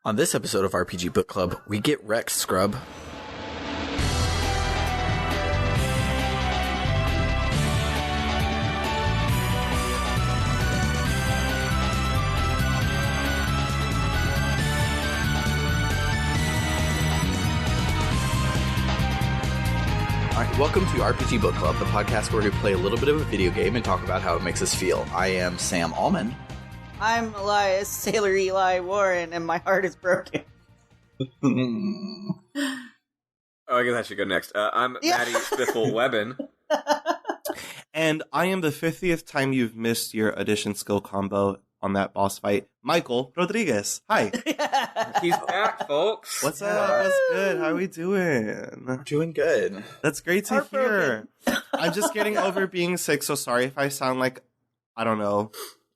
On this episode of RPG Book Club, we get wrecked, scrub. Welcome to RPG Book Club, the podcast where we play a little bit of a video game and talk about how it makes us feel. I am Sam Allman. I'm Elias Sailor Eli Warren, and my heart is broken. Oh, I guess I should go next. I'm Maddie Spiffle-Webbin. And I am the 50th time you've missed your addition skill combo on that boss fight, Michael Rodriguez. Hi. He's back, folks. What's up? What's good? How are we doing? We're doing good. That's great to hear. I'm just getting over being sick, so sorry if I sound like, I don't know,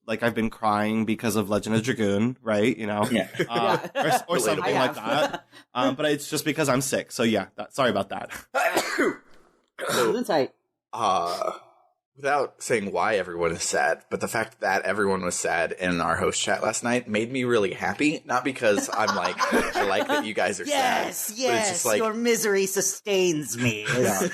like I've been crying because of Legend of Dragoon, right? You know? Yeah. Or something like that. But it's just because I'm sick, so yeah, sorry about that. So, Tight. without saying why everyone is sad, but the fact that everyone was sad in our host chat last night made me really happy. Not because I'm like, I like that you guys are sad. Yes, But it's just like, your misery sustains me.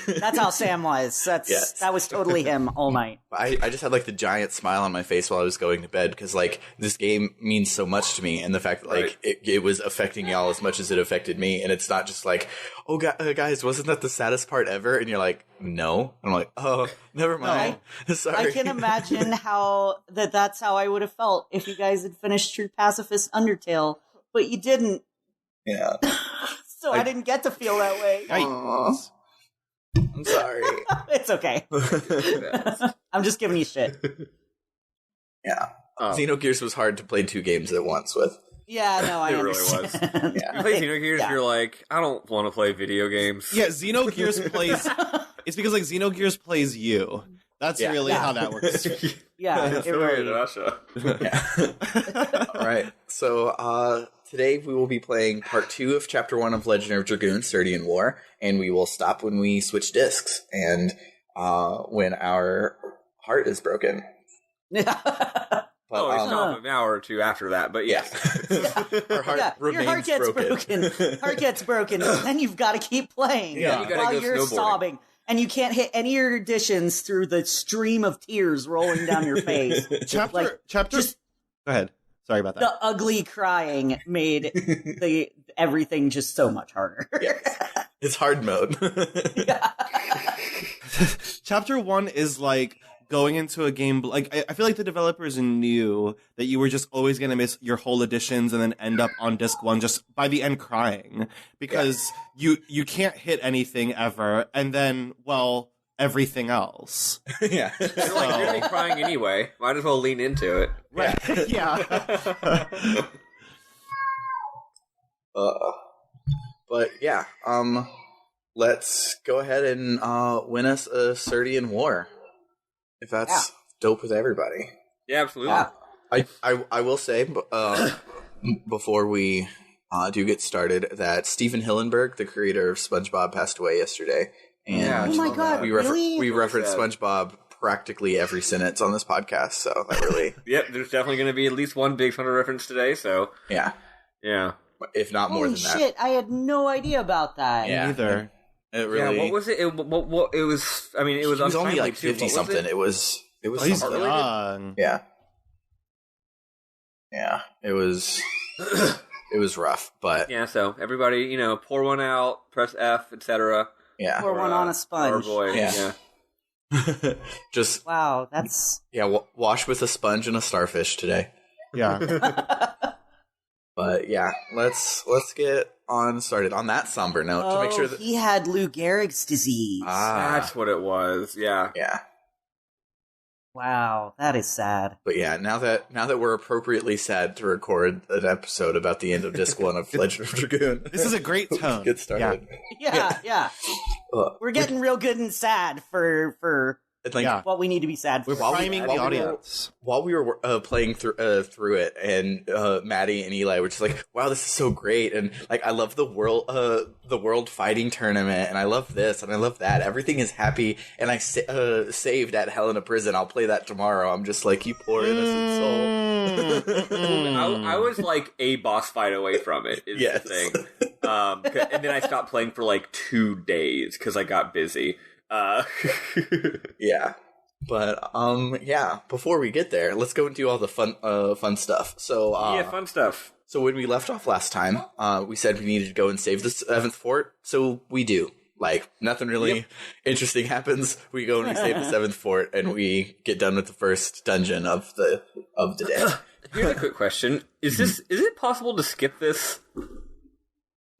That's how Sam was. That was totally him all night. I just had like the giant smile on my face while I was going to bed because like this game means so much to me, and the fact that like it was affecting y'all as much as it affected me, and it's not just like, oh guys, wasn't that the saddest part ever? And you're like, no. I'm like, oh, never mind. Sorry. I can imagine how that's how I would have felt if you guys had finished True Pacifist Undertale, but you didn't. Yeah. So I didn't get to feel that way. Aww. I'm sorry. It's okay. I'm just giving you shit. Yeah. Xenogears was hard to play two games at once with. Yeah, no, I It really understand. was. Yeah. You play Xenogears, you're like, I don't want to play video games. Yeah, Xenogears plays... It's because like Xenogears plays you. That's really how that works. Yeah, it really Russia. Yeah. All right. So today we will be playing part 2 of Chapter 1 of Legend of Dragoon, Serdian War, and we will stop when we switch discs and when our heart is broken. But, We stop an hour or two after that, but yes. Our heart remains your heart gets broken. Heart gets broken, and then you've got to keep playing Yeah. You gotta while go you're snowboarding. sobbing. And you can't hit any of your additions through the stream of tears rolling down your face. Chapter. Just Go ahead. Sorry about that. the ugly crying made everything just so much harder. Yes. It's hard mode. Chapter 1 is like going into a game, like I feel like the developers knew that you were just always going to miss your whole editions and then end up on disc 1 just by the end crying because you can't hit anything ever, and then everything else. Yeah. You're going to be crying anyway. Might as well lean into it. Right. Yeah. But yeah, let's go ahead and win us a Serdian War. If that's dope with everybody. Yeah, absolutely. Yeah. I will say before we do get started that Steven Hillenburg, the creator of SpongeBob, passed away yesterday. And Oh my god, really? we reference sad. SpongeBob practically every sentence on this podcast, so that really Yep, there's definitely going to be at least one Big Thunder reference today, so yeah, if not more Holy than that. shit, I had no idea about that. Yeah. Neither. It really. Yeah, what was it? It was, I mean, it was He was only untimely, like too. What 50 was something. it? It was He's something. really young. Yeah. It was rough, but Yeah, so everybody, pour one out, press F, etc. yeah. Pour one on a sponge. Our boy, Yeah. Just Wow, that's wash with a sponge and a starfish today. Yeah. But yeah, let's get on started on that somber note to make sure that he had Lou Gehrig's disease. That's what it was. Yeah. yeah. Wow, that is sad. But yeah, now that we're appropriately sad to record an episode about the end of Disc 1 of Legend of Dragoon. This is a great tone. Get started. Yeah. Ugh. We're getting real good and sad for And, like, what we need to be sad for. We're priming the audience. While we were playing through it, and Maddie and Eli were just like, "Wow, this is so great!" And like, I love the world fighting tournament, and I love this, and I love that. Everything is happy, and I saved at Helena Prison. I'll play that tomorrow. I'm just like, you poor innocent soul. I was like a boss fight away from it. Is the thing. And then I stopped playing for like 2 days because I got busy. Yeah. But before we get there, let's go into all the fun stuff. So fun stuff. So when we left off last time, we said we needed to go and save the 7th fort. So we do. Like, nothing really interesting happens. We go and we save the 7th fort, and we get done with the first dungeon of the day. Here's a quick question: is it possible to skip this?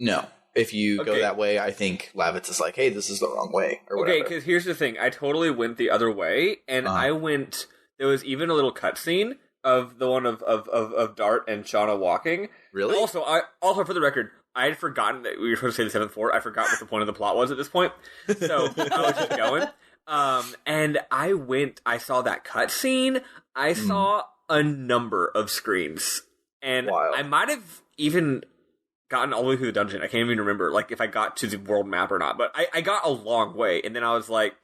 No. If you go that way, I think Lavitz is like, hey, this is the wrong way, or whatever. Okay, because here's the thing. I totally went the other way, and I went... There was even a little cutscene of the one of Dart and Shauna walking. Really? Also, for the record, I had forgotten that we were supposed to say the 7th fort. I forgot what the point of the plot was at this point. So I was just going. And I saw that cutscene. I saw a number of screens. And I might have even... gotten all the way through the dungeon. I can't even remember, like, if I got to the world map or not, but I got a long way, and then I was like,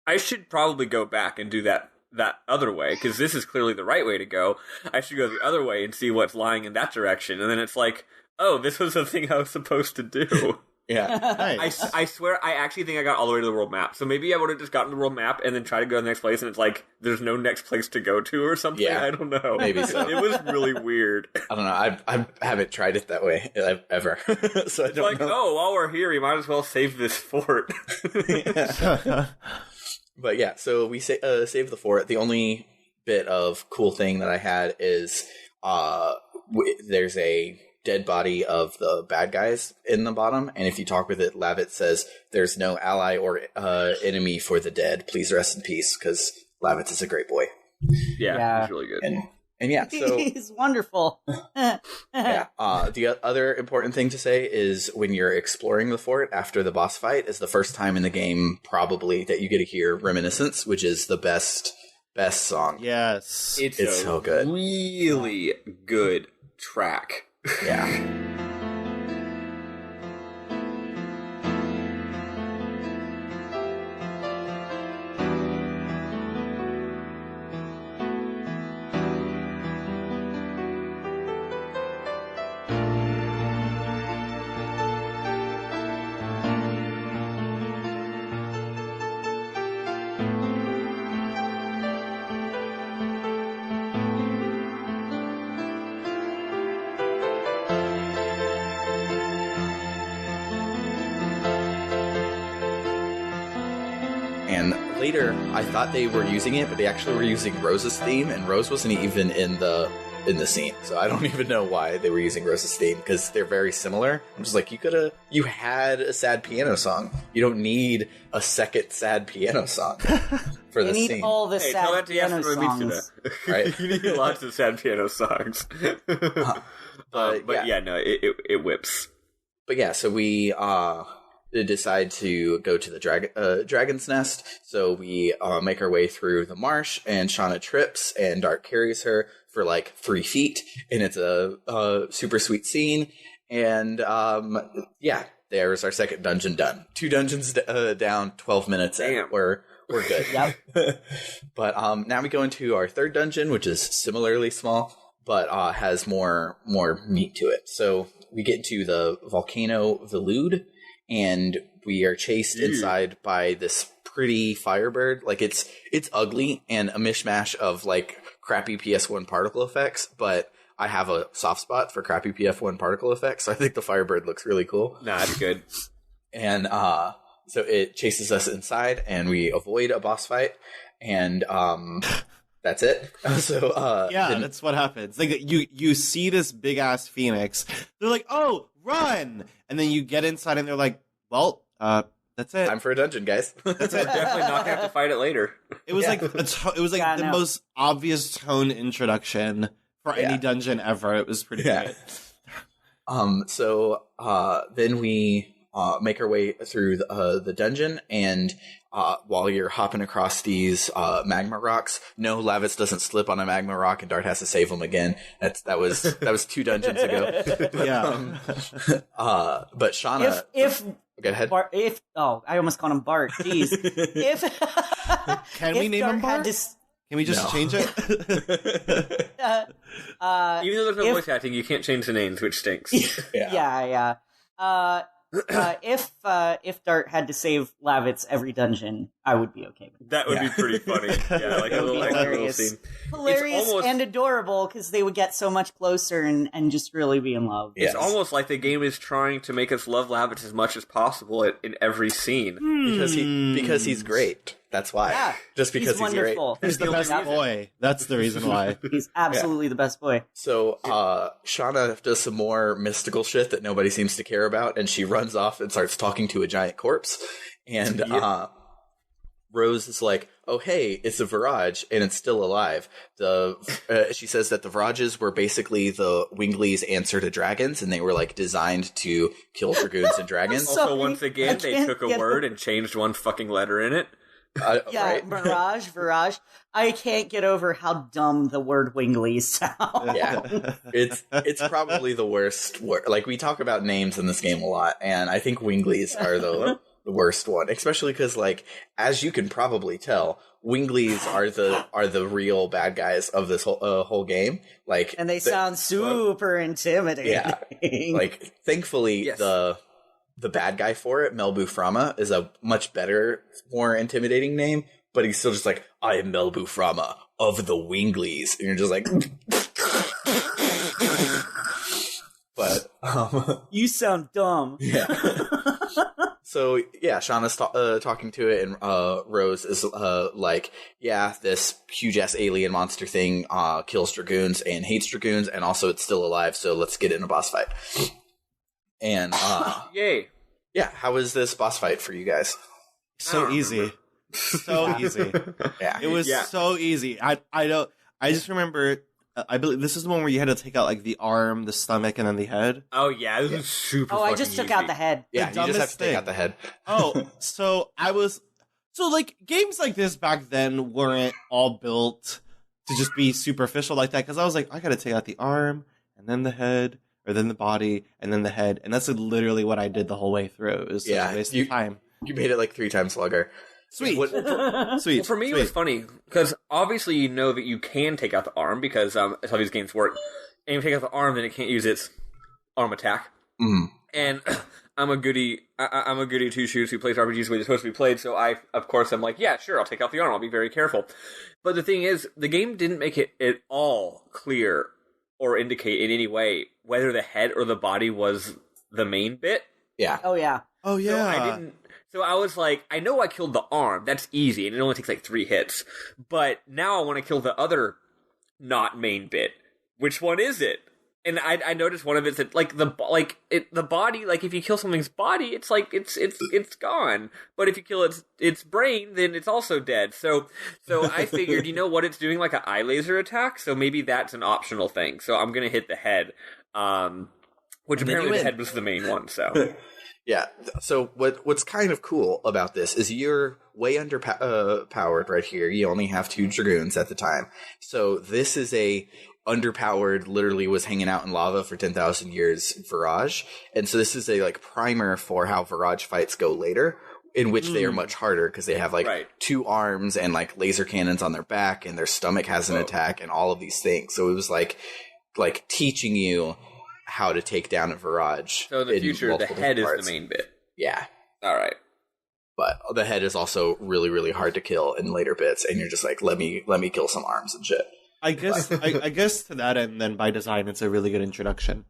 I should probably go back and do that other way, because this is clearly the right way to go. I should go the other way and see what's lying in that direction, and then it's like, oh, this was the thing I was supposed to do. Yeah. Nice. I swear, I actually think I got all the way to the world map. So maybe I would have just gotten the world map and then tried to go to the next place, and it's like, there's no next place to go to or something. Yeah. I don't know. Maybe so. It was really weird. I don't know. I haven't tried it that way ever. So I don't know. Oh, while we're here, we might as well save this fort. But yeah, so we save the fort. The only bit of cool thing that I had is there's a dead body of the bad guys in the bottom, and if you talk with it, Lavitz says there's no ally or enemy for the dead. Please rest in peace, because Lavitz is a great boy. Yeah, he's really good. And yeah, so he's wonderful. yeah. The other important thing to say is when you're exploring the fort after the boss fight is the first time in the game probably that you get to hear Reminiscence, which is the best song. Yes. It's so good. Really good track. Yeah. And later, I thought they were using it, but they actually were using Rose's theme, and Rose wasn't even in the scene. So I don't even know why they were using Rose's theme, because they're very similar. I'm just like, you had a sad piano song. You don't need a second sad piano song for the scene. You need all the sad piano songs. Right? You need lots of sad piano songs. But yeah, no, it whips. But yeah, so we decide to go to the dragon's nest. So we make our way through the marsh, and Shauna trips, and Dart carries her for like 3 feet, and it's a super sweet scene. And yeah, there's our second dungeon done. 2 dungeons down, 12 minutes in. Damn. We're good. Yep. But now we go into our third dungeon, which is similarly small, but has more meat to it. So we get into the volcano Velude, and we are chased inside by this pretty firebird. Like, it's ugly and a mishmash of like crappy PS1 particle effects, but I have a soft spot for crappy PS1 particle effects, so I think the firebird looks really cool. Nah, that's good. And so it chases us inside, and we avoid a boss fight, and that's it. So that's what happens. Like, you see this big ass phoenix. They're like, "Oh, run!" And then you get inside, and they're like, "Well, that's it. Time for a dungeon, guys." That's it. Definitely not gonna have to fight it later. It was like the most obvious tone introduction for any dungeon ever. It was pretty good. So then we make our way through the dungeon, and while you're hopping across these magma rocks. No, Lavitz doesn't slip on a magma rock, and Dart has to save him again. That was 2 dungeons ago. But Shauna, if go ahead. I almost called him Bart. Jeez. If Can we name him Bart? Can we just change it? Even though there's no voice acting, you can't change the names, which stinks. Yeah. If Dart had to save Lavitz every dungeon, I would be okay with that. That would be pretty funny. Yeah, like a little scene. Hilarious and adorable because they would get so much closer and just really be in love. It's almost like the game is trying to make us love Lavitz as much as possible in every scene. Because he's great. That's why. Yeah, just because he's wonderful. great. He's the best boy. That's the reason why. He's absolutely the best boy. So Shauna does some more mystical shit that nobody seems to care about, and she runs off and starts talking to a giant corpse. And Rose is like, "Oh, hey, it's a Virage, and it's still alive." She says that the Virages were basically the Winglies' answer to dragons, and they were like designed to kill dragoons and dragons. Also, once again, they took a word and changed one fucking letter in it. Right? Virage. I can't get over how dumb the word Winglies sound. Yeah, it's probably the worst word. Like, we talk about names in this game a lot, and I think Winglies are the worst one, especially because, like, as you can probably tell, Winglies are the real bad guys of this whole game. Like, and they sound super intimidating. Yeah, like, thankfully the bad guy for it, Melbu Frama, is a much better, more intimidating name, but he's still just like, "I am Melbu Frama of the Winglies," and you're just like, but you sound dumb. Yeah. So yeah, Shauna's talking to it, and Rose is like, "Yeah, this huge ass alien monster thing kills dragoons and hates dragoons, and also it's still alive. So let's get in a boss fight." And Yay! Yeah, how was this boss fight for you guys? So easy. So easy. Yeah, it was so easy. I just remember. I believe this is the one where you had to take out like the arm, the stomach, and then the head. Oh yeah, this is super. I just took out the head. Yeah, you just have to take out the head. Like games like this back then weren't all built to just be superficial like that, because I was like, I gotta take out the arm and then the head, or then the body and then the head, and that's literally what I did the whole way through. It was such a waste of time. You made it like 3 times longer. Sweet. Sweet. Well, for me, it was funny because obviously you know that you can take out the arm because that's how these games work. And if you take out the arm, then it can't use its arm attack. Mm. And I'm a goody two shoes who plays RPGs the way they're supposed to be played. So I'm like, yeah, sure, I'll take out the arm. I'll be very careful. But the thing is, the game didn't make it at all clear or indicate in any way whether the head or the body was the main bit. Yeah. Oh yeah. Oh yeah. So I didn't. So I was like, I know I killed the arm. That's easy, and it only takes like 3 hits. But now I want to kill the other not main bit. Which one is it? And I noticed one of it's like the body. Like if you kill something's body, it's like it's gone. But if you kill its brain, then it's also dead. So I figured, you know what, it's doing like an eye laser attack. So maybe that's an optional thing. So I'm gonna hit the head. Which apparently the head was the main one. So. Yeah, so what's kind of cool about this is you're way underpowered right here. You only have 2 Dragoons at the time. So this is a underpowered, literally was hanging out in lava for 10,000 years Virage. And so this is a like primer for how Virage fights go later, in which they are much harder because they have like 2 arms and like laser cannons on their back, and their stomach has an attack and all of these things. So it was like teaching you how to take down a Virage. So in the future, the head is the main bit. Yeah. All right. But the head is also really, really hard to kill in later bits, and you're just like, let me kill some arms and shit. I guess I guess to that end, then by design, it's a really good introduction.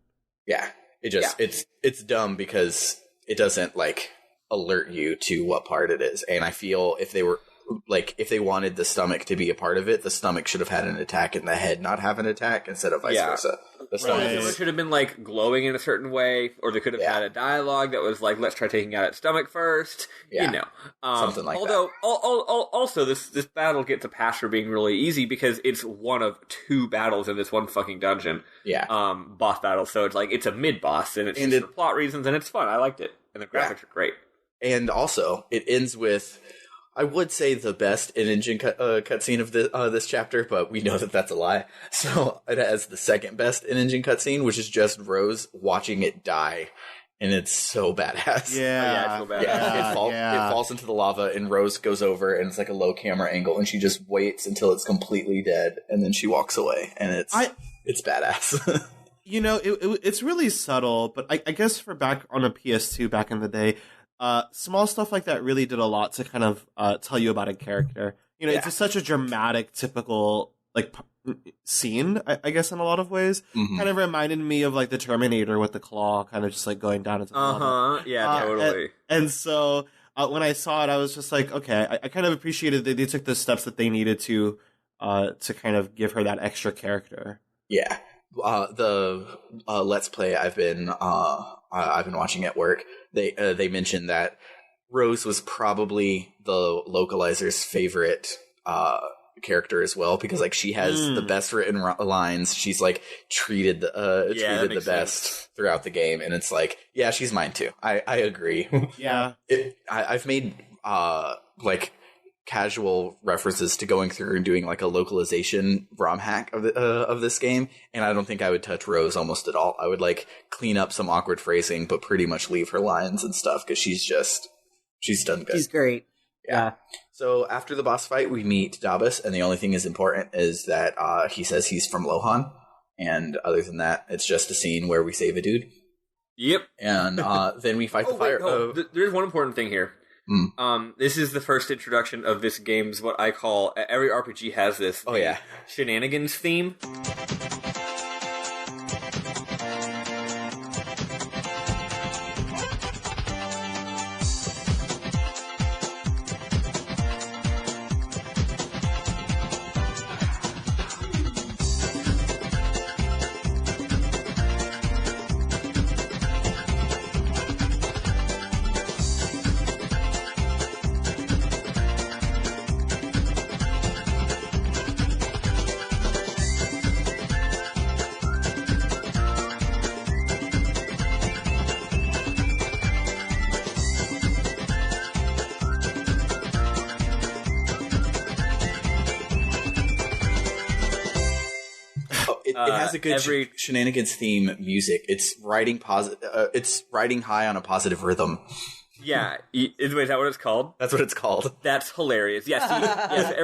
Yeah. It's dumb because it doesn't like alert you to what part it is. And I feel if they wanted the stomach to be a part of it, the stomach should have had an attack and the head not have an attack instead of vice versa. The stomach it should have been like glowing in a certain way, or they could have had a dialogue that was like, let's try taking out its stomach first. Yeah. You know, something like that. Although, also this battle gets a pass for being really easy because it's one of 2 battles in this one fucking dungeon. Yeah. Boss battle. So it's like, it's a mid boss, and it's just for plot reasons, and it's fun. I liked it, and the graphics are great. And also, it ends with, I would say the best in-engine cutscene of this chapter, but we know that that's a lie. So it has the second best in-engine cutscene, which is just Rose watching it die, and it's so badass. Yeah, it's so badass. It falls into the lava, and Rose goes over, and it's like a low camera angle, and she just waits until it's completely dead, and then she walks away, and it's badass. You know, it's really subtle, but I guess for back on a PS2 back in the day, small stuff like that really did a lot to kind of tell you about a character. You know, it's just such a dramatic, typical like scene, I guess, in a lot of ways. Kind of reminded me of like the Terminator with the claw, kind of just like going down into the lava. Yeah, totally. And so when I saw it, I was just like, okay, I kind of appreciated that they took the steps that they needed to kind of give her that extra character. Yeah. The Let's Play I've been watching at work, they mentioned that Rose was probably the localizer's favorite character as well, because like she has the best written lines. She's like treated the best throughout the game, and it's like, yeah, she's mine too. I agree. Yeah. I've made like casual references to going through and doing like a localization ROM hack of this game, and I don't think I would touch Rose almost at all. I would like clean up some awkward phrasing, but pretty much leave her lines and stuff, because she's done good. She's great. Yeah. So after the boss fight, we meet Dabas, and the only thing is important is that he says he's from Lohan, and other than that, it's just a scene where we save a dude. Yep. And then we fight the fire. There's one important thing here. This is the first introduction of this game's what I call, every RPG has this. Oh yeah, shenanigans theme. It has a good shenanigans theme music. It's riding it's riding high on a positive rhythm. Yeah, is that what it's called? That's what it's called. That's hilarious. Yes, yes.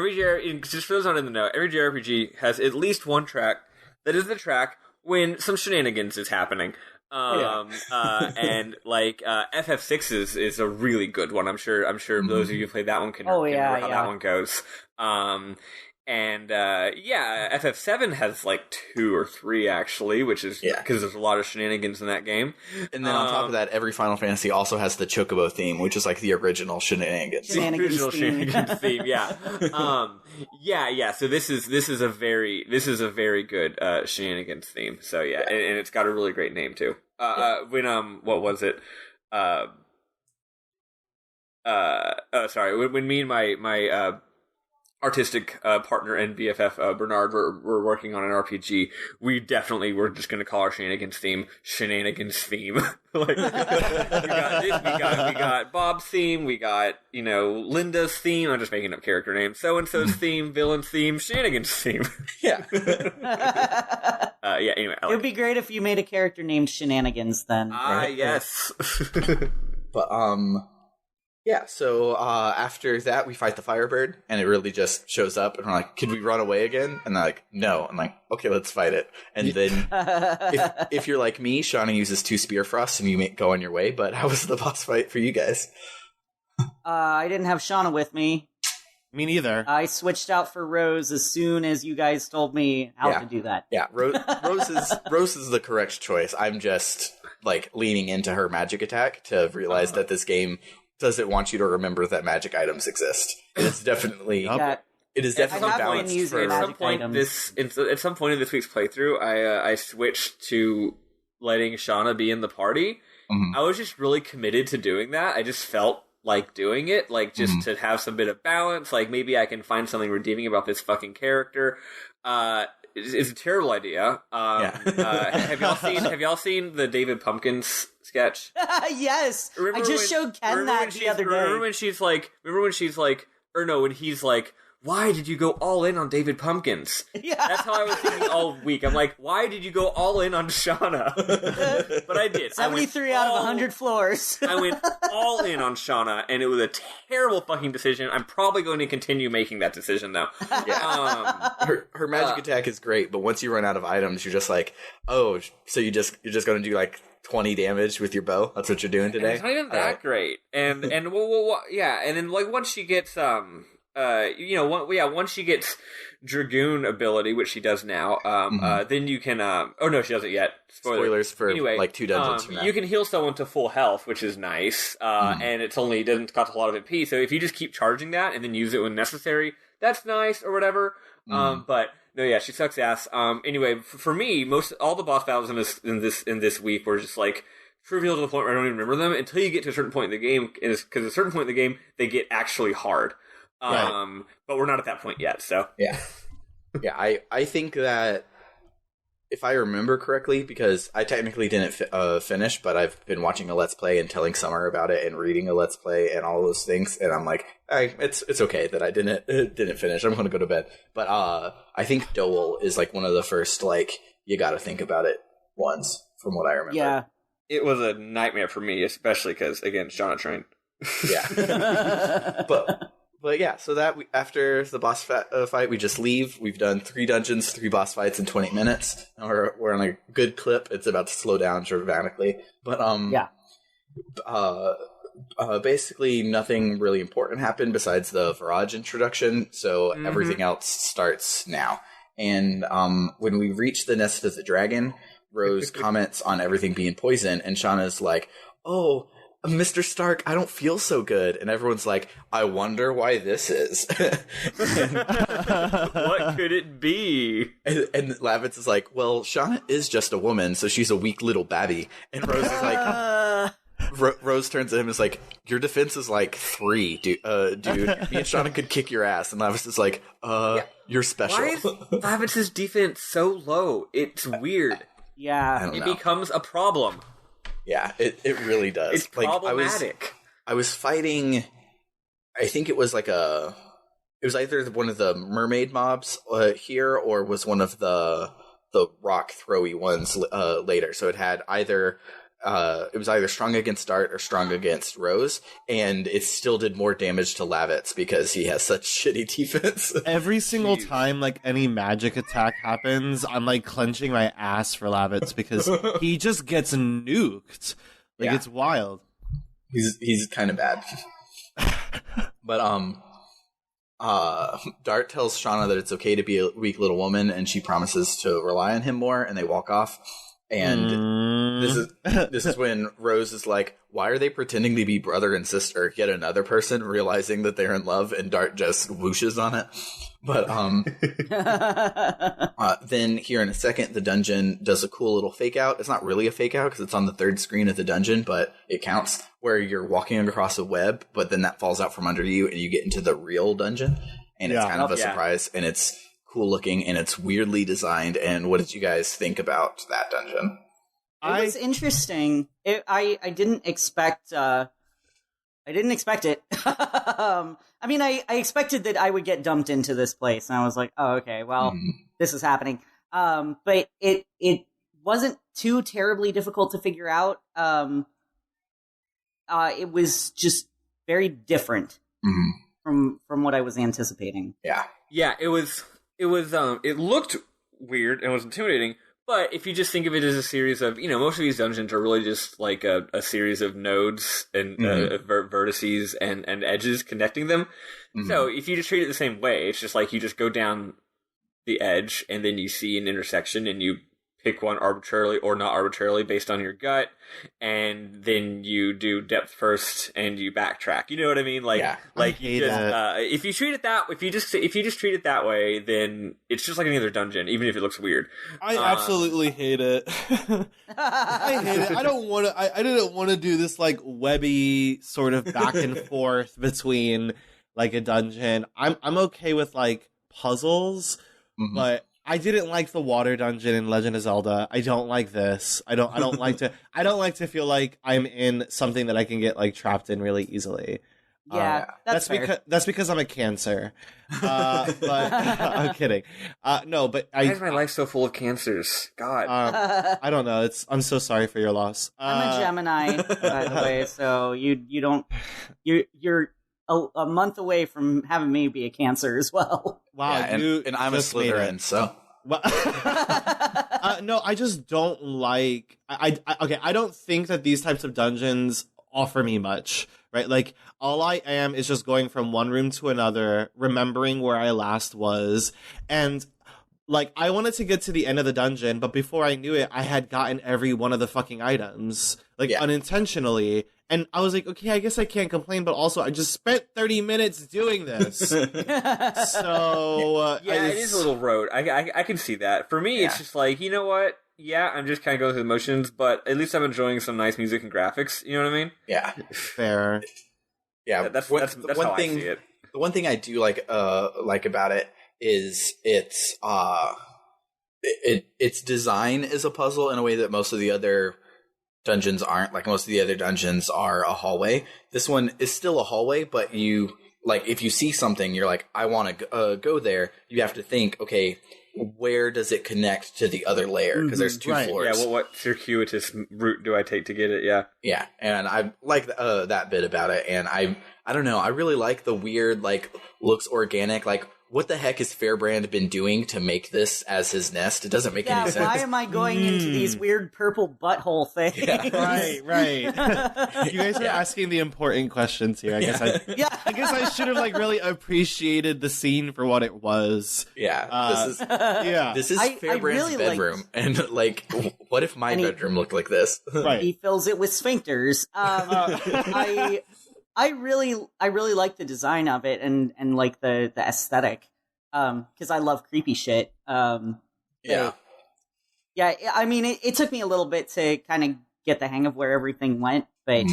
Just for those not in the know, every JRPG has at least one track that is the track when some shenanigans is happening. And like FF6 is a really good one. I'm sure those of you who played that one can remember how that one goes. And FF7 has like 2 or 3 actually, which is because there's a lot of shenanigans in that game. And then on top of that, every Final Fantasy also has the Chocobo theme, which is like the original shenanigans. Shenanigans theme, yeah. So this is a very good shenanigans theme. So and it's got a really great name too. When what was it? When me and my artistic partner and BFF Bernard were working on an RPG, we definitely were just going to call our shenanigans theme like we got Bob's theme, we got Linda's theme. I'm just making up character names. So and so's theme, villain's theme, shenanigans theme. Yeah. Anyway, it would be great if you made a character named Shenanigans then. Yes. But so after that, we fight the Firebird, and it really just shows up, and we're like, could we run away again? And they're like, no. I'm like, okay, let's fight it. And then, if you're like me, Shauna uses 2 Spear Frosts, and you go on your way, but how was the boss fight for you guys? I didn't have Shauna with me. Me neither. I switched out for Rose as soon as you guys told me how to do that. Yeah, Rose is the correct choice. I'm just, like, leaning into her magic attack to realize that this game doesn't want you to remember that magic items exist. And it's definitely it is definitely balanced for at some point in this week's playthrough, I switched to letting Shauna be in the party. I was just really committed to doing that. I just felt like doing it, like just to have some bit of balance. Like maybe I can find something redeeming about this fucking character. It's a terrible idea. Have y'all seen the David Pumpkins sketch? Yes, I just showed Ken that the other day. Remember when she's like, or no, when he's like, why did you go all in on David Pumpkins? Yeah. That's how I was thinking all week. I'm like, why did you go all in on Shauna? But I did. 73 out of 100 floors. I went all in on Shauna, and it was a terrible fucking decision. I'm probably going to continue making that decision, though. Yeah. Her magic attack is great, but once you run out of items, you're just like, oh, so you're just going to do like 20 damage with your bow? That's what you're doing today? And it's not even that great. And yeah, and then like once she gets once she gets Dragoon ability, which she does now, then you can oh no, she doesn't yet. Spoilers for anyway, like 2 dungeons from now. You can heal someone to full health, which is nice. And it doesn't cost a lot of MP, so if you just keep charging that and then use it when necessary, that's nice or whatever. But no, yeah, she sucks ass. Anyway, for me, all the boss battles in this week were just like trivial to the point where I don't even remember them until you get to a certain point in the game, because at a certain point in the game they get actually hard. Right. But we're not at that point yet, so yeah. I think that if I remember correctly, because I technically didn't finish, but I've been watching a Let's Play and telling Summer about it and reading a Let's Play and all those things, and I'm like, it's okay that I didn't finish. I'm going to go to bed. But I think Dole is like one of the first like you got to think about it ones from what I remember. Yeah, it was a nightmare for me, especially because again, Shauna trained. Yeah, But yeah, so that after the boss fight, we just leave. We've done 3 dungeons, 3 boss fights in 20 minutes. We're on a good clip. It's about to slow down dramatically. But basically nothing really important happened besides the Virage introduction. So everything else starts now. And when we reach the nest of the dragon, Rose comments on everything being poison, and Shauna's like, "Oh, Mr. Stark, I don't feel so good." And everyone's like, I wonder why this is. What could it be? And Lavitz is like, well, Shauna is just a woman, so she's a weak little babby. And Rose is like, Rose turns to him and is like, your defense is like 3, dude. Me and Shauna could kick your ass. And Lavitz is like, you're special. Why is Lavitz's defense so low? It's weird. Yeah. It becomes a problem. Yeah, it really does. It's problematic. I was fighting, I think it was like it was either one of the mermaid mobs here, or was one of the rock throwy ones later. So it had it was either strong against Dart or strong against Rose, and it still did more damage to Lavitz because he has such shitty defense. Every single time like any magic attack happens, I'm like clenching my ass for Lavitz because he just gets nuked. Like it's wild. He's kind of bad. But Dart tells Shauna that it's okay to be a weak little woman, and she promises to rely on him more, and they walk off. And this is when Rose is like, why are they pretending to be brother and sister? Yet another person realizing that they're in love, and Dart just whooshes on it. But then here in a second, the dungeon does a cool little fake out. It's not really a fake out because it's on the 3rd screen of the dungeon, but it counts, where you're walking across a web, but then that falls out from under you and you get into the real dungeon. And it's kind of a surprise, and it's cool looking, and it's weirdly designed. And what did you guys think about that dungeon? It was interesting. I didn't expect. I didn't expect it. I mean, I expected that I would get dumped into this place, and I was like, "Oh, okay, well, this is happening." But it wasn't too terribly difficult to figure out. It was just very different from what I was anticipating. Yeah, it was. It looked weird and was intimidating, but if you just think of it as a series of, most of these dungeons are really just like a series of nodes and vertices and edges connecting them. So if you just treat it the same way, it's just like you just go down the edge and then you see an intersection and you pick one arbitrarily or not arbitrarily based on your gut, and then you do depth first and you backtrack. You know what I mean? Like you just if you treat it if you just treat it that way, then it's just like any other dungeon, even if it looks weird. I absolutely hate it. I hate it. I don't want to. I didn't want to do this like webby sort of back and forth between like a dungeon. I'm okay with like puzzles, but I didn't like the water dungeon in Legend of Zelda. I don't like this. I don't like to feel like I'm in something that I can get like trapped in really easily. Yeah, that's fair. That's because I'm a Cancer. But I'm kidding. No, but Why is my life so full of cancers? God. I don't know. I'm so sorry for your loss. I'm a Gemini, by the way, so you're a month away from having me be a Cancer as well. Wow, yeah, and I'm a Slytherin, so. Well, no, I just don't like. I don't think that these types of dungeons offer me much. Right, like all I am is just going from one room to another, remembering where I last was, and like I wanted to get to the end of the dungeon, but before I knew it, I had gotten every one of the fucking items, like unintentionally. And I was like, okay, I guess I can't complain, but also I just spent 30 minutes doing this. So it is a little road. I can see that. For me, it's just like, you know what? Yeah, I'm just kind of going through the motions, but at least I'm enjoying some nice music and graphics. You know what I mean? Yeah, fair. Yeah, that's how I see it. The one thing I do like about it is its design is a puzzle in a way that most of the other dungeons aren't. Like most of the other dungeons are a hallway. This one is still a hallway, but you like if you see something, you're like, I want to go there. You have to think, okay, where does it connect to the other layer? Because there's two floors. Yeah, well, what circuitous route do I take to get it? Yeah. Yeah, and I like that bit about it, and I don't know, I really like the weird, like, looks organic, like, what the heck has Fairbrand been doing to make this as his nest? It doesn't make any sense. Why am I going into these weird purple butthole things? Yeah. Right. You guys are asking the important questions here. I guess I should have like really appreciated the scene for what it was. Yeah. This is Fairbrand's really bedroom, and like, what if my bedroom looked like this? Right. He fills it with sphincters. I really like the design of it and like the aesthetic, because I love creepy shit. I mean, it took me a little bit to kind of get the hang of where everything went, but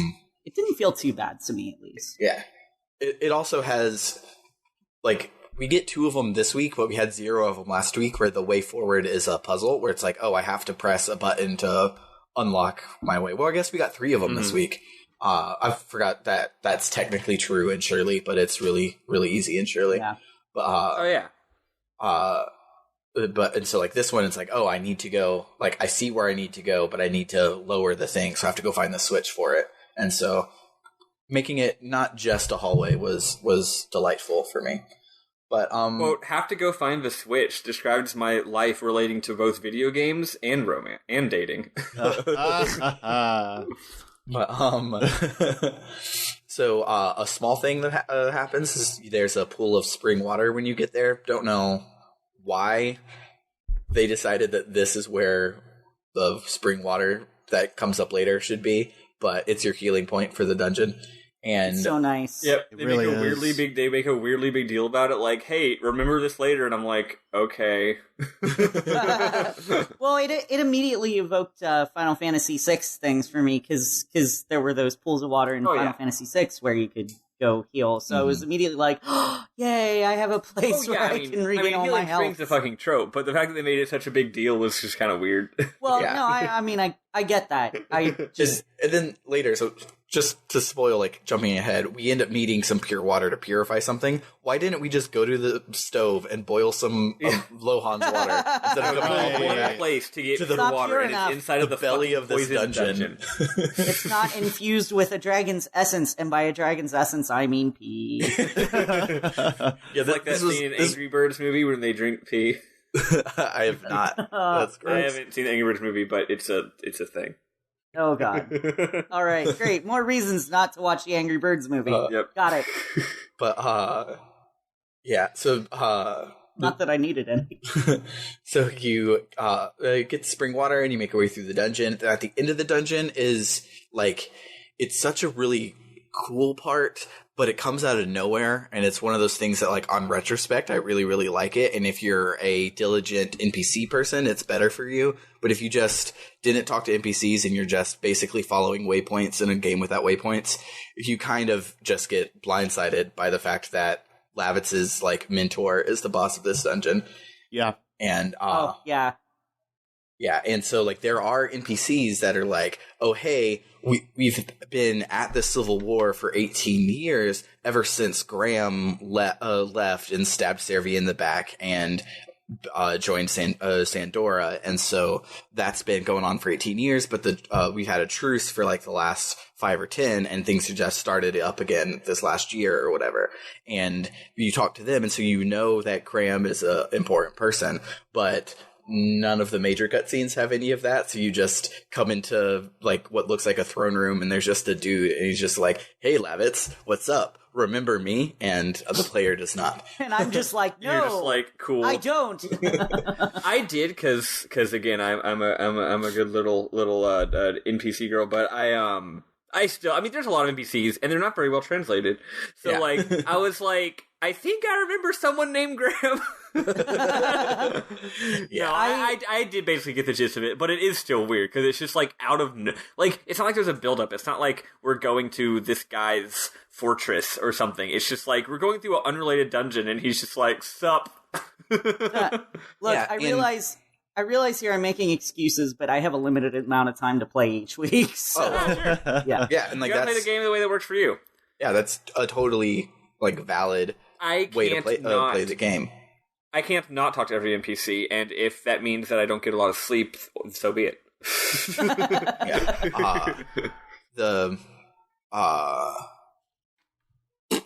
it didn't feel too bad to me, at least. Yeah. It also has, like, we get 2 of them this week, but we had 0 of them last week, where the way forward is a puzzle, where it's like, oh, I have to press a button to unlock my way. Well, I guess we got 3 of them this week. I forgot that that's technically true in Shirley, but it's really, really easy in Shirley. Yeah. But, and so like this one, it's like, oh, I need to go, like, I see where I need to go, but I need to lower the thing, so I have to go find the switch for it. And so making it not just a hallway was delightful for me. But, quote, have to go find the switch describes my life relating to both video games and romance and dating. But so a small thing that happens is there's a pool of spring water when you get there. Don't know why they decided that this is where the spring water that comes up later should be, but it's your healing point for the dungeon. And it's so nice. Yep, they make a weirdly big deal about it. Like, hey, remember this later, and I'm like, okay. Well, it immediately evoked Final Fantasy VI things for me because there were those pools of water in Final Fantasy VI where you could go heal. So I was immediately like, oh, yay! I have a place where I can regain all my health. Healing's a fucking trope, but the fact that they made it such a big deal was just kind of weird. Well, no, I mean, I get that. I just and then later, so. Just to spoil, like, jumping ahead, we end up needing some pure water to purify something. Why didn't we just go to the stove and boil some Lohan's water instead of going one place to get the water, and it's inside of the belly of this dungeon. It's not infused with a dragon's essence, and by a dragon's essence, I mean pee. Yeah, like that scene in Angry Birds movie when they drink pee. I have not. That's gross. I haven't seen the Angry Birds movie, but it's a thing. Oh, God. All right, great. More reasons not to watch the Angry Birds movie. Yep. Got it. But, yeah, so... not that I needed any. So you get the spring water and you make your way through the dungeon. At the end of the dungeon is, like, it's such a really cool part, but it comes out of nowhere, and it's one of those things that, like, on retrospect, I really, really like it, and if you're a diligent NPC person, it's better for you, but if you just didn't talk to NPCs and you're just basically following waypoints in a game without waypoints, you kind of just get blindsided by the fact that Lavitz's, like, mentor is the boss of this dungeon. Yeah. And, yeah. Yeah, and so like there are NPCs that are like, oh hey, we've been at the Civil War for 18 years ever since Graham left and stabbed Servia in the back and joined Sandora, and so that's been going on for 18 years. But we've had a truce for like the last 5 or 10, and things have just started up again this last year or whatever. And you talk to them, and so you know that Graham is an important person, but none of the major cutscenes have any of that. So you just come into like what looks like a throne room, and there's just a dude, and he's just like, "Hey, Lavitz, what's up? Remember me?" And the player does not. And I'm just like, no, You're just like, cool. I don't. I did because again, I'm a good little NPC girl, but I still, I mean, there's a lot of NPCs and they're not very well translated. So Yeah. like, I was like, I think I remember someone named Graham. Yeah. No, I did basically get the gist of it, but it is still weird because it's just like like it's not like there's a buildup. It's not like we're going to this guy's fortress or something. It's just like we're going through an unrelated dungeon, and he's just like, "Sup." Look, Yeah, I realize here I'm making excuses, but I have a limited amount of time to play each week. So yeah, Yeah, and like You gotta play that's the game the way that works for you. that's a totally like valid I way to can't play the game. I can't not talk to every NPC, and if that means that I don't get a lot of sleep, so be it. Yeah.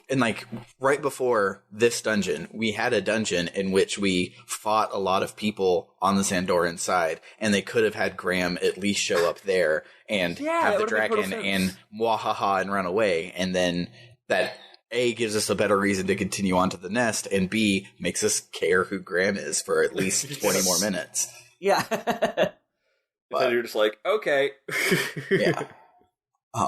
And like right before this dungeon, we had a dungeon in which we fought a lot of people on the Sandoran side, and they could have had Graham at least show up there and Yeah, have that the would've made total dragon sense. and mwahaha and run away, and then that A gives us a better reason to continue on to the nest, and B makes us care who Graham is for at least 20 more minutes. yeah. So you're just like, okay. Yeah.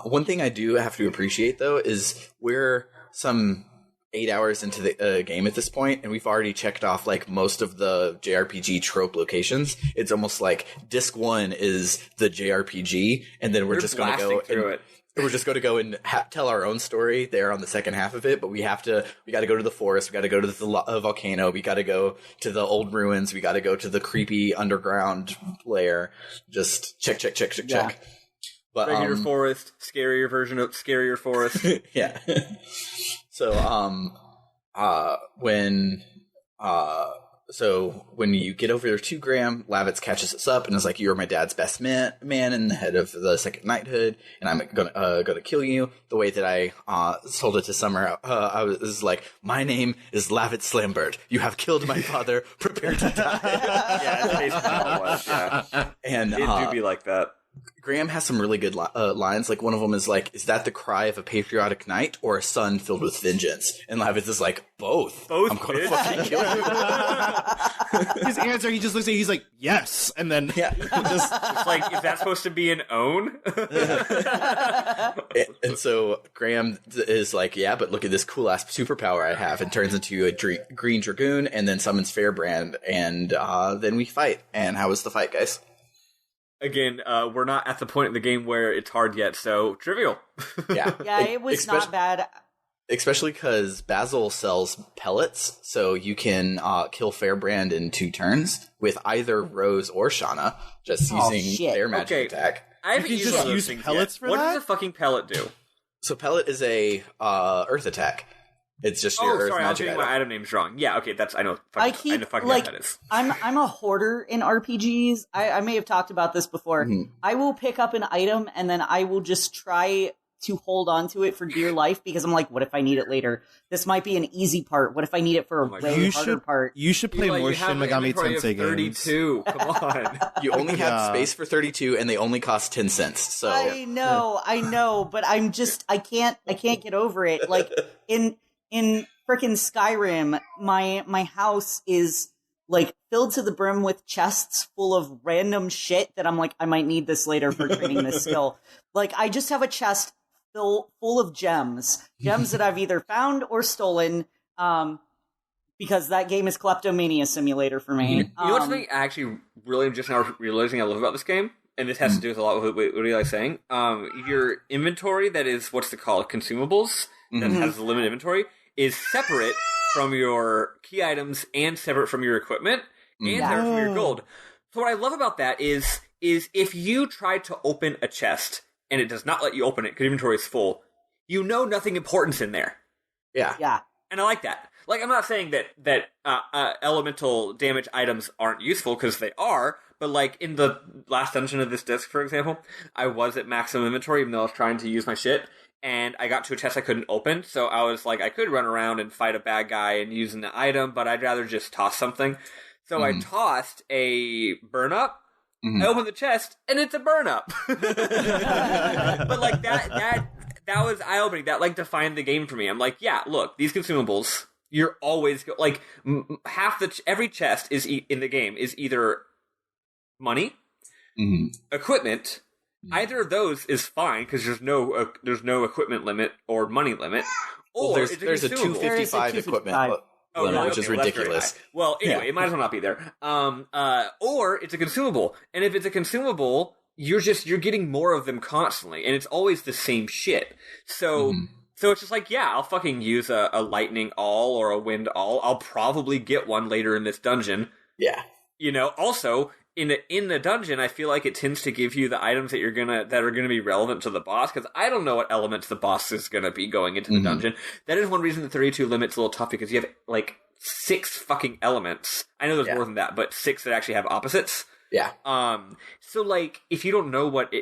One thing I do have to appreciate, though, is we're some 8 hours into the game at this point, and we've already checked off like most of the JRPG trope locations. It's almost like disc 1 is the JRPG, and then we're You're just going to go blasting through it. We're just going to go and tell our own story there on the second half of it. But we got to go to the forest. We got to go to the volcano. We got to go to the old ruins. We got to go to the creepy underground lair. Just check. But Regular forest, scarier version of scarier forest. yeah. So when you get over there to Graham, Lavitz catches us up and is like, "You are my dad's best man and the head of the second knighthood, and I'm gonna kill you." The way that I told it to Summer, I was like, "My name is Lavitz Slambert. You have killed my father. Prepare to die." Yeah, it's basically how it was. Yeah, And it do be like that. Graham has some really good lines. Like one of them is like, "Is that the cry of a patriotic knight or a son filled with vengeance?" And Lavitz is like, "Both. Both, I'm gonna bitch." fucking kill you." His answer, he just looks at you, he's like, yes. And then Yeah. It's like, is that supposed to be an own? And so Graham is like, "Yeah, but look at this cool ass superpower I have," and turns into a green dragoon, and then summons Fairbrand, and then we fight. And how was the fight, guys? Again, we're not at the point in the game where it's hard yet, so trivial. Yeah, Yeah, it was not bad. Especially because Basil sells pellets, so you can kill Fairbrand in 2 turns with either Rose or Shauna, just using shit. their magic attack. I haven't You used just one of those use things pellets yet. for What that? does a fucking pellet do? So pellet is a earth attack. It's just your Oh, earth sorry, I was magic getting item. my item names wrong. Yeah, okay, I know. I I keep know fucking like what that is. I'm a hoarder in RPGs. I may have talked about this before. Mhm. I will pick up an item and then I will just try to hold on to it for dear life because I'm like, what if I need it later? This might be an easy part. What if I need it for a my way God. harder part? you should play more You have Shin an Megami inventory of Tensei games. 32. Come on. You only have Yeah. space for 32, and they only cost 10 cents. So I know, but I can't get over it. Like in frickin' Skyrim, my house is like filled to the brim with chests full of random shit that I'm like, I might need this later for training this skill. Like I just have a chest full of gems that I've either found or stolen, because that game is kleptomania simulator for me. You know what's something I actually really just now realizing I love about this game? And this has to do with a lot with what Eli is saying. Your inventory that is, what's it called, consumables, that has a limited inventory, is separate from your key items and separate from your equipment and separate from your gold. So what I love about that is if you try to open a chest and it does not let you open it because inventory is full, you know nothing important's in there. Yeah. Yeah. And I like that. Like, I'm not saying that elemental damage items aren't useful, because they are, but like in the last dungeon of this disc, for example, I was at maximum inventory even though I was trying to use my shit, and I got to a chest I couldn't open, so I was like, I could run around and fight a bad guy and use an item, but I'd rather just toss something. So I tossed a burn up. I opened the chest, and it's a burn up. But like that was eye opening. That like defined the game for me. I'm like, yeah, look, these consumables, you're always like every chest is in the game is either money, equipment. Either of those is fine because there's no equipment limit or money limit. Or well, there's a 255 equipment limit, which is ridiculous. Well, anyway, it might as well not be there. Or it's a consumable, and if it's a consumable, you're getting more of them constantly, and it's always the same shit. So it's just like, yeah, I'll fucking use a lightning all or a wind all. I'll probably get one later in this dungeon. Yeah, Also, in the dungeon, I feel like it tends to give you the items that are gonna be relevant to the boss, because I don't know what elements the boss is gonna be going into the dungeon. That is one reason the 32 limit's a little tough, because you have like 6 fucking elements. I know there's more than that, but 6 that actually have opposites. Yeah. So like, if you don't know what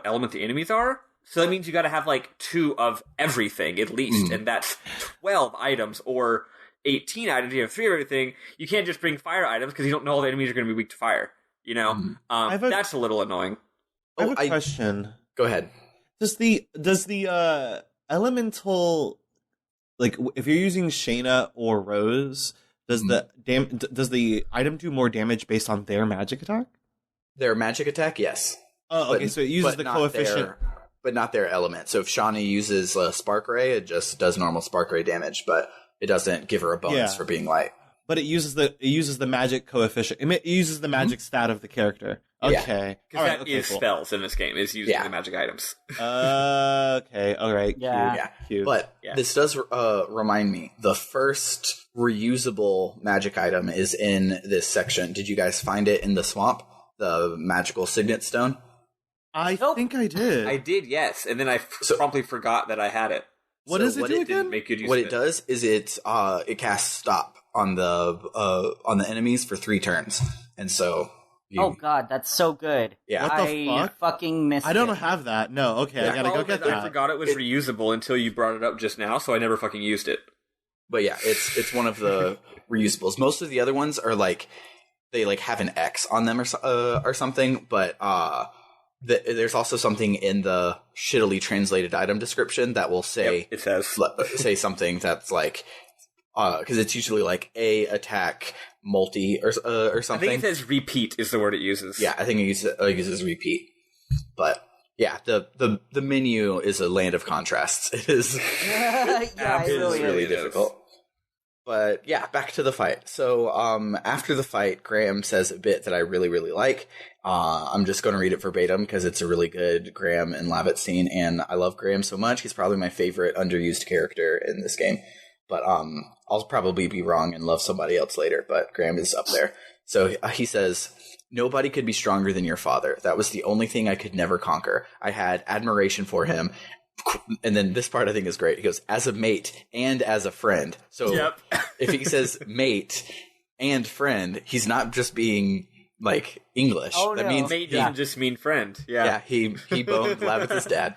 element the enemies are, so that means you got to have like 2 of everything at least, and that's 12 items or 18 items. You have 3 of everything. You can't just bring fire items because you don't know all the enemies are going to be weak to fire. That's a little annoying. I have a question. Go ahead. Does the elemental, like, if you're using Shayna or Rose, does the item do more damage based on their magic attack? Their magic attack, yes. Oh, okay. So it uses the coefficient, but not their element. So if Shawnee uses Spark Ray, it just does normal Spark Ray damage, but it doesn't give her a bonus for being light. But it uses the magic coefficient. It uses the magic stat of the character. Okay. Because that is spells in this game, is using the magic items. Okay. All right. Yeah. Cute. But this does remind me, the first reusable magic item is in this section. Did you guys find it in the swamp? The magical signet stone? I think I did. I did, yes. And then I promptly forgot that I had it. What does it do again? What it does is it casts stop on the enemies for 3 turns, and so. Oh god, that's so good. Yeah. What the fuck? Fucking missed it. I don't have that. No, okay, I gotta go get that. I forgot it was reusable until you brought it up just now, so I never fucking used it. But yeah, it's one of the reusables. Most of the other ones are like, they like have an X on them or something, but there's also something in the shittily translated item description that will say it says say something that's like, because it's usually like a attack multi or something. I think it says repeat is the word it uses. Yeah, I think it uses repeat. But yeah, the menu is a land of contrasts. It is really difficult. But yeah, back to the fight. So after the fight, Graham says a bit that I really, really like. I'm just going to read it verbatim because it's a really good Graham and Lavit scene, and I love Graham so much. He's probably my favorite underused character in this game. But I'll probably be wrong and love somebody else later, but Graham is up there. So he says, "Nobody could be stronger than your father. That was the only thing I could never conquer. I had admiration for him." And then this part I think is great. He goes, "as a mate and as a friend." So if he says mate and friend, he's not just being like English. Oh, that no. means mate doesn't just mean friend. Yeah, he boned Lavit's dad.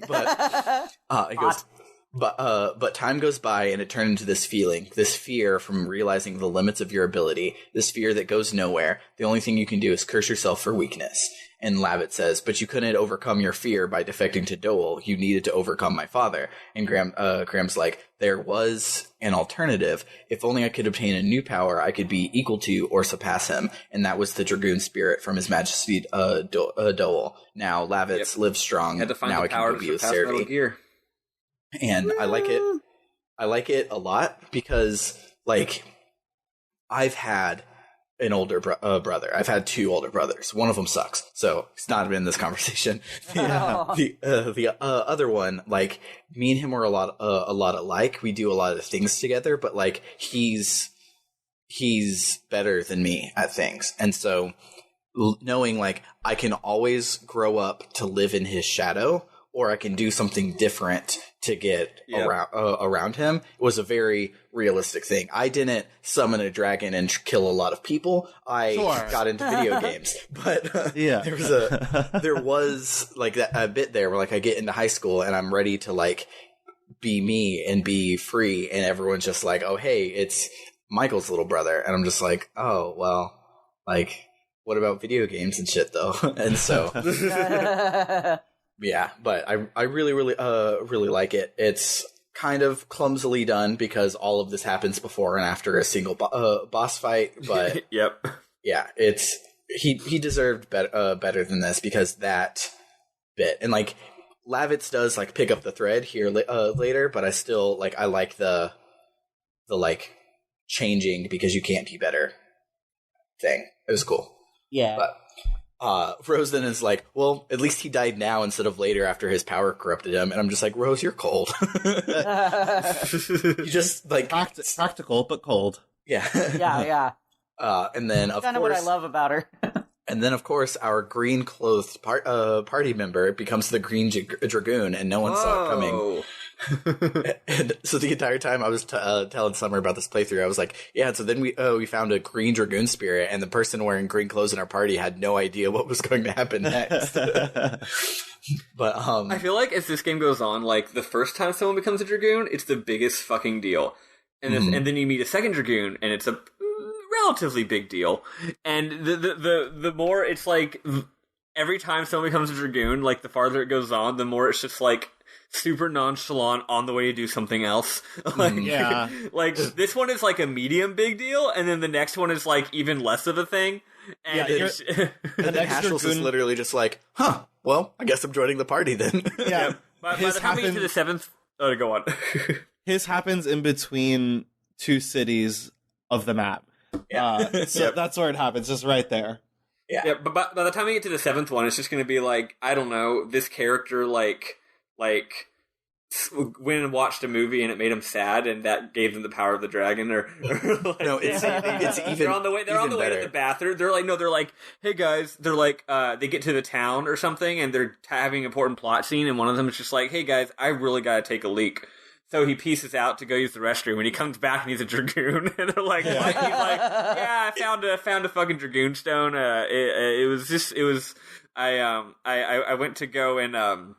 But he goes, but time goes by and it turned into this feeling, this fear from realizing the limits of your ability, this fear that goes nowhere. The only thing you can do is curse yourself for weakness. And Lavit says, "But you couldn't overcome your fear by defecting to Dole. You needed to overcome my father." And Graham's like, "There was an alternative. If only I could obtain a new power, I could be equal to or surpass him. And that was the Dragoon spirit from His Majesty Dole. Now Lavit's lives strong. Had to find now the I can power go to be with surpass Metal Serity." Gear. And I like it. I like it a lot because, like, I've had an older brother. I've had 2 older brothers. One of them sucks, so he's not in this conversation. The other one, like, me and him were a lot alike. We do a lot of things together, but like he's he's better than me at things. And so knowing like I can always grow up to live in his shadow, or I can do something different to get around him, was a very realistic thing. I didn't summon a dragon and kill a lot of people. I got into video games, but there was like a bit there where like I get into high school and I'm ready to like be me and be free, and everyone's just like, oh hey, it's Michael's little brother, and I'm just like, oh well, like what about video games and shit though? And so yeah, but I really like it. It's kind of clumsily done because all of this happens before and after a single boss fight, but yep. Yeah, it's he deserved better than this, because that bit, and like Lavitz does like pick up the thread here later, but I still like the like changing because you can't be better thing. It was cool. Yeah. But Rose then is like, well, at least he died now instead of later after his power corrupted him. And I'm just like, Rose, you're cold. You just like practical but cold. Yeah. Yeah. And then of kind of course, what I love about her. and then of course our green clothed party member becomes the Green Dragoon, and no one saw it coming. And so the entire time I was telling Summer about this playthrough, I was like, yeah, so then we found a Green Dragoon spirit, and the person wearing green clothes in our party had no idea what was going to happen next. But I feel like as this game goes on, like the first time someone becomes a Dragoon, it's the biggest fucking deal. And and then you meet a second Dragoon, and it's a relatively big deal. And the more it's like every time someone becomes a Dragoon, like the farther it goes on, the more it's just like super nonchalant on the way to do something else. Like, like this one is like a medium big deal, and then the next one is like even less of a thing. And and then Hashels is literally just like, huh, well, I guess I'm joining the party then. Yeah. By the time we get to the seventh, go on. His happens in between two cities of the map. So that's where it happens, just right there. Yeah, but by the time we get to the seventh one, it's just going to be like, I don't know, this character like went and watched a movie and it made him sad, and that gave them the power of the dragon. Or like, no, it's even they're on the way. They're on the way to the bathroom. They're like, hey guys. They're like, they get to the town or something, and they're having an important plot scene, and one of them is just like, hey guys, I really got to take a leak. So he pieces out to go use the restroom, and he comes back and he's a Dragoon. And they're like, what? He's like, yeah, I found a fucking Dragoon stone. I went to go and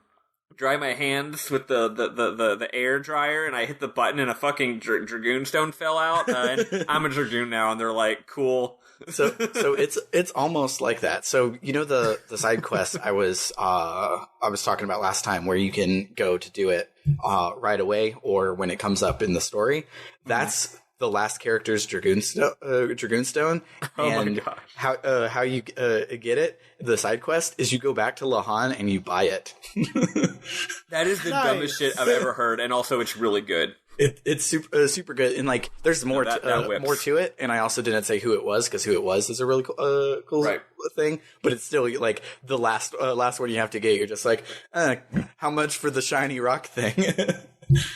dry my hands with the air dryer, and I hit the button and a fucking Dragoon stone fell out. And I'm a Dragoon now, and they're like, cool. So it's almost like that. So you know the side quest I was talking about last time, where you can go to do it right away or when it comes up in the story. That's the last character's Dragoon Stone. And my gosh. How you get it? The side quest is you go back to Lahan and you buy it. That is the dumbest shit I've ever heard, and also it's really good. It's super good, and like there's more more to it. And I also didn't say who it was, because who it was is a really cool thing. But it's still like the last one you have to get. You're just like, how much for the shiny rock thing?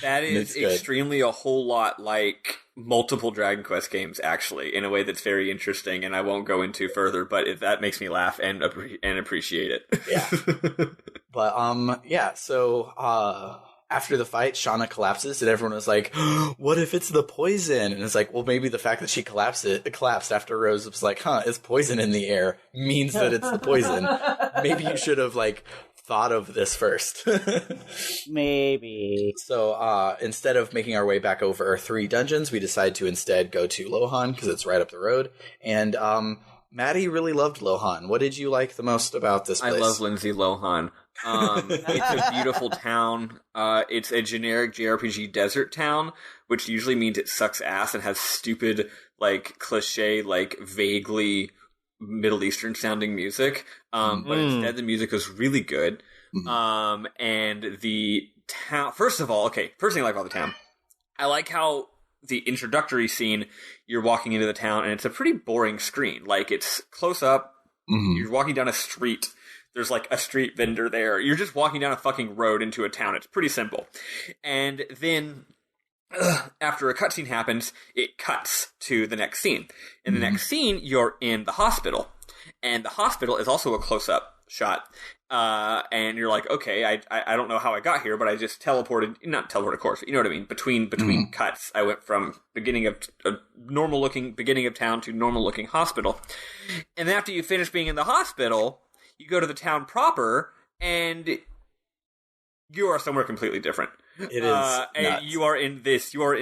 That is extremely a whole lot like multiple Dragon Quest games, actually, in a way that's very interesting, and I won't go into further, but that makes me laugh and appreciate it. Yeah. But so after the fight, Shauna collapses, and everyone was like, what if it's the poison? And it's like, well, maybe the fact that she collapsed after Rose was like, it's poison in the air, means that it's the poison. Maybe you should have like thought of this first. Maybe. So instead of making our way back over 3 dungeons, we decide to instead go to Lohan, because it's right up the road. And Maddie really loved Lohan. What did you like the most about this place? I love Lindsay Lohan. It's a beautiful town. It's a generic JRPG desert town, which usually means it sucks ass and has stupid, like, cliche, like, vaguely Middle Eastern sounding music. But instead the music was really good. And the town, first thing I like about the town, I like how the introductory scene, you're walking into the town and it's a pretty boring screen. Like, it's close up, you're walking down a street, there's like a street vendor there, you're just walking down a fucking road into a town. It's pretty simple. And then after a cutscene happens, it cuts to the next scene. In the next scene, you're in the hospital. And the hospital is also a close-up shot. And you're like, okay, I don't know how I got here, but I just not teleported, of course, but you know what I mean? Between cuts, I went from beginning of a normal-looking beginning of town to normal-looking hospital. And then after you finish being in the hospital, you go to the town proper, and you are somewhere completely different. It is and you are in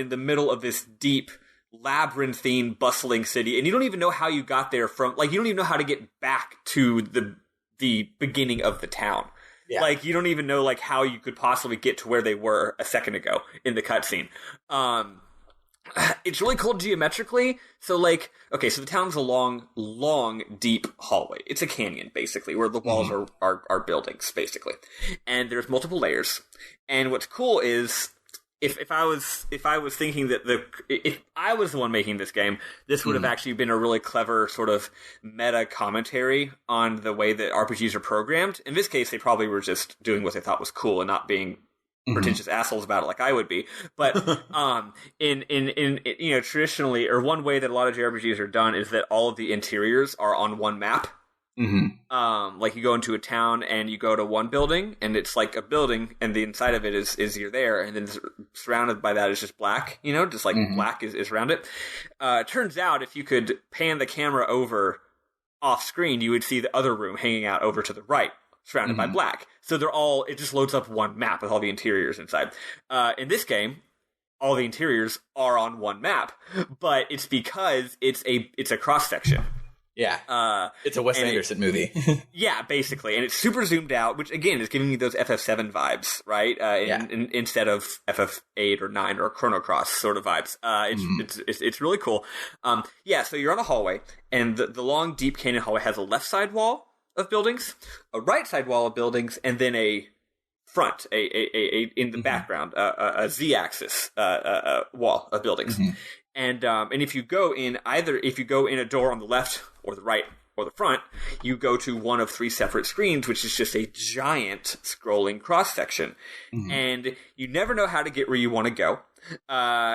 the middle of this deep, labyrinthine, bustling city, and you don't even know how you got there from, like, you don't even know how to get back to the beginning of the town. Yeah. Like, you don't even know, like, how you could possibly get to where they were a second ago in the cutscene. It's really cool geometrically. So, like, okay, so the town's a long, deep hallway. It's a canyon, basically, where the walls are buildings, basically. And there's multiple layers. And what's cool is, if I was thinking that if I was the one making this game, this would have actually been a really clever sort of meta commentary on the way that RPGs are programmed. In this case, they probably were just doing what they thought was cool and not being pretentious assholes about it like I would be. But in you know, traditionally, or one way that a lot of JRPGs are done is that all of the interiors are on one map. Like, you go into a town and you go to one building, and it's like a building, and the inside of it is you're there, and then surrounded by that is just black, you know, just like black is around it. Turns out if you could pan the camera over off screen, you would see the other room hanging out over to the right, surrounded by black. So it just loads up one map with all the interiors inside. In this game, all the interiors are on one map, but it's because it's a cross section. Yeah, it's a Wes Anderson movie. Yeah, basically, and it's super zoomed out, which again is giving me those FF7 vibes, right? Instead of FF8 or 9 or Chrono Cross sort of vibes. It's really cool. So you're on a hallway, and the long, deep canyon hallway has a left side wall of buildings, a right side wall of buildings, and then a front, a in the background, a Z-axis wall of buildings. And if you go in a door on the left or the right or the front, you go to one of 3 separate screens, which is just a giant scrolling cross section. And you never know how to get where you want to go.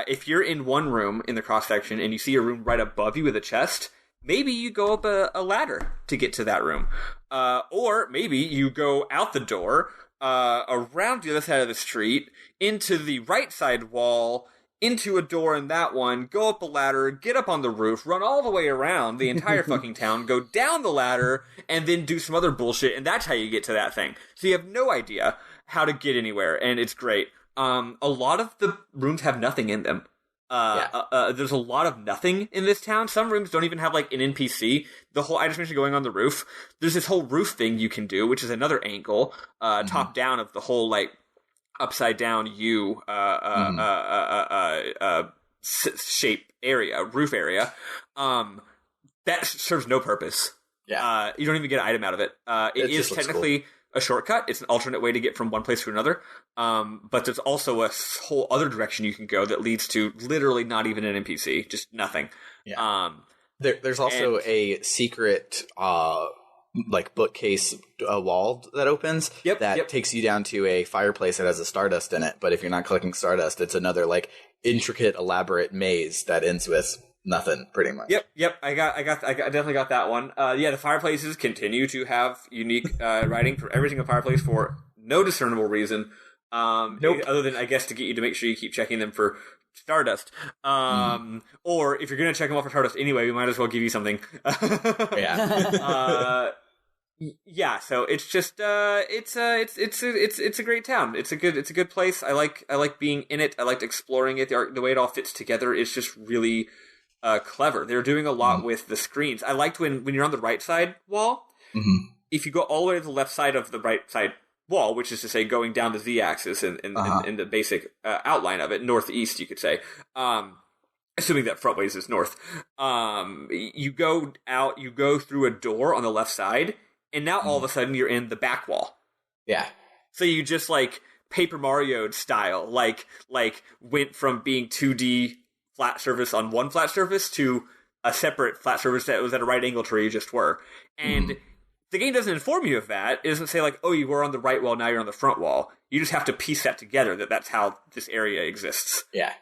If you're in one room in the cross section and you see a room right above you with a chest, maybe you go up a ladder to get to that room. Or maybe you go out the door, around the other side of the street, into the right side wall, into a door in that one, go up a ladder, get up on the roof, run all the way around the entire fucking town, go down the ladder, and then do some other bullshit, and that's how you get to that thing. So you have no idea how to get anywhere, and it's great. A lot of the rooms have nothing in them. There's a lot of nothing in this town. Some rooms don't even have, like, an NPC. I just mentioned going on the roof. There's this whole roof thing you can do, which is another angle, top down of the whole, like, upside down shape area, roof area. That serves no purpose. Yeah. You don't even get an item out of it. It is technically a shortcut. It's an alternate way to get from one place to another. But there's also a whole other direction you can go that leads to literally not even an NPC, just nothing. Yeah. There's also a secret like bookcase wall that opens that takes you down to a fireplace that has a Stardust in it. But if you're not collecting Stardust, it's another like intricate, elaborate maze that ends with nothing, pretty much. Yep. I definitely got that one. The fireplaces continue to have unique writing for every single fireplace for no discernible reason. Other than, I guess, to get you to make sure you keep checking them for Stardust. Or if you're going to check them off for Stardust anyway, we might as well give you something. So it's just it's a great town. It's a good place. I like being in it. I liked exploring it. The way it all fits together is just really clever. They're doing a lot with the screens. I liked when you're on the right side wall. If you go all the way to the left side of the right side wall, which is to say going down the Z-axis in the basic outline of it, northeast, you could say, assuming that front ways is north, you go through a door on the left side, and now all of a sudden you're in the back wall. Yeah. So you just, like, Paper Mario style, like went from being 2D flat surface on one flat surface to a separate flat surface that was at a right angle to where you just were. And the game doesn't inform you of that. It doesn't say, like, oh, you were on the right wall, now you're on the front wall. You just have to piece that together, that's how this area exists. Yeah,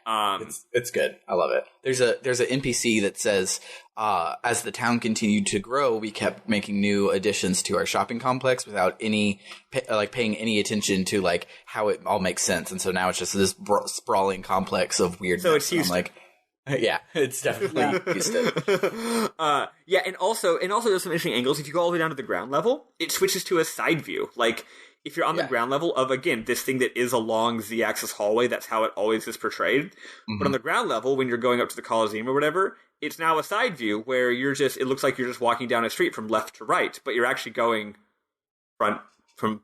it's good. I love it. There's an NPC that says, as the town continued to grow, we kept making new additions to our shopping complex without paying any attention to like how it all makes sense. And so now it's just this sprawling complex of weirdness. So it's Houston. I'm like, yeah, it's definitely Houston. Yeah, and also there's some interesting angles. If you go all the way down to the ground level, it switches to a side view. Like, if you're on the ground level of, again, this thing that is a long Z-axis hallway, that's how it always is portrayed. Mm-hmm. But on the ground level, when you're going up to the Coliseum or whatever, it's now a side view where it looks like you're just walking down a street from left to right, but you're actually going from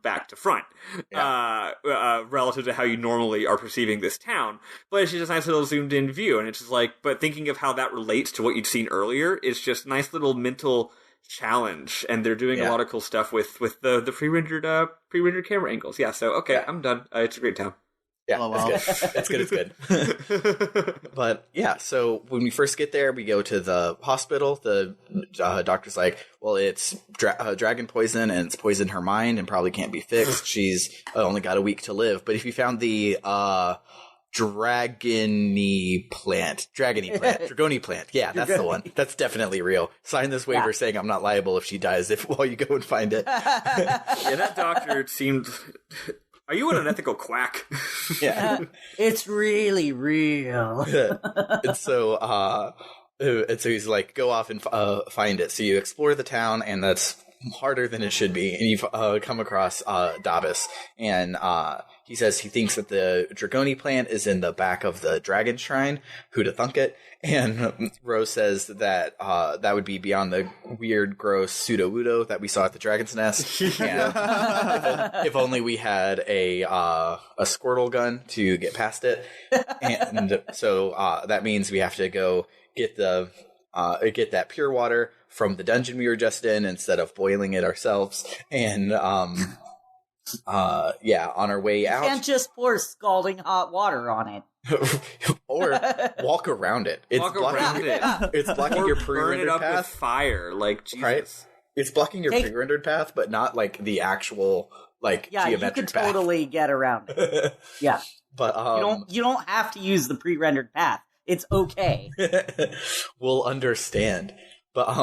back to front, relative to how you normally are perceiving this town. But it's just a nice little zoomed in view, and it's just like, but thinking of how that relates to what you'd seen earlier is just nice little mental challenge, and they're doing a lot of cool stuff with the pre-rendered camera angles. Yeah, so okay, I'm done. It's a great town. Yeah, it's good. It's good. But yeah, so when we first get there, we go to the hospital. The doctor's like, well, it's dragon poison, and it's poisoned her mind and probably can't be fixed. She's only got a week to live. But if you found the Dragony plant. Yeah, that's the one. That's definitely real. Sign this waiver saying I'm not liable if she dies while you go and find it. Yeah, that doctor seemed... Are you an unethical quack? Yeah. It's really real. And so he's like, go off and find it. So you explore the town, and that's harder than it should be. And you come across Dabis, and he says he thinks that the Dragony plant is in the back of the dragon shrine. Who'da thunk it? And Rose says that that would be beyond the weird, gross pseudo-wudo that we saw at the Dragon's Nest. And if only we had a Squirtle gun to get past it. And so that means we have to go get that pure water from the dungeon we were just in instead of boiling it ourselves. And on our way out, you can't just pour scalding hot water on it. Or walk around it. It's blocking your pre-rendered path. Burn it up path with fire, like Jesus. Right? It's blocking your pre-rendered path, but not like the actual geometric you could path. Totally get around it. Yeah, but you don't have to use the pre-rendered path. It's okay. We'll understand. But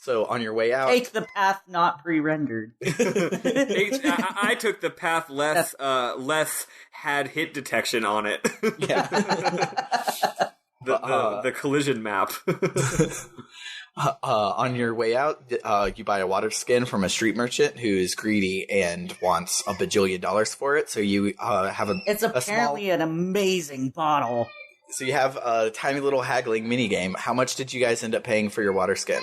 so on your way out, take the path not pre-rendered. I took the path less had hit detection on it. Yeah. the collision map. On your way out, you buy a water skin from a street merchant who is greedy and wants $1 bajillion for it. So you have It's apparently an amazing bottle. So you have a tiny little haggling mini game. How much did you guys end up paying for your water skin?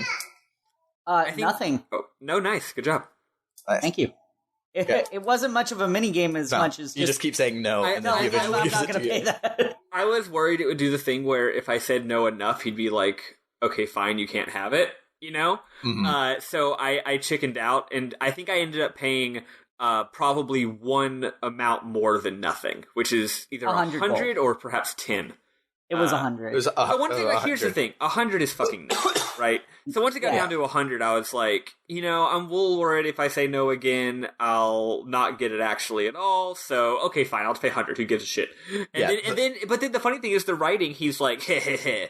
Nothing. Oh, no, nice. Good job. Nice. Thank you. It wasn't much of a mini game much as you just keep saying no. I'm not going to pay that. I was worried it would do the thing where if I said no enough, he'd be like, okay, fine, you can't have it, you know? Mm-hmm. So I chickened out, and I think I ended up paying probably one amount more than nothing, which is either 100 or perhaps 10. It was 100. It was here's the thing. 100 is fucking nuts, right? So once it got down to 100, I was like, I'm a little worried if I say no again, I'll not get it actually at all. So, okay, fine, I'll just pay 100. Who gives a shit? But then the funny thing is the writing, he's like, hey,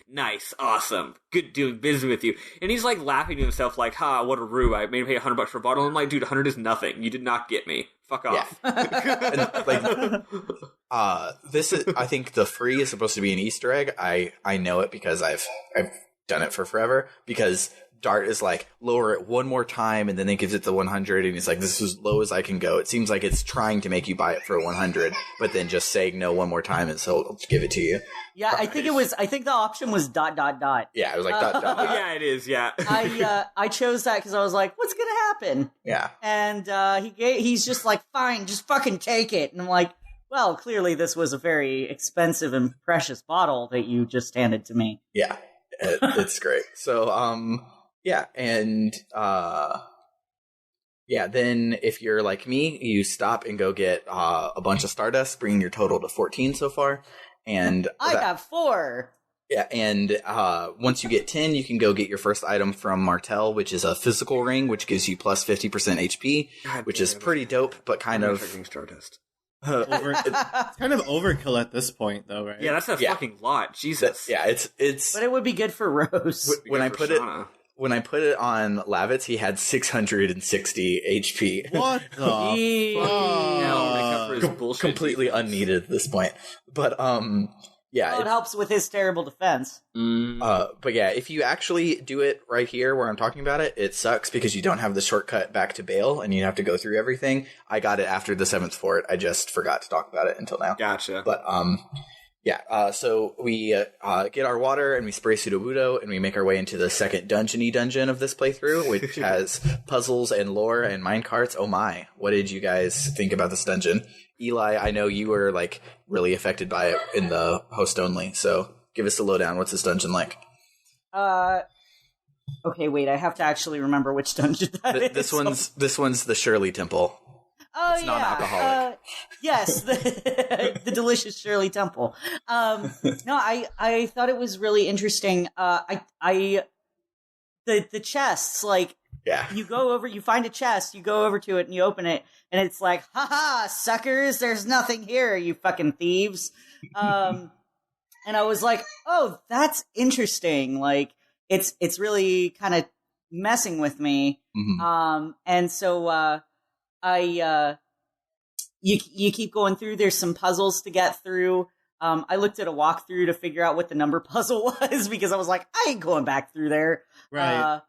nice, awesome, good doing business with you. And he's like laughing to himself like, ha, what a rube, I made him pay $100 for a bottle. I'm like, dude, 100 is nothing. You did not get me. Fuck off. Yeah. This is, I think the free is supposed to be an Easter egg. I know it because I've done it for forever, because Dart is like, lower it one more time, and then it gives it the 100, and he's like, this is as low as I can go. It seems like it's trying to make you buy it for 100, but then just saying no one more time, and so it'll give it to you. Yeah, I think the option was ... Yeah, it was like ... Yeah, it is, yeah. I chose that because I was like, what's gonna happen? Yeah. And he's just like, fine, just fucking take it. And I'm like, well, clearly this was a very expensive and precious bottle that you just handed to me. Yeah, it's great. So, yeah, and then if you're like me, you stop and go get a bunch of Stardust, bringing your total to 14 so far. And I have 4. Yeah, and once you get 10, you can go get your first item from Martel, which is a physical ring, which gives you plus 50% HP, which is pretty dope, but kind of... Stardust. It's kind of overkill at this point, though, right? Yeah, that's a fucking lot. Jesus. It's. But it would be good for Rose. When I put it on Lavitz, he had 660 HP. What the fuck? Completely unneeded at this point. But yeah, it helps with his terrible defense. But yeah, if you actually do it right here where I'm talking about it, it sucks because you don't have the shortcut back to Bale and you have to go through everything. I got it after the 7th fort. I just forgot to talk about it until now. Gotcha. But yeah, so we get our water and we spray Sudowoodo and we make our way into the second dungeon-y dungeon of this playthrough, which has puzzles and lore and minecarts. Oh my, what did you guys think about this dungeon? Eli, I know you were like really affected by it in the host only, so give us a lowdown. What's this dungeon like? Okay, wait, I have to actually remember which dungeon that is. This one's the Shirley Temple. Oh, it's non-alcoholic. Yes, the delicious Shirley Temple. No, I thought it was really interesting. The chests, like, you find a chest, you go over to it, and you open it, and it's like, haha, suckers, there's nothing here, you fucking thieves. And I was like, oh, that's interesting. Like, it's really kind of messing with me. Mm-hmm. And so, you keep going through. There's some puzzles to get through. I looked at a walkthrough to figure out what the number puzzle was because I was like, I ain't going back through there. Right.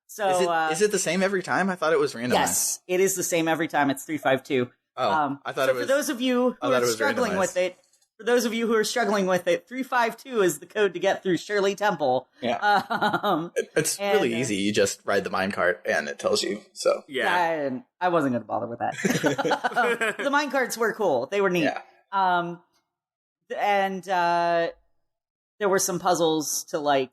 So is it the same every time? I thought it was randomized. Yes, it is the same every time. It's 352. Oh, I thought it was. For those of you who are struggling with it, 352 is the code to get through Shirley Temple. Yeah. It's really easy. You just ride the minecart and it tells you. So yeah, and I wasn't going to bother with that. The minecarts were cool. They were neat. Yeah. And there were some puzzles to like.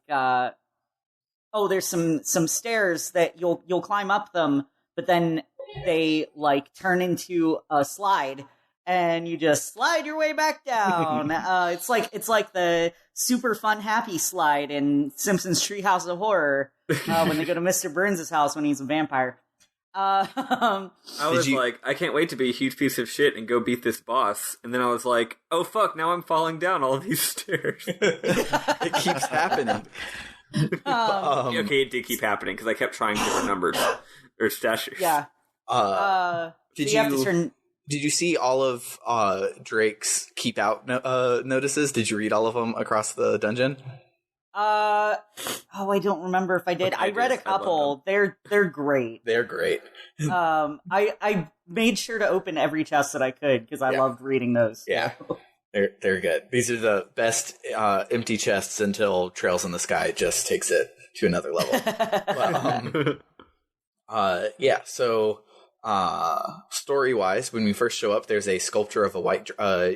There's some stairs that you'll climb up them, but then they like turn into a slide. And you just slide your way back down. It's like the super fun happy slide in Simpsons Treehouse of Horror when they go to Mr. Burns' house when he's a vampire. I was like, I can't wait to be a huge piece of shit and go beat this boss. And then I was like, oh fuck, now I'm falling down all these stairs. It keeps happening. Okay, it did keep happening because I kept trying different numbers or stashes. Yeah. Did you see all of Drake's keep out notices? Did you read all of them across the dungeon? I don't remember if I did. I read a couple. They're great. They're great. I made sure to open every chest that I could because I loved reading those. Yeah. They're good. These are the best empty chests until Trails in the Sky just takes it to another level. But, yeah, so story-wise, when we first show up, there's a sculpture of a white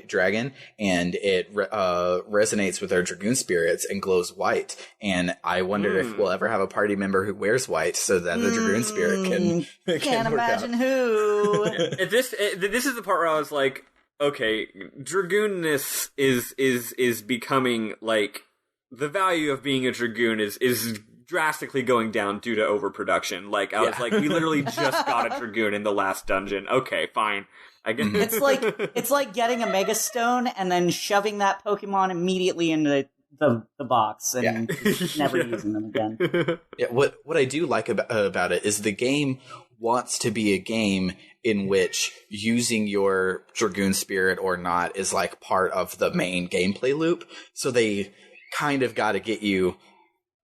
dragon, and it resonates with our Dragoon spirits and glows white. And I wonder if we'll ever have a party member who wears white so that the Dragoon spirit can Can't imagine who. This is the part where I was like, okay, Dragoonness is becoming like the value of being a Dragoon is drastically going down due to overproduction. Like I was like, we literally just got a Dragoon in the last dungeon. Okay, fine. I get it's like getting a Mega Stone and then shoving that Pokemon immediately into the box and never using them again. Yeah, what I do like about it is the game wants to be a game in which using your Dragoon spirit or not is like part of the main gameplay loop. So they kind of got to get you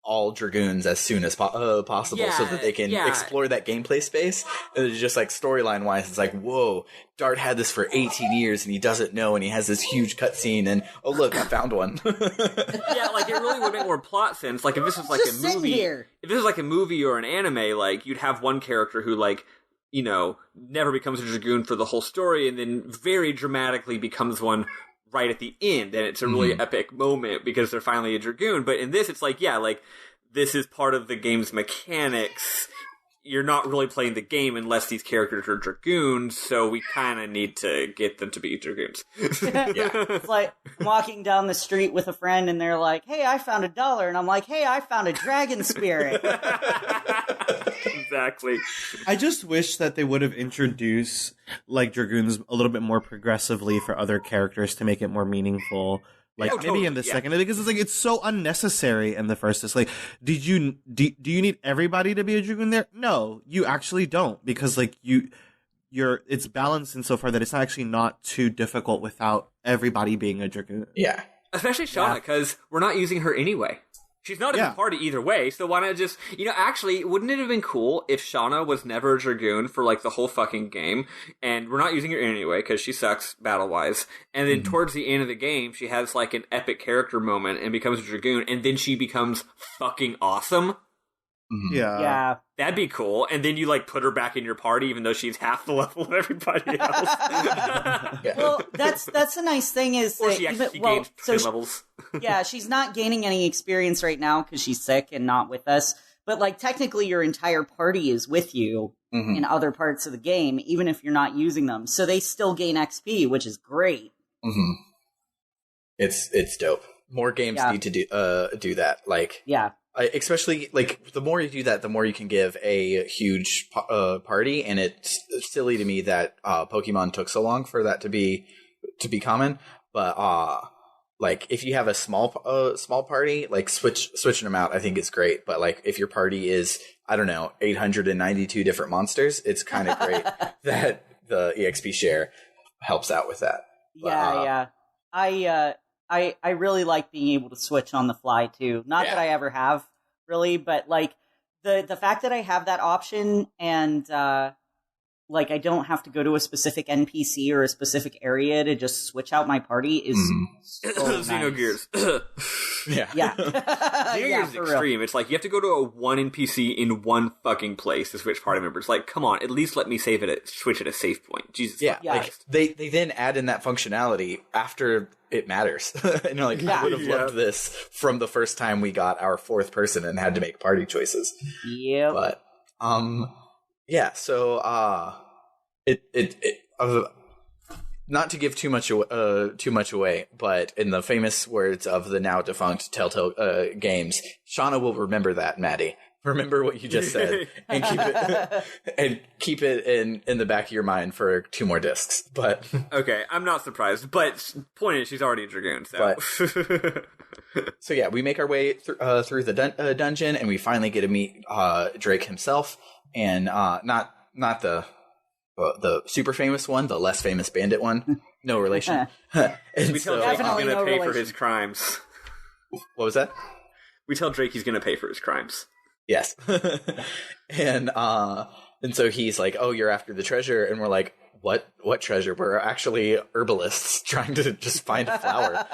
all Dragoons as soon as possible so that they can explore that gameplay space. And it's just like storyline wise, it's like, whoa, Dart had this for 18 years and he doesn't know, and he has this huge cutscene, and oh look, I found one. Yeah, like it really would make more plot sense. Like if this was like a movie, if this was like a movie or an anime, like you'd have one character who like, you know, never becomes a Dragoon for the whole story, and then very dramatically becomes one right at the end, and it's a really epic moment because they're finally a Dragoon. But in this, it's like, yeah, like this is part of the game's mechanics you're not really playing the game unless these characters are Dragoons, so we kind of need to get them to be Dragoons. It's like walking down the street with a friend and they're like, hey, I found $1. And I'm like, hey, I found a dragon spirit. Exactly. I just wish that they would have introduced like Dragoons a little bit more progressively for other characters to make it more meaningful. Like maybe in the second, because it's like it's so unnecessary in the first. It's like, do you need everybody to be a Dragoon there? No, you actually don't, because like it's balanced insofar that it's actually not too difficult without everybody being a Dragoon. Yeah, especially Shauna, because we're not using her anyway. She's not in the party either way, so why not just, actually, wouldn't it have been cool if Shauna was never a Dragoon for, like, the whole fucking game, and we're not using her anyway, because she sucks, battle-wise, and then towards the end of the game, she has, like, an epic character moment and becomes a Dragoon, and then she becomes fucking awesome? Yeah. That'd be cool, and then you, like, put her back in your party, even though she's half the level of everybody else. Well, that's a nice thing is or that she actually gained 10 levels. Yeah, she's not gaining any experience right now because she's sick and not with us. But, like, technically your entire party is with you in other parts of the game, even if you're not using them. So they still gain XP, which is great. It's dope. More games need to do that. Like, especially, like, the more you do that, the more you can give a huge party, and it's silly to me that Pokemon took so long for that to be common. But like, if you have a small party, like switching them out, I think is great. But like, if your party is, I don't know, 892 different monsters, it's kind of great that the EXP share helps out with that. But, I really like being able to switch on the fly too. Not that I ever have really, but like the fact that I have that option and like I don't have to go to a specific NPC or a specific area to just switch out my party is so Xenogears. Yeah. Xenogears is extreme. Real. It's like you have to go to a one NPC in one fucking place to switch party members. Like, come on, at least let me switch at a safe point. Jesus. Yeah. Like, they then add in that functionality after it matters. And like, I would have loved this from the first time we got our fourth person and had to make party choices. Yeah. But so not to give too much away, but in the famous words of the now defunct Telltale Games, Shauna will remember that, Maddie. Remember what you just said, and keep it in the back of your mind for 2 more discs. But okay, I'm not surprised. But point is, she's already a Dragoon. So, so yeah, we make our way through the dungeon, and we finally get to meet Drake himself, and not the super famous one, the less famous bandit one. No relation. We tell Drake he's going to pay for his crimes. What was that? We tell Drake he's going to pay for his crimes. Yes. And so he's like, oh, you're after the treasure. And we're like, what treasure? We're actually herbalists trying to just find a flower.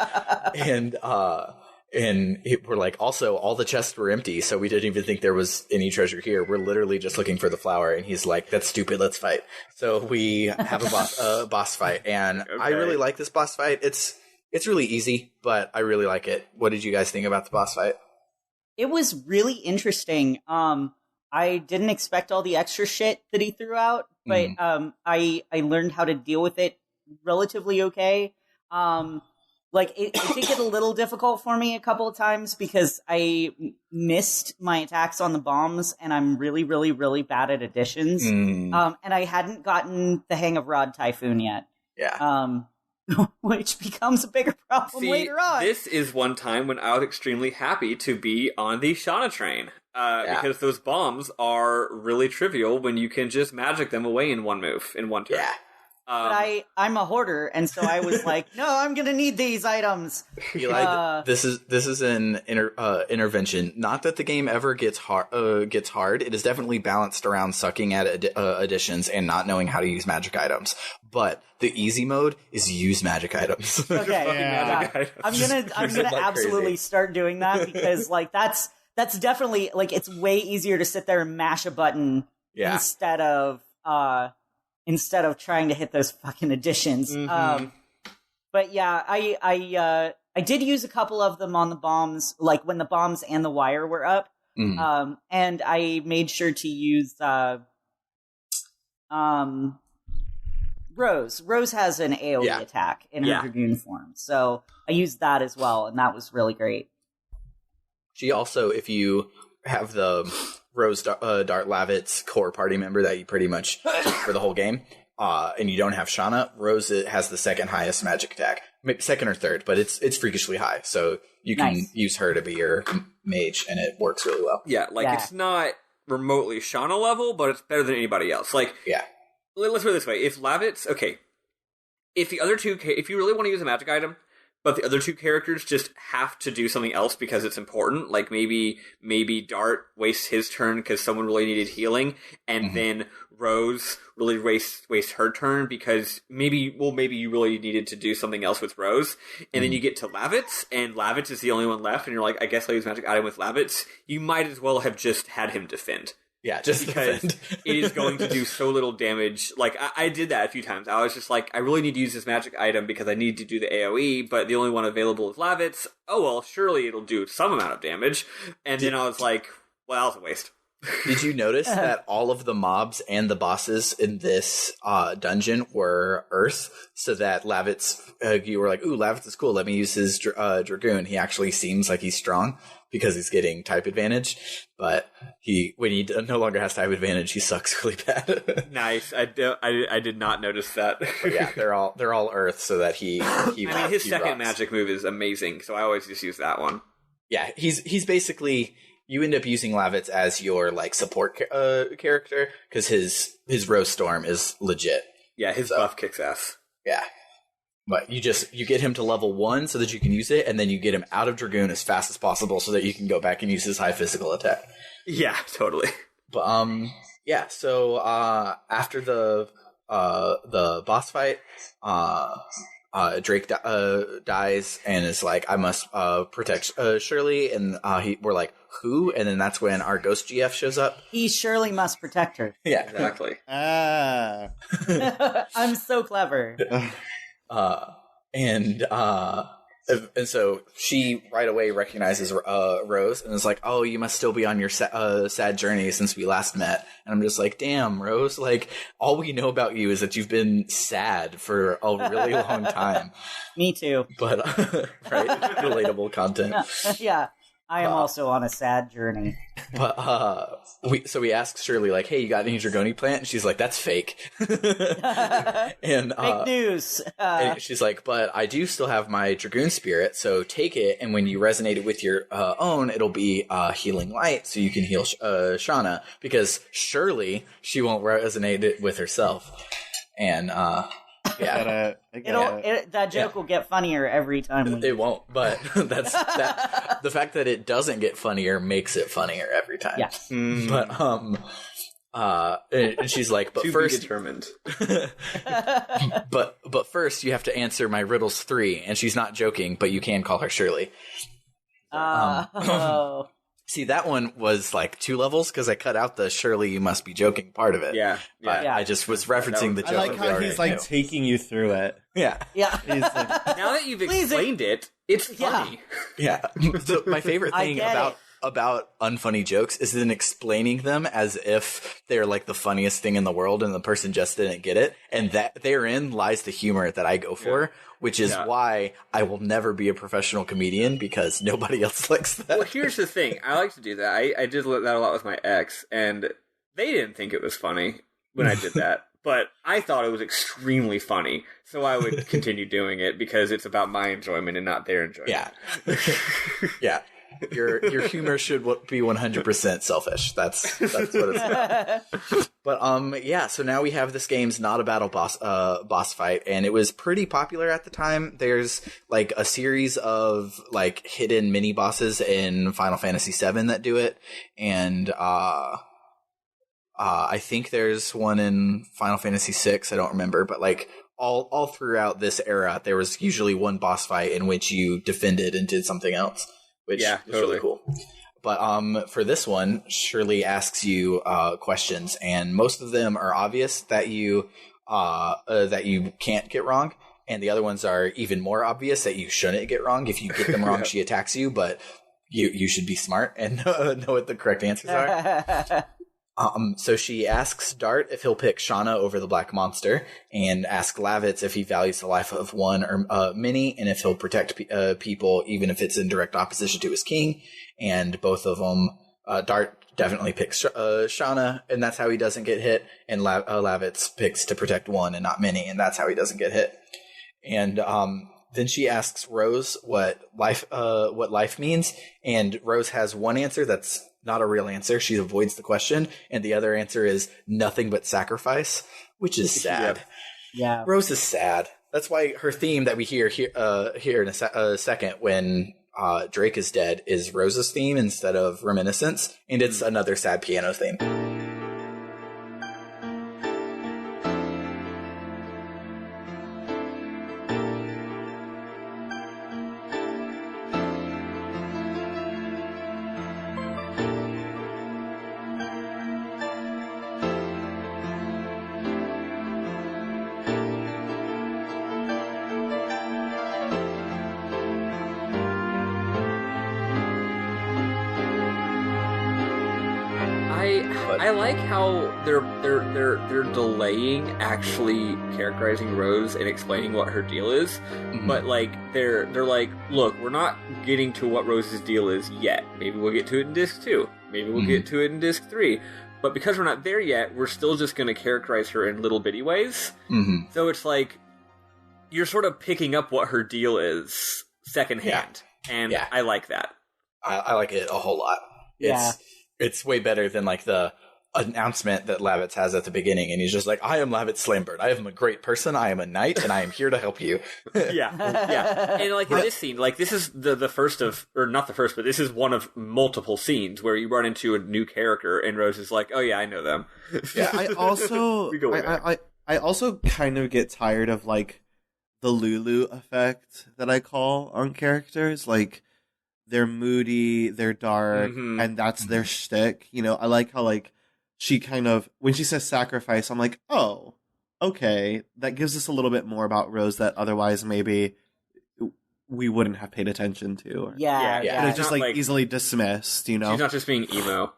We're like, also, all the chests were empty, so we didn't even think there was any treasure here. We're literally just looking for the flower. And he's like, that's stupid, let's fight. So we have a boss fight. And I really like this boss fight. It's really easy, but I really like it. What did you guys think about the boss fight? It was really interesting. I didn't expect all the extra shit that he threw out, but I learned how to deal with it relatively okay. Like, it did get a little difficult for me a couple of times because I missed my attacks on the bombs, and I'm really, really, really bad at additions. And I hadn't gotten the hang of Rod Typhoon yet. Yeah. Which becomes a bigger problem later on. This is one time when I was extremely happy to be on the Shauna train. Because those bombs are really trivial when you can just magic them away in one move, in one turn. Yeah. But I'm a hoarder, and so I was like, no, I'm going to need these items. Eli, this is an intervention. Not that the game ever gets hard. It is definitely balanced around sucking at additions and not knowing how to use magic items. But the easy mode is use magic items. Okay, I'm gonna absolutely start doing that because like that's definitely like it's way easier to sit there and mash a button instead of trying to hit those fucking additions. But yeah, I did use a couple of them on the bombs, like when the bombs and the wire were up. And I made sure to use Rose. Rose has an AoE attack in her Dragoon form, so I used that as well, and that was really great. She also, if you have the Rose Dart Lavitz core party member that you pretty much for the whole game, and you don't have Shauna, Rose has the second highest magic attack. Maybe second or third, but it's freakishly high, so you can use her to be your mage, and it works really well. Yeah, it's not remotely Shauna level, but it's better than anybody else. Let's put it this way: if Lavitz, if the other two, if you really want to use a magic item, but the other two characters just have to do something else because it's important, like maybe Dart wastes his turn because someone really needed healing, and then Rose really wastes her turn because maybe you really needed to do something else with Rose, and then you get to Lavitz, and Lavitz is the only one left, and you're like, I guess I'll use magic item with Lavitz. You might as well have just had him defend. Yeah, just because it is going to do so little damage. Like, I did that a few times. I was just like, I really need to use this magic item because I need to do the AoE, but the only one available is Lavitz. Oh, well, surely it'll do some amount of damage. And then I was like, well, that was a waste. Did you notice that all of the mobs and the bosses in this dungeon were Earth? So that Lavitz, you were like, ooh, Lavitz is cool. Let me use his Dragoon. He actually seems like he's strong because he's getting type advantage. But when he no longer has type advantage, he sucks really bad. Nice. I did not notice that. But yeah, they're all Earth, so that he his second rocks. magic move is amazing, so I always just use that one. Yeah, he's basically. You end up using Lavitz as your support character because his Rose Storm is legit. Yeah, his buff kicks ass. Yeah, but you get him to level 1 so that you can use it, and then you get him out of Dragoon as fast as possible so that you can go back and use his high physical attack. Yeah, totally. But yeah. So after the boss fight, Drake dies and is like, I must protect Shirley, and we're like, who? And then that's when our ghost GF shows up. He surely must protect her. Yeah, exactly. I'm so clever. And so she right away recognizes Rose and is like, oh, you must still be on your sad journey since we last met. And I'm just like, damn, Rose, like, all we know about you is that you've been sad for a really long time. Me too. But, right? Relatable content. Yeah. I am also on a sad journey. But we asked Shirley, like, hey, you got any Dragoni plant? And she's like, that's fake. And fake news. And she's like, but I do still have my Dragoon spirit, so take it, and when you resonate it with your own, it'll be healing light, so you can heal Shauna, because surely she won't resonate it with herself. And yeah, that joke will get funnier every time. It won't, but the fact that it doesn't get funnier makes it funnier every time. Yeah. But and she's like, but first, determined. but first you have to answer my riddles 3, and she's not joking, but you can call her Shirley. See, that one was like 2 levels because I cut out the Shirley you must be joking part of it. Yeah. I just was referencing the joke. I like how he's like taking you through it. Yeah. Yeah. He's like, now that you've explained it, it's funny. Yeah. So my favorite thing about unfunny jokes is then explaining them as if they're like the funniest thing in the world and the person just didn't get it. And that therein lies the humor that I go for, which is why I will never be a professional comedian, because nobody else likes that. Well, here's the thing. I like to do that. I did that a lot with my ex, and they didn't think it was funny when I did that. But I thought it was extremely funny, so I would continue doing it because it's about my enjoyment and not their enjoyment. Yeah. Yeah. Your humor should be 100% selfish. That's what it's about. But yeah, so now we have this game's not a battle boss fight, and it was pretty popular at the time. There's like a series of like hidden mini bosses in Final Fantasy VII that do it, and I think there's one in Final Fantasy VI. I don't remember, but like all throughout this era, there was usually one boss fight in which you defended and did something else. Which is really cool. But for this one, Shirley asks you questions, and most of them are obvious that you can't get wrong, and the other ones are even more obvious that you shouldn't get wrong. If you get them wrong, she attacks you. But you should be smart and know what the correct answers are. So she asks Dart if he'll pick Shauna over the Black Monster, and asks Lavitz if he values the life of one or many, and if he'll protect people even if it's in direct opposition to his king. And both of them, Dart definitely picks Shauna, and that's how he doesn't get hit. And Lavitz picks to protect one and not many, and that's how he doesn't get hit. And then she asks Rose what life means, and Rose has one answer that's not a real answer. She avoids the question, and the other answer is nothing but sacrifice, which is sad. Yeah, Rose is sad. That's why her theme that we hear in a second when Drake is dead is Rose's theme instead of Reminiscence, and it's another sad piano theme. I like how they're delaying actually characterizing Rose and explaining what her deal is, but like they're like, look, we're not getting to what Rose's deal is yet. Maybe we'll get to it in disc 2. Maybe we'll get to it in disc 3. But because we're not there yet, we're still just going to characterize her in little bitty ways. So it's like you're sort of picking up what her deal is secondhand, and I like that. I like it a whole lot. It's way better than like the announcement that Lavitz has at the beginning, and he's just like, I am Lavitz Slamberg. I am a great person. I am a knight, and I am here to help you. Yeah. And like in this scene, like this is the first of, or not the first, but this is one of multiple scenes where you run into a new character, and Rose is like, oh yeah, I know them. Yeah. I also, I also kind of get tired of like the Lulu effect that I call on characters, like. They're moody, they're dark, and that's their shtick. You know, I like how, like, she kind of, when she says sacrifice, I'm like, oh, okay, that gives us a little bit more about Rose that otherwise maybe we wouldn't have paid attention to. Yeah. And it's just, like, easily dismissed, you know? She's not just being emo.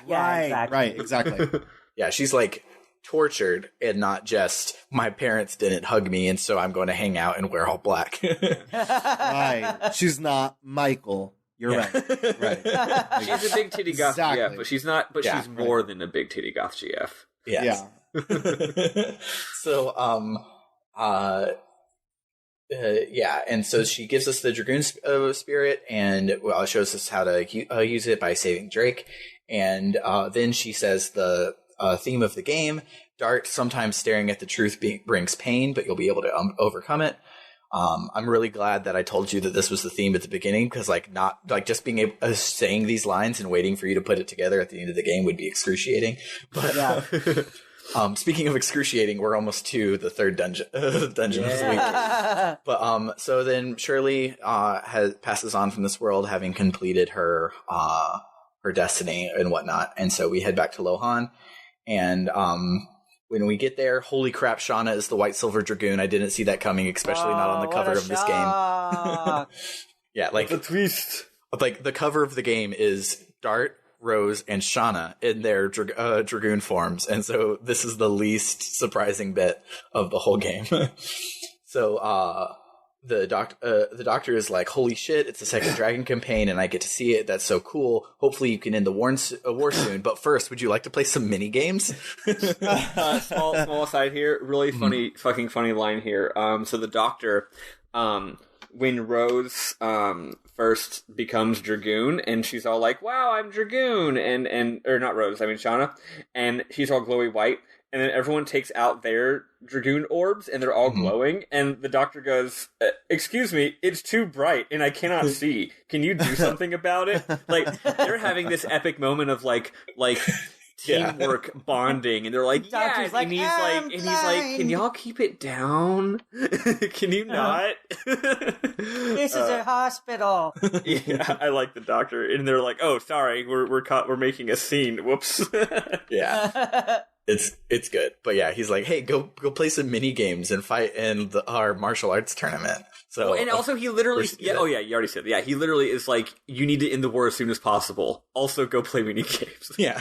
Right, exactly. Yeah, she's, like, tortured and not just my parents didn't hug me and so I'm going to hang out and wear all black. Right. She's not Michael. You're right. She's a big titty goth GF, but she's not, but she's more than a big titty goth GF. Yes. Yeah. So and so she gives us the Dragoon spirit and shows us how to use it by saving Drake, and then she says the theme of the game, Dart, sometimes staring at the truth brings pain, but you'll be able to overcome it. I'm really glad that I told you that this was the theme at the beginning, because not just being able saying these lines and waiting for you to put it together at the end of the game would be excruciating. But speaking of excruciating, we're almost to the third dungeon of the week. But so then Shirley passes on from this world, having completed her destiny and whatnot, and so we head back to Lohan. And when we get there, holy crap, Shauna is the White Silver Dragoon. I didn't see that coming, especially not on the cover of this game. Yeah, like the twist. Like the cover of the game is Dart, Rose, and Shauna in their Dragoon forms, and so this is the least surprising bit of the whole game. So the doctor is like, holy shit, it's the second Dragon campaign and I get to see it. That's so cool. Hopefully you can end the war soon. But first, would you like to play some mini games? Small aside here. Really funny, fucking funny line here. So the doctor, when Rose first becomes Dragoon, and she's all like, wow, I'm Dragoon, or not Rose, I mean Shauna, and she's all glowy white. And then everyone takes out their Dragoon orbs, and they're all glowing. And the doctor goes, excuse me, it's too bright, and I cannot see. Can you do something about it? Like, they're having this epic moment of, like teamwork bonding, and they're like, yeah, and he's like, can y'all keep it down? Can you not? This is a hospital. Yeah, I like the doctor, and they're like, oh, sorry, we're making a scene. Whoops. Yeah. it's good. But yeah, he's like, hey, go play some mini games and fight in our martial arts tournament. So and also he literally you already said that. Yeah, he literally is like, you need to end the war as soon as possible. Also go play mini games. Yeah.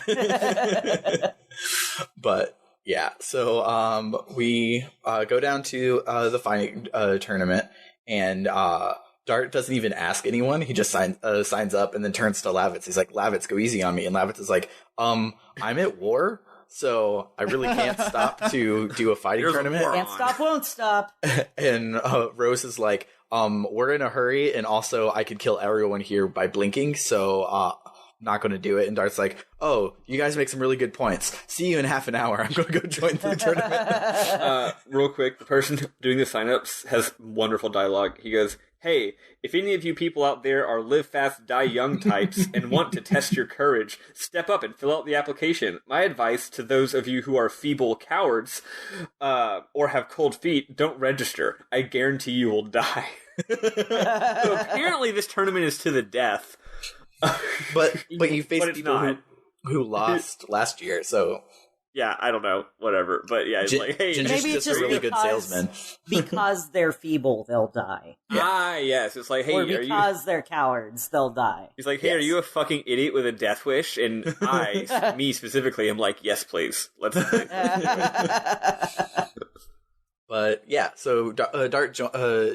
But yeah, so we go down to the fighting tournament, and Dart doesn't even ask anyone. He just signs up and then turns to Lavitz. He's like, Lavitz, go easy on me. And Lavitz is like, I'm at war, so I really can't stop to do a fighting tournament. Can't stop, won't stop. And Rose is like, we're in a hurry, and also I could kill everyone here by blinking, so not going to do it. And Dart's like, oh, you guys make some really good points. See you in half an hour. I'm going to go join the tournament. Real quick, the person doing the signups has wonderful dialogue. He goes, hey, if any of you people out there are live fast, die young types and want to test your courage, step up and fill out the application. My advice to those of you who are feeble cowards or have cold feet, don't register. I guarantee you will die. So apparently this tournament is to the death. but you face people who lost last year, so... Yeah, I don't know, whatever. But yeah, it's like, hey, maybe it's just a really good salesman. Because they're feeble, they'll die. Yeah. Yes, it's like, hey, or because they're cowards, they'll die. He's like, hey, are you a fucking idiot with a death wish? And me specifically, am like, yes, please, let's. But yeah, so Dart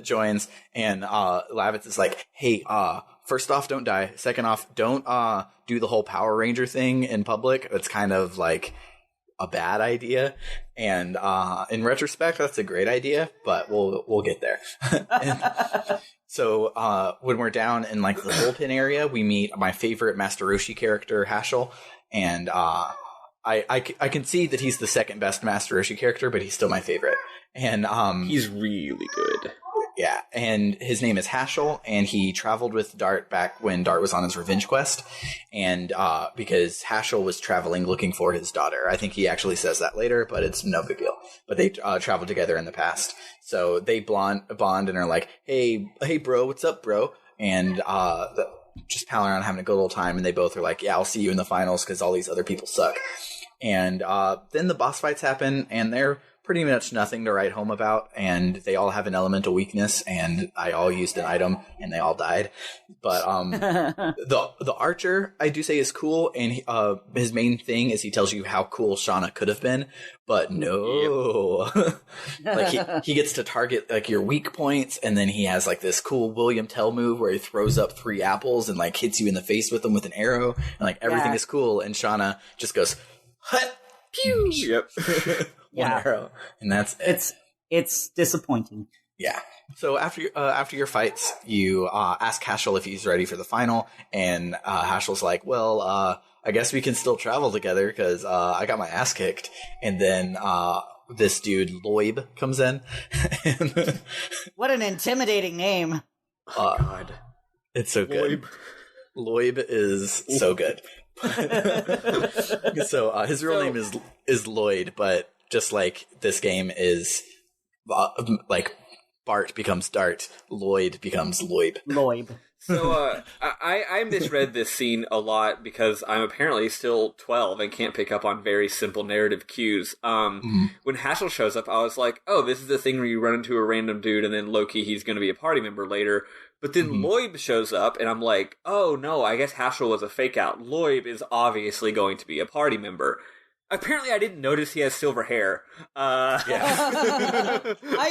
joins, and Lavitz is like, hey, first off, don't die. Second off, don't do the whole Power Ranger thing in public. It's kind of like a bad idea, and in retrospect, that's a great idea, but we'll get there. So when we're down in like the bullpen area, we meet my favorite Master Roshi character, Haschel, and I can see that he's the second best Master Roshi character, but he's still my favorite. And he's really good. Yeah, and his name is Haschel, and he traveled with Dart back when Dart was on his revenge quest, and because Haschel was traveling looking for his daughter. I think he actually says that later, but it's no big deal. But they traveled together in the past, so they bond and are like, hey bro, what's up, bro? And just palling around having a good old time, and they both are like, yeah, I'll see you in the finals because all these other people suck. And then the boss fights happen, and they're pretty much nothing to write home about, and they all have an elemental weakness, and I all used an item, and they all died. But the archer, I do say, is cool, and his main thing is he tells you how cool Shauna could have been, but no. Like he gets to target like your weak points, and then he has like this cool William Tell move where he throws up 3 apples and like hits you in the face with them with an arrow, and like everything is cool, and Shauna just goes, hut, pew. Yep. One arrow, and that's it. It's disappointing. Yeah. So after your fights, you ask Haschel if he's ready for the final, and Haschel's like, well, I guess we can still travel together because I got my ass kicked. And then this dude Loib comes in. What an intimidating name! Oh God, it's so good. Loib is so good. So his real name is Lloyd, but just like this game is like Bart becomes Dart, Lloyd becomes Loib. So I misread this scene a lot because I'm apparently still 12 and can't pick up on very simple narrative cues. When Haschel shows up, I was like, oh, this is the thing where you run into a random dude and then low-key he's going to be a party member later. But then Loib shows up and I'm like, oh no, I guess Haschel was a fake out. Loib is obviously going to be a party member. Apparently, I didn't notice he has silver hair. I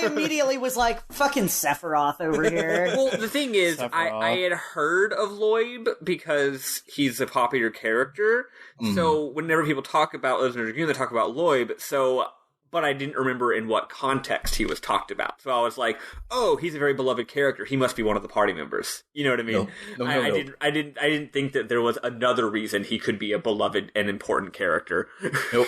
immediately was like, fucking Sephiroth over here. Well, the thing is, I had heard of Loib because he's a popular character. So whenever people talk about Legend of Dragoon, they talk about Loib. But I didn't remember in what context he was talked about. So I was like, oh, he's a very beloved character. He must be one of the party members. You know what I mean? No. I didn't think that there was another reason he could be a beloved and important character. Nope.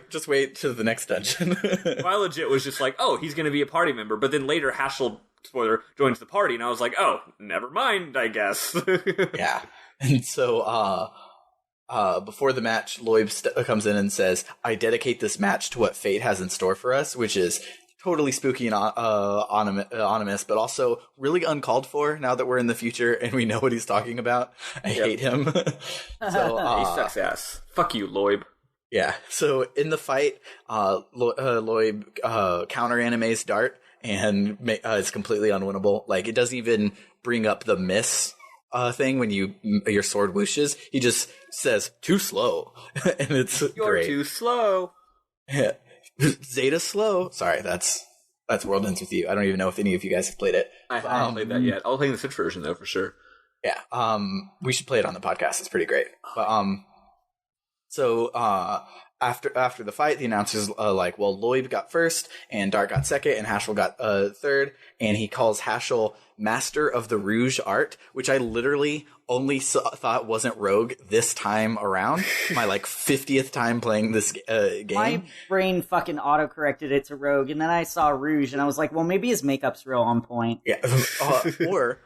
Just wait to the next dungeon. Well, I legit was just like, oh, he's going to be a party member. But then later, Haschel, spoiler, joins the party. And I was like, oh, never mind, I guess. Yeah. And so, before the match, Loib comes in and says, I dedicate this match to what fate has in store for us, which is totally spooky and ominous, but also really uncalled for now that we're in the future and we know what he's talking about. I hate him. So he sucks ass. Fuck you, Loib. Yeah. So in the fight, Lloyd counter animes Dart and it's completely unwinnable. Like, it doesn't even bring up the miss thing when your sword whooshes. He just says too slow, and it's You're great. too slow. Yeah. Zeta slow. Sorry, that's World Ends With You. I don't even know if any of you guys have played it. I haven't played that yet. I'll play the Switch version though for sure. Yeah. We should play it on the podcast. It's pretty great. But so after the fight, the announcer's like, well, Lloyd got first, and Dart got second, and Haschel got third, and he calls Haschel Master of the Rouge Art, which I literally only thought wasn't Rogue this time around. My 50th time playing this game. My brain fucking auto-corrected it to Rogue, and then I saw Rouge, and I was like, well, maybe his makeup's real on point. Yeah, or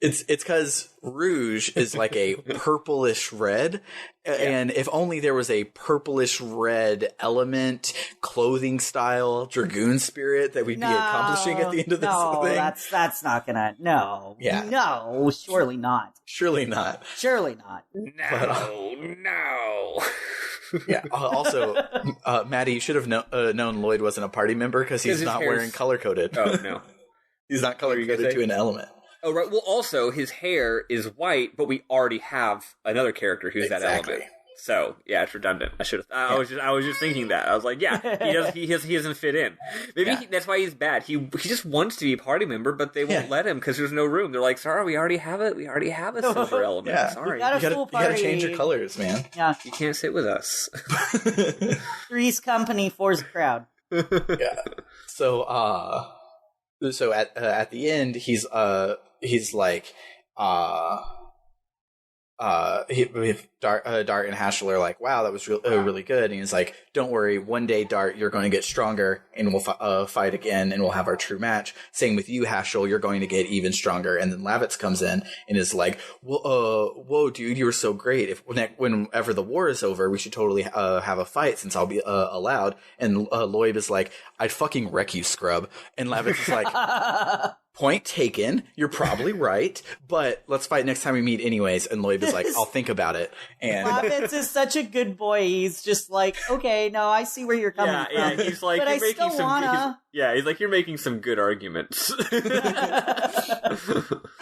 it's because Rouge is like a purplish red, and if only there was a purplish red element, clothing style, Dragoon spirit that we'd be accomplishing at the end of this thing. That's not gonna. No. Yeah. No, surely not. Surely not. Surely not. No. Yeah. Also, Maddie, you should have known Lloyd wasn't a party member because he's not wearing color coded. Oh no, he's not color coded to an element. Oh right. Well, also his hair is white, but we already have another character who's that element. So yeah, it's redundant. I should have. I was just thinking that. I was like, yeah, he doesn't fit in. Maybe that's why he's bad. He just wants to be a party member, but they won't let him because there's no room. They're like, sorry, we already have it. We already have a silver element. Yeah. Sorry, you gotta change your colors, man. Yeah, you can't sit with us. Three's company, four's crowd. Yeah. So at the end, he's like, Dart and Haschel are like, wow, that was really good. And he's like, don't worry, one day, Dart, you're going to get stronger, and we'll fight again, and we'll have our true match. Same with you, Haschel, you're going to get even stronger. And then Lavitz comes in and is like, whoa, dude, you were so great. Whenever the war is over, we should totally have a fight since I'll be allowed. And Lloyd is like, I'd fucking wreck you, scrub. And Lavitz is like, point taken. You're probably right, but let's fight next time we meet anyways. And Lloyd is like, I'll think about it. And Lavitz is such a good boy. He's just like, okay, no, I see where you're coming from. Yeah, he's like, but you're I making still wanna. He's like, you're making some good arguments.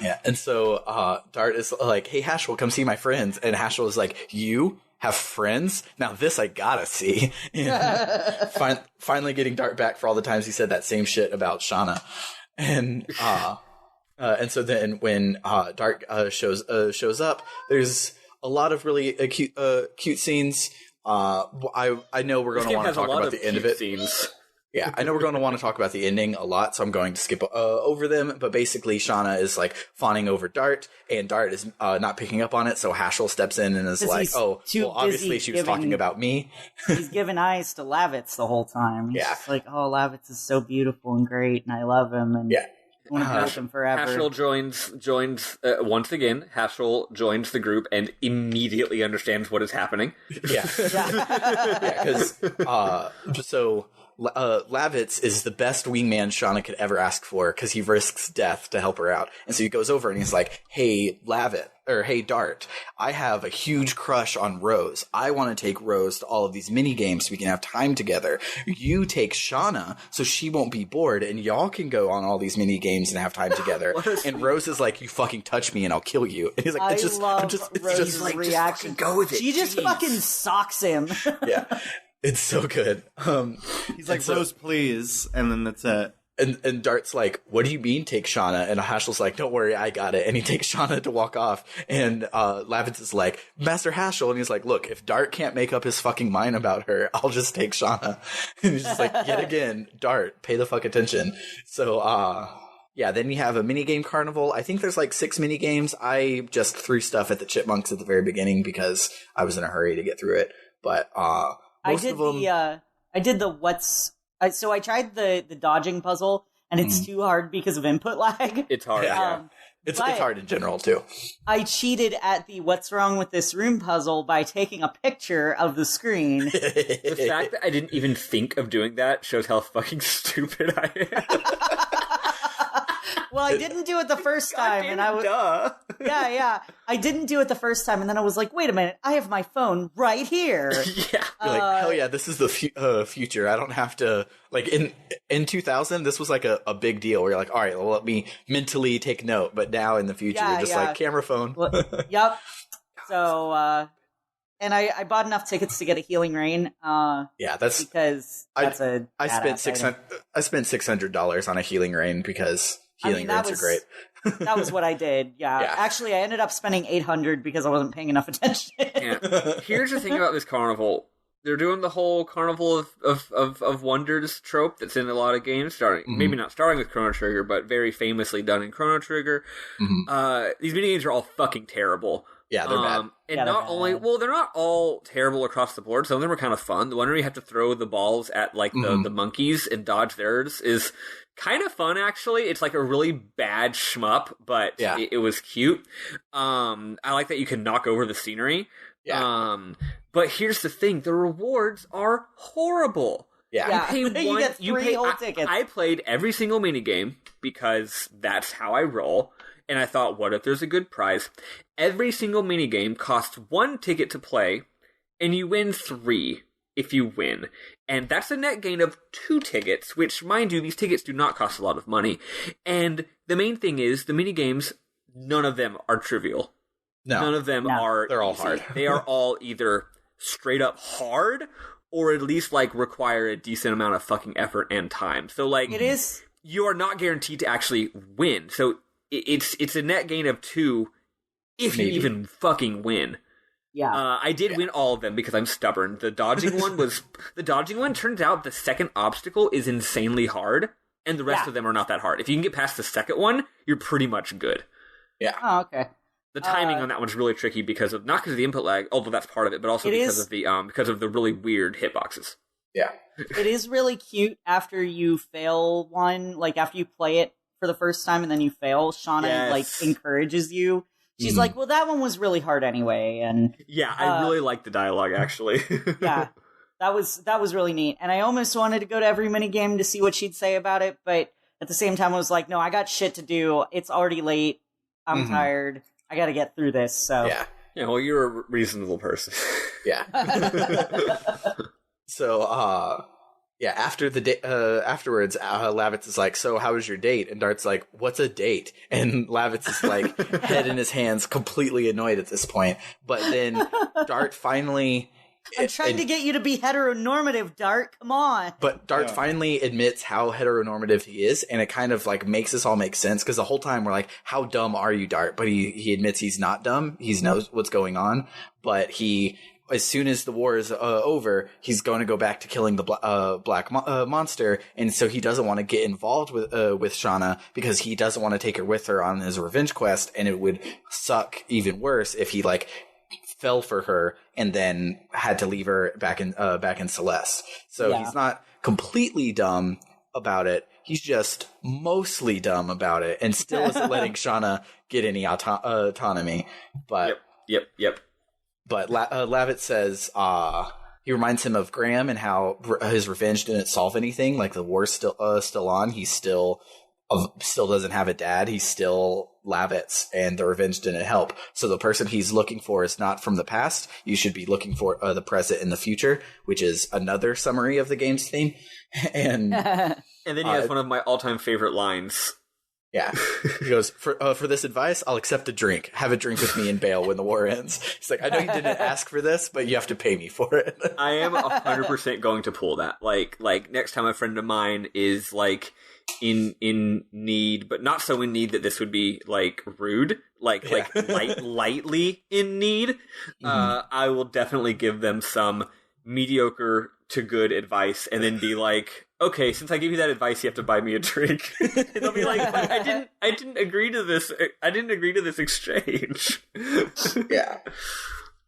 Yeah, and so Dart is like, hey, Haschel, come see my friends. And Haschel is like, you have friends? Now this I gotta see. And finally getting Dart back for all the times he said that same shit about Shauna. And so then when Dart shows up, there's a lot of really cute scenes. I know we're going to want to talk about the end of it. Scenes. Yeah, I know we're going to want to talk about the ending a lot, so I'm going to skip over them. But basically, Shauna is like fawning over Dart, and Dart is not picking up on it. So Haschel steps in and is like, "Oh, well, obviously she was talking about me." He's giving eyes to Lavitz the whole time. He's just like, "Oh, Lavitz is so beautiful and great, and I love him." And I want to be with him forever. Haschel joins once again. Haschel joins the group and immediately understands what is happening. Yeah, because so. Lavitz is the best wingman Shauna could ever ask for because he risks death to help her out. And so he goes over and he's like, hey, hey, Dart, I have a huge crush on Rose. I want to take Rose to all of these mini games so we can have time together. You take Shauna so she won't be bored and y'all can go on all these mini games and have time together. And Rose is like, you fucking touch me and I'll kill you. And he's like, Rose's reaction. Go with it. She just fucking socks him. Yeah. It's so good. He's like, Rose, please. And then that's it. And Dart's like, what do you mean take Shauna? And Haschel's like, don't worry, I got it. And he takes Shauna to walk off. And Lavitz is like, Master Haschel. And he's like, look, if Dart can't make up his fucking mind about her, I'll just take Shauna. And he's just like, yet again, Dart, pay the fuck attention. So, then you have a minigame carnival. I think there's like 6 minigames. I just threw stuff at the chipmunks at the very beginning because I was in a hurry to get through it. But, I did the what's so I tried the dodging puzzle and it's too hard because of input lag. It's hard. It's hard in general too. I cheated at the what's wrong with this room puzzle by taking a picture of the screen. The fact that I didn't even think of doing that shows how fucking stupid I am. Well, I didn't do it the first time, and I was duh. yeah. I didn't do it the first time, and then I was like, wait a minute, I have my phone right here. Yeah. You're like, hell yeah, this is the future. I don't have to, like, in 2000, this was like a big deal where you're like, all right, well, let me mentally take note. But now in the future, you're just like, camera phone. Well, yep. So, and I bought enough tickets to get a Healing Rain. Yeah, that's because that's I spent $600 on a Healing Rain because Healing Rains are great. That was what I did. Yeah. Actually, I ended up spending $800 because I wasn't paying enough attention. Yeah. Here's the thing about this carnival. They're doing the whole Carnival of Wonders trope that's in a lot of games, maybe not starting with Chrono Trigger, but very famously done in Chrono Trigger. These minigames are all fucking terrible. Yeah, they're bad. And they're not all terrible across the board. Some of them are kind of fun. The one where you have to throw the balls at like the monkeys and dodge theirs is kind of fun, actually. It's like a really bad shmup, but it was cute. I like that you can knock over the scenery. Yeah. But here's the thing: the rewards are horrible. Yeah. You get three whole tickets. I played every single minigame because that's how I roll. And I thought, what if there's a good prize? Every single minigame costs 1 ticket to play, and you win 3 if you win. And that's a net gain of 2 tickets, which, mind you, these tickets do not cost a lot of money. And the main thing is, the minigames, none of them are trivial. No. None of them are They're all easy. hard. They are all either straight up hard, or at least, like, require a decent amount of fucking effort and time. So, like, you are not guaranteed to actually win. So, it's a net gain of 2 if you even fucking win. Yeah. I did win all of them because I'm stubborn. The dodging one turns out the second obstacle is insanely hard, and the rest of them are not that hard. If you can get past the second one, you're pretty much good. Yeah. Oh, okay. The timing on that one's really tricky because of, not because of the input lag, although that's part of it, but also because of the really weird hitboxes. Yeah. It is really cute after you fail one, like after you play it for the first time and then you fail, Shauna like encourages you. She's like, well, that one was really hard anyway. And yeah, I really like the dialogue, actually. Yeah, that was really neat. And I almost wanted to go to every minigame to see what she'd say about it, but at the same time I was like, no, I got shit to do. It's already late. I'm tired. I got to get through this. So yeah, well, you're a reasonable person. Yeah. So after the day, afterwards, Lavitz is like, so how was your date? And Dart's like, what's a date? And Lavitz is like, head in his hands, completely annoyed at this point. But then Dart finally... I'm trying to get you to be heteronormative, Dart. Come on. But Dart finally admits how heteronormative he is, and it kind of like makes us all make sense, because the whole time we're like, how dumb are you, Dart? But he admits he's not dumb. He knows what's going on. But as soon as the war is over, he's going to go back to killing the black monster, and so he doesn't want to get involved with Shauna because he doesn't want to take her with her on his revenge quest, and it would suck even worse if he like fell for her and then had to leave her back in Celeste. So he's not completely dumb about it. He's just mostly dumb about it, and still isn't letting Shauna get any autonomy. But Yep. But Lavitz says he reminds him of Graham and how his revenge didn't solve anything. Like the war's still on. He still doesn't have a dad. He's still Lavitz, and the revenge didn't help. So the person he's looking for is not from the past. You should be looking for the present and the future, which is another summary of the game's theme. And then he has one of my all-time favorite lines. Yeah. He goes, for this advice, I'll accept a drink. Have a drink with me and bail when the war ends. He's like, I know you didn't ask for this, but you have to pay me for it. I am 100% going to pull that. Like next time a friend of mine is like in need, but not so in need that this would be like rude, lightly in need, I will definitely give them some mediocre to good advice and then be like, okay, since I gave you that advice, you have to buy me a drink. And they'll be like, I didn't agree to this. I didn't agree to this exchange. Yeah.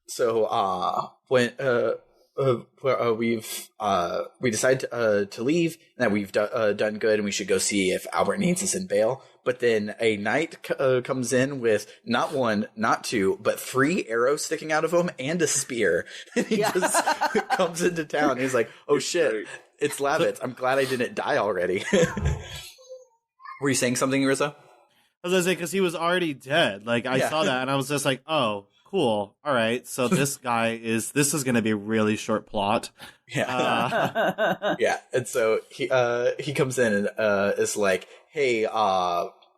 So when we decide to leave, and that we've done good, and we should go see if Albert needs us in bail. But then a knight comes in with not 1, not 2, but 3 arrows sticking out of him and a spear. And he just comes into town. He's like, oh shit, it's Lavitz. I'm glad I didn't die already. Were you saying something, Rizzo? I was gonna say, because he was already dead. Like, I saw that, and I was just like, oh, cool. All right, so this this is gonna be a really short plot. Yeah. Yeah, and so he comes in and is like, hey,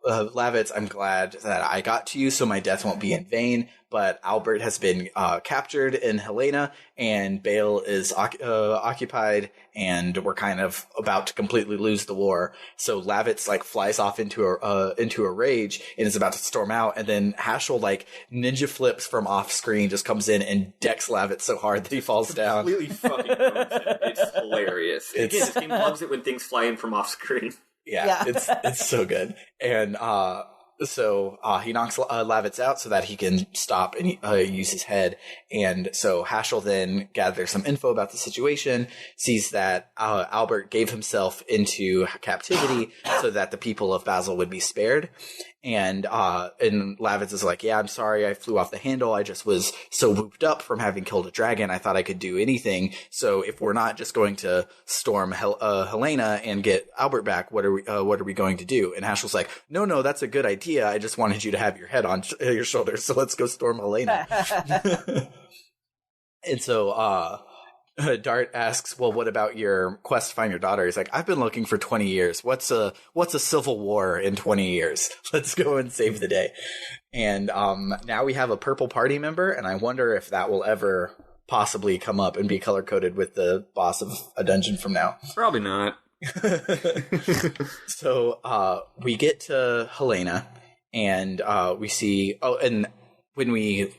Lavitz, I'm glad that I got to you, so my death won't be in vain. But Albert has been captured in Helena, and Bale is occupied, and we're kind of about to completely lose the war. So Lavitz like flies off into a rage and is about to storm out, and then Haschel like ninja flips from off screen, just comes in and decks Lavitz so hard that he falls down. Completely fucking owns it. It's hilarious. Again, this game loves it when things fly in from off screen. Yeah. It's so good. And so he knocks Lavitz out so that he can stop and use his head. And so Haschel then gathers some info about the situation, sees that Albert gave himself into captivity so that the people of Basel would be spared. And Lavitz is like, yeah, I'm sorry, I flew off the handle. I just was so whooped up from having killed a dragon. I thought I could do anything. So if we're not just going to storm Helena and get Albert back, what are we going to do? And Haschel's like, no, that's a good idea. I just wanted you to have your head on your shoulders. So let's go storm Helena. And so, Dart asks, well, what about your quest to find your daughter? He's like, I've been looking for 20 years. What's a civil war in 20 years? Let's go and save the day. And now we have a purple party member, and I wonder if that will ever possibly come up and be color-coded with the boss of a dungeon from now. Probably not. So we get to Helena, and we see... Oh, and when we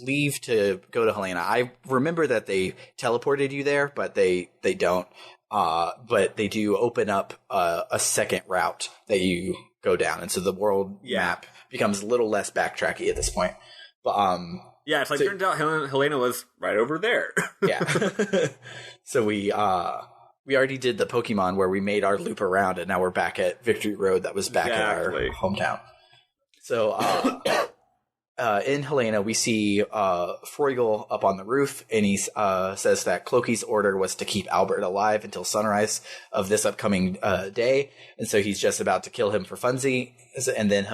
leave to go to Helena, I remember that they teleported you there, but they don't. But they do open up a second route that you go down, and so the world map becomes a little less backtracky at this point. But yeah, it's like turns out Helena was right over there. Yeah. So we already did the Pokemon where we made our loop around, and now we're back at Victory Road that was back in our hometown. So in Helena, we see Freugle up on the roof, and he says that Clokey's order was to keep Albert alive until sunrise of this upcoming day, and so he's just about to kill him for funsies, and then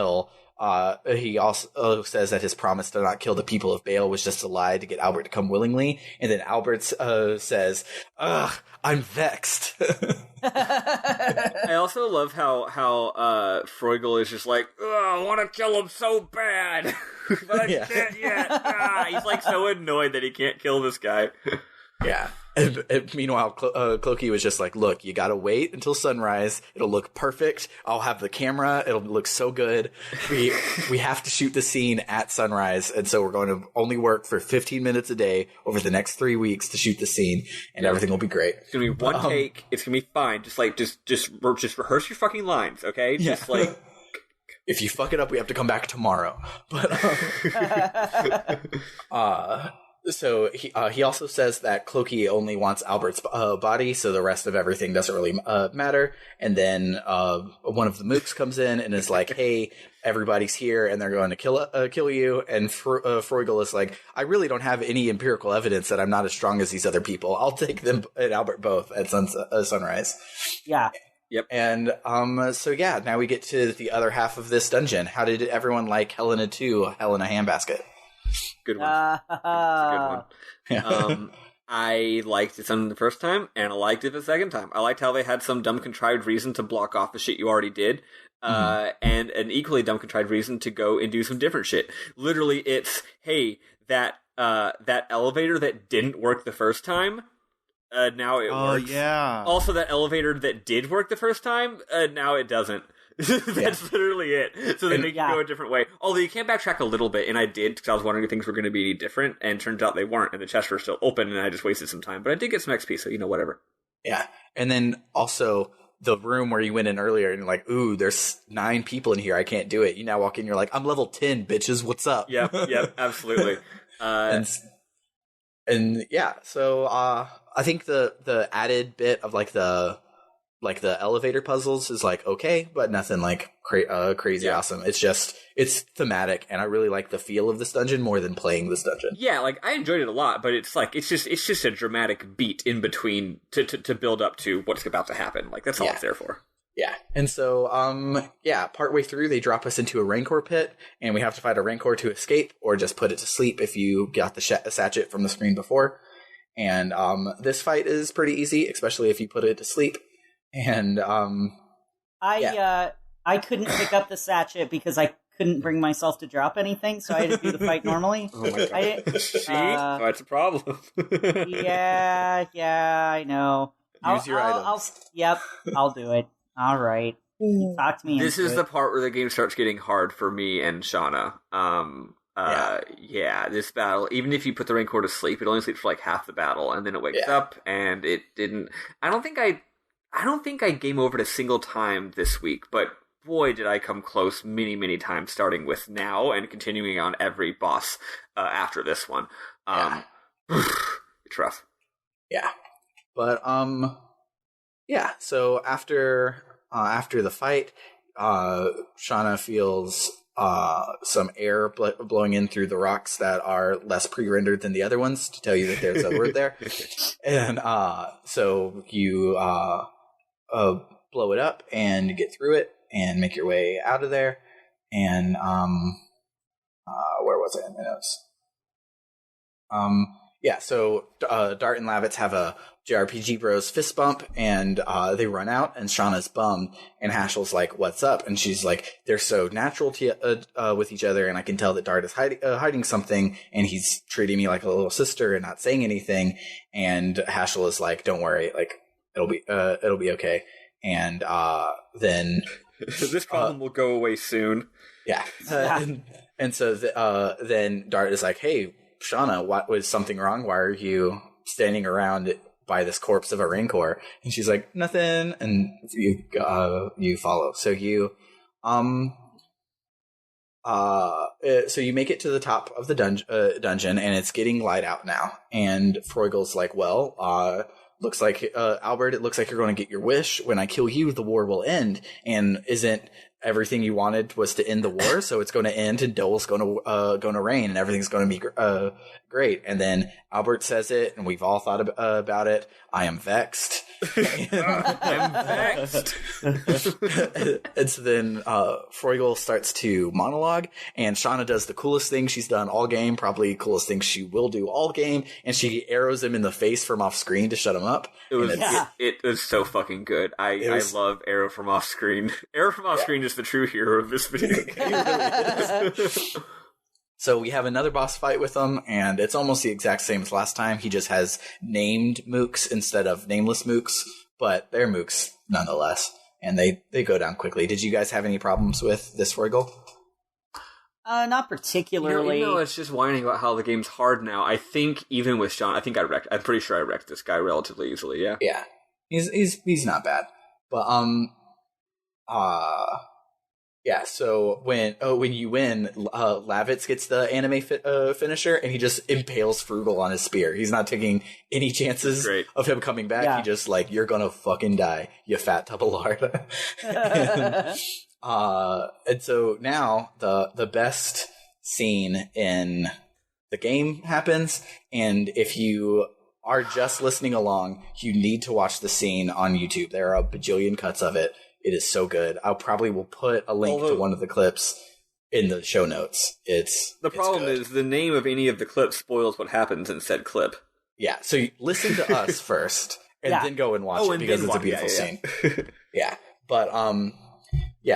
he also says that his promise to not kill the people of Bale was just a lie to get Albert to come willingly, and then Albert says, "Ugh, I'm vexed." I also love how Freugle is just like, I want to kill him so bad, but I can't yet. He's like so annoyed that he can't kill this guy. Yeah. And meanwhile, Clokey was just like, look, you gotta wait until sunrise. It'll look perfect. I'll have the camera. It'll look so good. We have to shoot the scene at sunrise. And so we're going to only work for 15 minutes a day over the next 3 weeks to shoot the scene, and everything will be great. It's going to be one take. It's going to be fine. Just rehearse your fucking lines, okay? Yeah. Just like... If you fuck it up, we have to come back tomorrow. But, so he also says that Clokey only wants Albert's body, so the rest of everything doesn't really matter. And then one of the mooks comes in and is like, "Hey, everybody's here, and they're going to kill you." And Freugle is like, "I really don't have any empirical evidence that I'm not as strong as these other people. I'll take them and Albert both at sunrise." Yeah. Yep. And so yeah, now we get to the other half of this dungeon. How did everyone like Helena 2, Helena Handbasket? Good one. It's a good one. I liked it some the first time, and I liked it the second time. I liked how they had some dumb contrived reason to block off the shit you already did, and an equally dumb contrived reason to go and do some different shit. Literally, it's, hey, that elevator that didn't work the first time, now it works. Yeah. Also, that elevator that did work the first time, now it doesn't. That's literally it. So they make you go a different way. Although you can backtrack a little bit, and I did, because I was wondering if things were going to be any different, and turns out they weren't, and the chests were still open, and I just wasted some time. But I did get some XP, so, whatever. Yeah. And then also the room where you went in earlier, and you're like, ooh, there's 9 people in here, I can't do it. You now walk in, you're like, I'm level 10, bitches, what's up? Yep, absolutely. And yeah, so I think the added bit of the elevator puzzles is okay, but nothing crazy awesome. It's thematic, and I really like the feel of this dungeon more than playing this dungeon. Yeah, I enjoyed it a lot, but it's just a dramatic beat in between to build up to what's about to happen. That's all it's there for. Yeah, and so, partway through, they drop us into a Rancor pit, and we have to fight a Rancor to escape, or just put it to sleep if you got the sachet from the screen before. And this fight is pretty easy, especially if you put it to sleep. And I couldn't pick up the sachet because I couldn't bring myself to drop anything, so I had to do the fight normally. Oh my god! See, that's a problem. yeah, I know. Use your items. I'll do it. All right. Talk to me. This is the part where the game starts getting hard for me and Shauna. This battle, even if you put the Rancor to sleep, it only sleeps for like half the battle, and then it wakes up, and it didn't. I don't think I game overed a single time this week, but boy, did I come close many, many times, starting with now and continuing on every boss after this one. It's rough. Yeah, but so after the fight, Shauna feels some air blowing in through the rocks that are less pre-rendered than the other ones to tell you that there's a word there. And so you blow it up and get through it and make your way out of there. And where was it in my notes? So Dart and Lavitz have a JRPG Bros fist bump, and they run out, and Shauna's bummed, and Haschel's like, "What's up?" And she's like, "They're so natural with each other, and I can tell that Dart is hiding something, and he's treating me like a little sister and not saying anything." And Haschel is like, "Don't worry, like it'll be okay." And then this problem will go away soon. Yeah, and so then Dart is like, "Hey, Shauna, what was something wrong? Why are you standing around by this corpse of a Rancor?" And she's like, "Nothing." And you follow. So you so you make it to the top of the dungeon, and it's getting light out now. And Freugel's like, "Well, looks like Albert, it looks like you're going to get your wish. When I kill you, the war will end. And isn't everything you wanted was to end the war? So it's going to end, and Dole's going to reign, and everything's going to be great." And then Albert says it, and we've all thought about it. "I am vexed." I'm vexed. And so then Freugel starts to monologue, and Shauna does the coolest thing she's done all game, probably coolest thing she will do all game, and she arrows him in the face from off screen to shut him up. It was so fucking good. I love Arrow from off screen. Arrow from off screen is the true hero of this video game. So we have another boss fight with him, and it's almost the exact same as last time. He just has named mooks instead of nameless mooks, but they're mooks nonetheless, and they go down quickly. Did you guys have any problems with this Freugel? Not particularly. It's just whining about how the game's hard now. I think even with Sean, I'm pretty sure I wrecked this guy relatively easily. Yeah. Yeah. He's not bad, but so when you win, Lavitz gets the anime finisher, and he just impales Frugal on his spear. He's not taking any chances of him coming back. Yeah. He just like, "You're gonna fucking die, you fat tub of lard." And so now the best scene in the game happens, and if you are just listening along, you need to watch the scene on YouTube. There are a bajillion cuts of it. It is so good. I'll probably will put a link to one of the clips in the show notes. The problem is the name of any of the clips spoils what happens in said clip. Yeah, so you listen to us first, and then go and watch it, because it's a beautiful scene. Yeah, but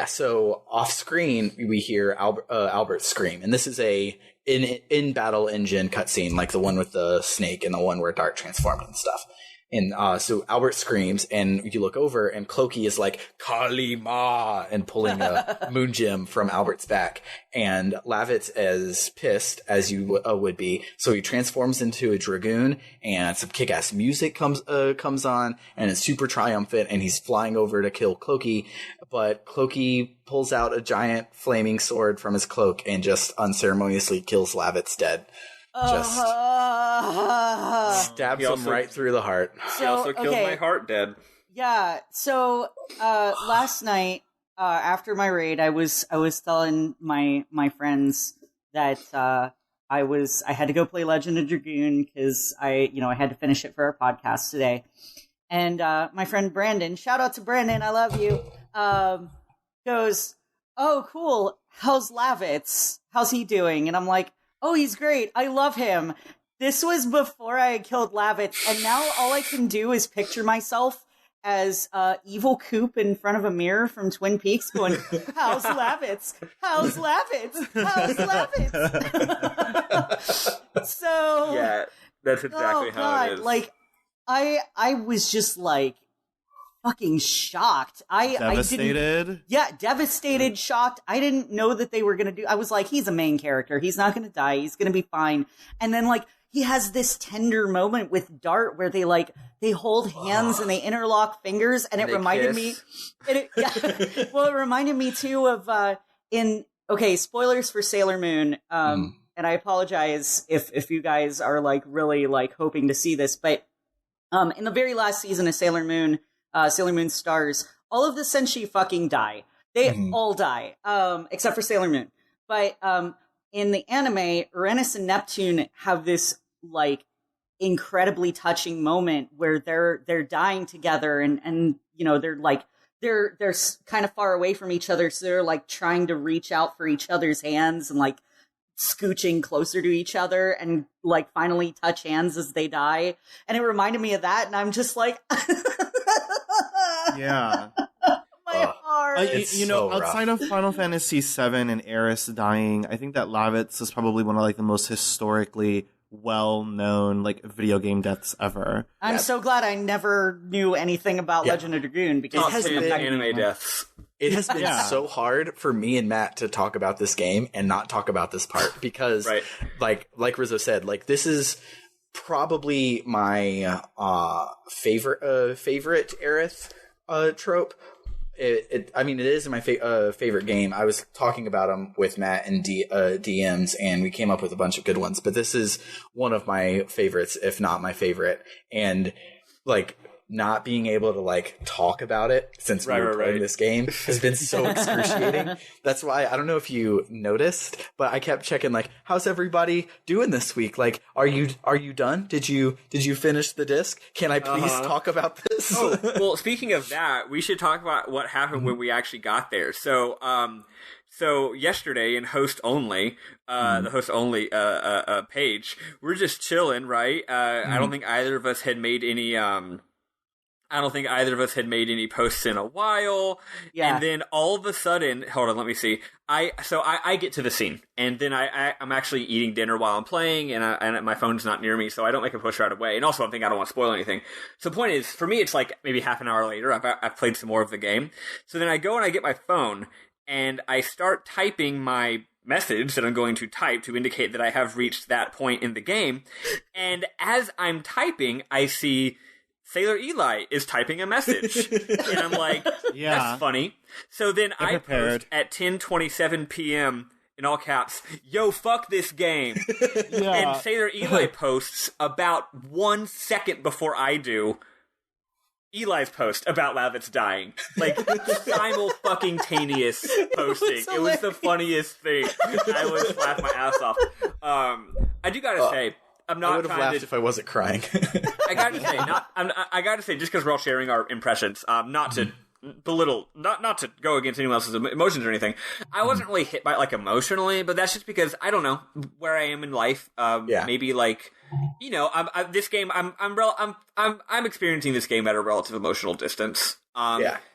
so off screen we hear Albert scream, and this is a in battle engine cutscene, like the one with the snake and the one where Dart transformed and stuff. And so Albert screams, and you look over, and Clokey is like, "Kalima," and pulling a moon gem from Albert's back. And Lavitz is pissed, as you would be, so he transforms into a Dragoon, and some kick-ass music comes on, and it's super triumphant, and he's flying over to kill Clokey, but Clokey pulls out a giant flaming sword from his cloak and just unceremoniously kills Lavitz dead. Just stabs him right through the heart. He also killed my heart dead. Yeah. So last night, after my raid, I was telling my friends that I had to go play Legend of Dragoon because I had to finish it for our podcast today. And my friend Brandon, shout out to Brandon, I love you. goes, "Oh, cool. How's Lavitz? How's he doing?" And I'm like, "Oh, he's great. I love him." This was before I had killed Lavitz, and now all I can do is picture myself as evil Coop in front of a mirror from Twin Peaks going, "How's Lavitz? How's Lavitz? How's Lavitz?" So Yeah, that's exactly how it is. Like, I was just like fucking shocked. Devastated? Devastated, shocked. I didn't know that they were going to do. I was like, he's a main character. He's not going to die. He's going to be fine. And then like he has this tender moment with Dart where they hold hands and they interlock fingers, and it reminded me. Well, it reminded me too of spoilers for Sailor Moon. And I apologize if you guys are like really like hoping to see this, but in the very last season of Sailor Moon Stars, all of the Senshi fucking die. They all die, except for Sailor Moon. But in the anime, Uranus and Neptune have this like incredibly touching moment where they're dying together, and you know they're kind of far away from each other, so they're like trying to reach out for each other's hands and like scooching closer to each other and like finally touch hands as they die. And it reminded me of that, and I'm just like, yeah. My heart. Outside of Final Fantasy VII and Eris dying, I think that Lavitz is probably one of like the most historically well-known like video game deaths ever. I'm so glad I never knew anything about Legend of Dragoon, because it has been anime deaths. It has been so hard for me and Matt to talk about this game and not talk about this part because, like Rizzo said, like this is probably my favorite Aerith trope. It is my favorite game. I was talking about them with Matt and DMs, and we came up with a bunch of good ones. But this is one of my favorites, if not my favorite. And like not being able to like talk about it since we were playing this game has been so excruciating. That's why I don't know if you noticed, but I kept checking like, how's everybody doing this week? Like, are you done? Did you finish the disc? Can I please talk about this? Oh, well, speaking of that, we should talk about what happened when we actually got there. So yesterday in host only, the host only page, we're just chilling, right? I don't think either of us had made any posts in a while. Yeah. And then all of a sudden, hold on, let me see. I get to the scene, and then I'm actually eating dinner while I'm playing, and my phone's not near me, so I don't make a push right away. And also, I'm thinking I don't want to spoil anything. So the point is, for me, it's like maybe half an hour later, I've played some more of the game. So then I go and I get my phone, and I start typing my message that I'm going to type to indicate that I have reached that point in the game. And as I'm typing, I see Sailor Eli is typing a message. And I'm like, that's funny. So then I post at 10:27 p.m. in all caps, "Yo, fuck this game." And Sailor Eli posts about 1 second before I do Eli's post about Lavitz dying. Like, simultaneous posting. It was the funniest thing. I was laughing my ass off. I do gotta say, I'm not. I would have laughed if I wasn't crying. I gotta say, just because we're all sharing our impressions, not to belittle, not to go against anyone else's emotions or anything. I wasn't really hit by it like emotionally, but that's just because I don't know where I am in life. Maybe like, you know, I'm experiencing this game at a relative emotional distance.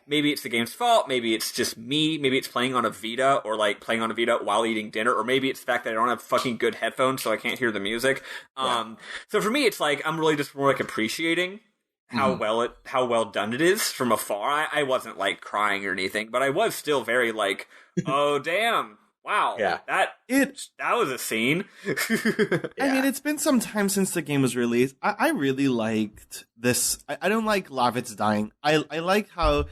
Maybe it's the game's fault. Maybe it's just me. Maybe it's playing on a Vita, or like playing on a Vita while eating dinner, or maybe it's the fact that I don't have fucking good headphones, so I can't hear the music. So for me, it's like I'm really just more like appreciating how well done it is from afar. I wasn't like crying or anything, but I was still very like, oh damn. Wow, that was a scene. I mean, it's been some time since the game was released. I really liked this. I don't like Lavitz dying. I like how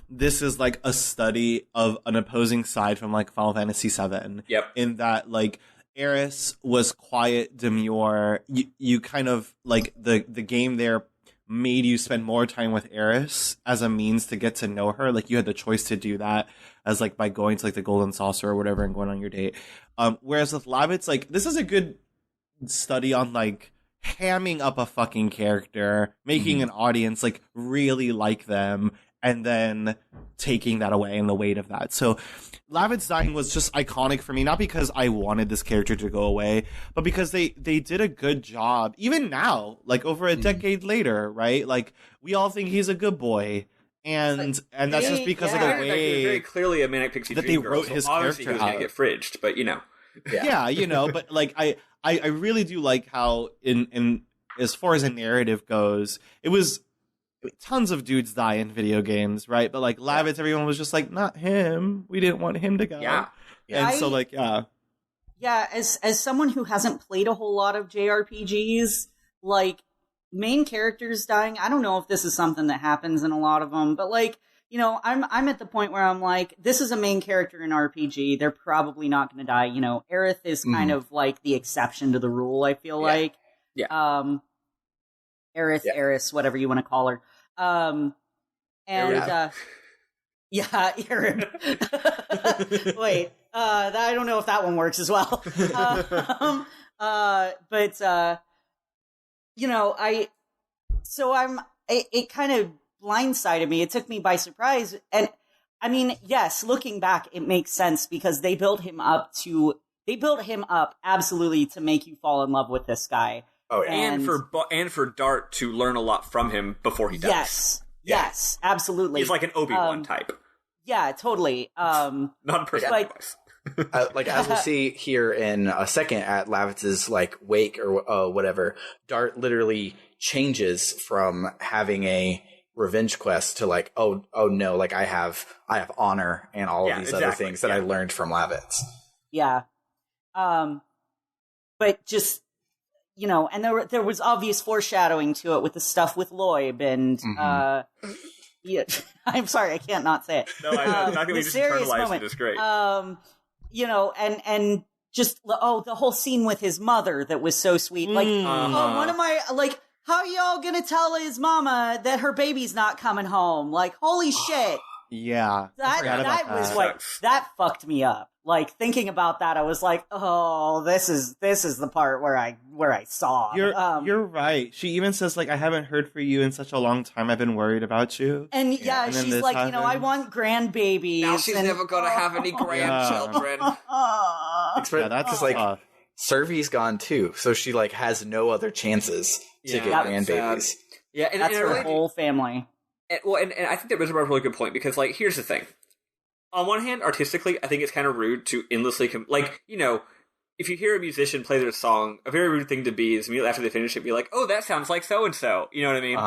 this is like a study of an opposing side from like Final Fantasy VII. Yep. In that like Eris was quiet, demure. You kind of like the game there made you spend more time with Eris as a means to get to know her. Like you had the choice to do that as like by going to like the Golden Saucer or whatever and going on your date. Whereas with Lavitz, like this is a good study on like hamming up a fucking character, making an audience like really like them, and then taking that away and the weight of that. So Lavit's dying was just iconic for me, not because I wanted this character to go away, but because they did a good job, even now, like over a decade later, right? Like, we all think he's a good boy. And that's just because of the way very clearly a manic pixie that dream they girl, wrote so his obviously character he was out. gonna get fridged, but you know. Yeah, you know, but like I really do like how in as far as a narrative goes, it was tons of dudes die in video games, right? But like Lavitz, everyone was just like, not him. We didn't want him to go. Yeah. And so like, yeah. Yeah, as someone who hasn't played a whole lot of JRPGs, like, main characters dying, I don't know if this is something that happens in a lot of them, but like, you know, I'm at the point where I'm like, this is a main character in RPG. They're probably not going to die. You know, Aerith is kind of like the exception to the rule, I feel like. Yeah. Aerith, Eris, whatever you want to call her. Aerith. Wait, I don't know if that one works as well. You know, it kind of blindsided me. It took me by surprise. And I mean, yes, looking back, it makes sense because they built him up absolutely to make you fall in love with this guy. Oh, yeah. And for Dart to learn a lot from him before he dies. Yes, absolutely. He's like an Obi-Wan type. Yeah, totally. Not personality-wise. Like as we'll see here in a second at Lavitz's like wake or whatever, Dart literally changes from having a revenge quest to like, oh no, like I have honor and all of these other things that I learned from Lavitz. Yeah. But just, you know, and there was obvious foreshadowing to it with the stuff with Loib and yeah, I'm sorry, I can't not say it. No, I'm not going to just internalize it. It's great. You know, and just the whole scene with his mother that was so sweet. Like, one of my like, how y'all gonna tell his mama that her baby's not coming home? Like, holy shit! Yeah, that fucked me up. Like, thinking about that, I was like, oh, this is the part where I saw. You're right. She even says like, I haven't heard from you in such a long time. I've been worried about you. And she's like, happens. You know, I want grandbabies. Now she's never gonna have any grandchildren. That's just like Survey's gone too, so she like has no other chances to get grandbabies. Yeah, and that's her whole family. And I think that brings up a really good point because, like, here's the thing. On one hand, artistically, I think it's kind of rude to endlessly you know, if you hear a musician play their song, a very rude thing to be is immediately after they finish it, be like, oh, that sounds like so-and-so. You know what I mean?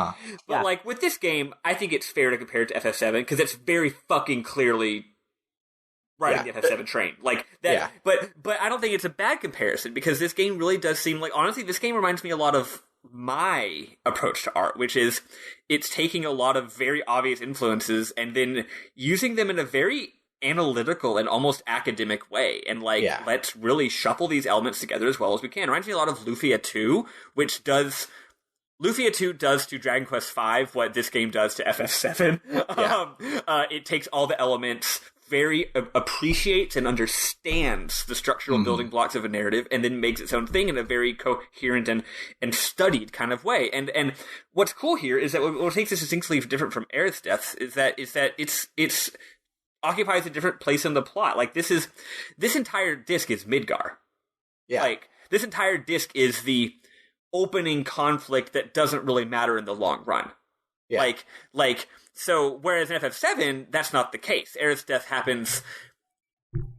But, like, with this game, I think it's fair to compare it to FF7 because it's very fucking clearly riding the FF7 train. Like, that. Yeah. But I don't think it's a bad comparison because this game really does seem like, honestly, this game reminds me a lot of my approach to art, which is it's taking a lot of very obvious influences and then using them in a very analytical and almost academic way, and let's really shuffle these elements together as well as we can. It reminds me a lot of Lufia 2, Lufia 2 does to Dragon Quest V what this game does to FF7. It takes all the elements, very appreciates and understands the structural building blocks of a narrative, and then makes its own thing in a very coherent and studied kind of way. And what's cool here is that what makes this distinctly different from Aerith's deaths is that it's occupies a different place in the plot. Like this entire disc is Midgar. Yeah. Like this entire disc is the opening conflict that doesn't really matter in the long run. Yeah. So, whereas in FF7, that's not the case. Aerith's death happens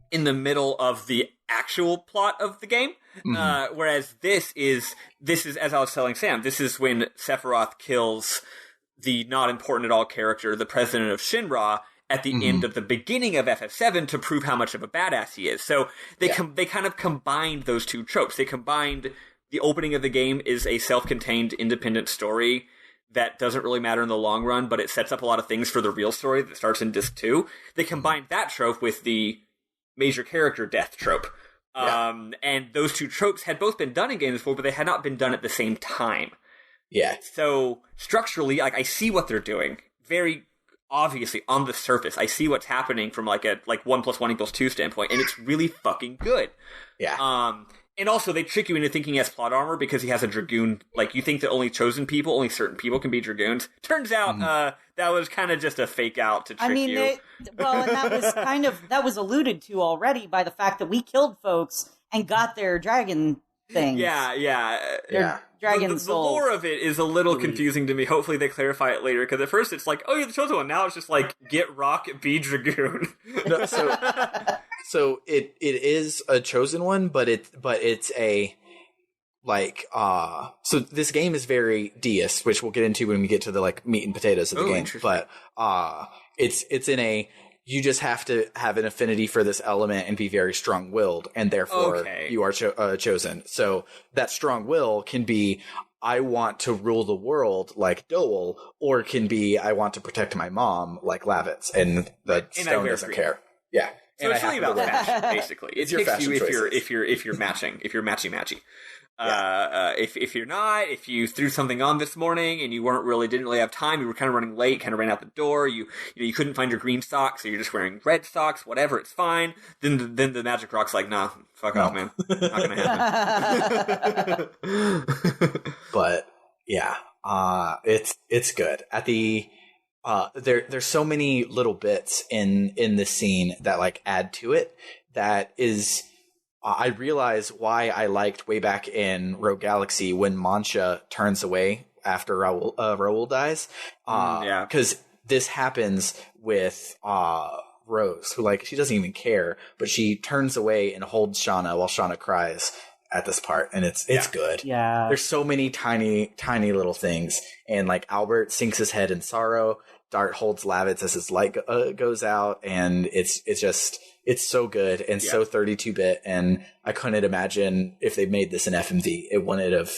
in the middle of the actual plot of the game. Whereas this is, as I was telling Sam, this is when Sephiroth kills the not important at all character, the president of Shinra, at the end of the beginning of FF7 to prove how much of a badass he is. So, they kind of combined those two tropes. They combined the opening of the game is a self-contained, independent story that doesn't really matter in the long run, but it sets up a lot of things for the real story that starts in Disc 2. They combined that trope with the major character death trope. And those two tropes had both been done in games before, but they had not been done at the same time. Yeah. So, structurally, like, I see what they're doing. Very obviously, on the surface, I see what's happening from, 1 + 1 = 2 standpoint, and it's really fucking good. Yeah. And also, they trick you into thinking he has plot armor because he has a Dragoon. Like, you think that only chosen people, only certain people can be Dragoons. Turns out, that was kind of just a fake out to trick you. And that was alluded to already by the fact that we killed folks and got their dragon things. Yeah. Dragon the souls. lore of it is a little confusing to me. Hopefully they clarify it later, because at first it's like, oh, you're the chosen one. Now it's just like, get rock, be Dragoon. No, so it is a chosen one, but it's a like so this game is very deist, which we'll get into when we get to the like meat and potatoes of the game. But it's in a, you just have to have an affinity for this element and be very strong-willed, and therefore you are chosen. So that strong will can be, I want to rule the world like Dole, or it can be, I want to protect my mom like Lavitz, and the stone doesn't care. Yeah. So it's really about fashion, basically. It picks you if you're matching, if you're matchy. If you're not, if you threw something on this morning and you didn't really have time, you were kind of running late, kind of ran out the door, you couldn't find your green socks, so you're just wearing red socks, whatever, it's fine. Then the magic rock's like, nah, fuck off, man. Not gonna happen. But yeah, it's good. At the there's so many little bits in this scene that like add to it. That is, I realize why I liked way back in Rogue Galaxy when Mancha turns away after Raoul dies. Because this happens with Rose, who like, she doesn't even care, but she turns away and holds Shauna while Shauna cries at this part, and it's good. Yeah, there's so many tiny little things, and like Albert sinks his head in sorrow. Dart holds Lavitz as his light goes out, and it's so good and so 32-bit, and I couldn't imagine if they made this an FMV, it wouldn't have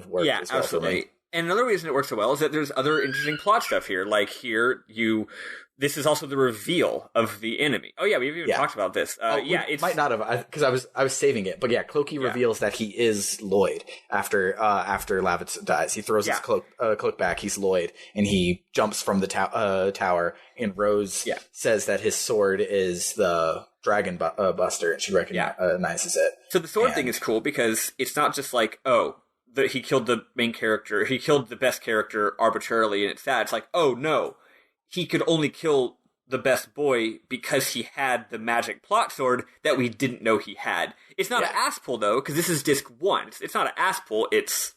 worked. Yeah, as well absolutely. for me. And another reason it works so well is that there's other interesting plot stuff here. Like here, this is also the reveal of the enemy. Oh yeah, we've even talked about this. It might not have, because I was saving it, but yeah, Clokey reveals that he is Lloyd after Lavitz dies. He throws his cloak back. He's Lloyd, and he jumps from the tower. And Rose says that his sword is the Dragon Buster, and she recognizes it. So the sword thing is cool because it's not just like, he killed the main character, he killed the best character arbitrarily, and it's sad. It's like, oh no, he could only kill the best boy because he had the magic plot sword that we didn't know he had. It's not an ass pull though, because this is disc 1. It's not an ass pull. It's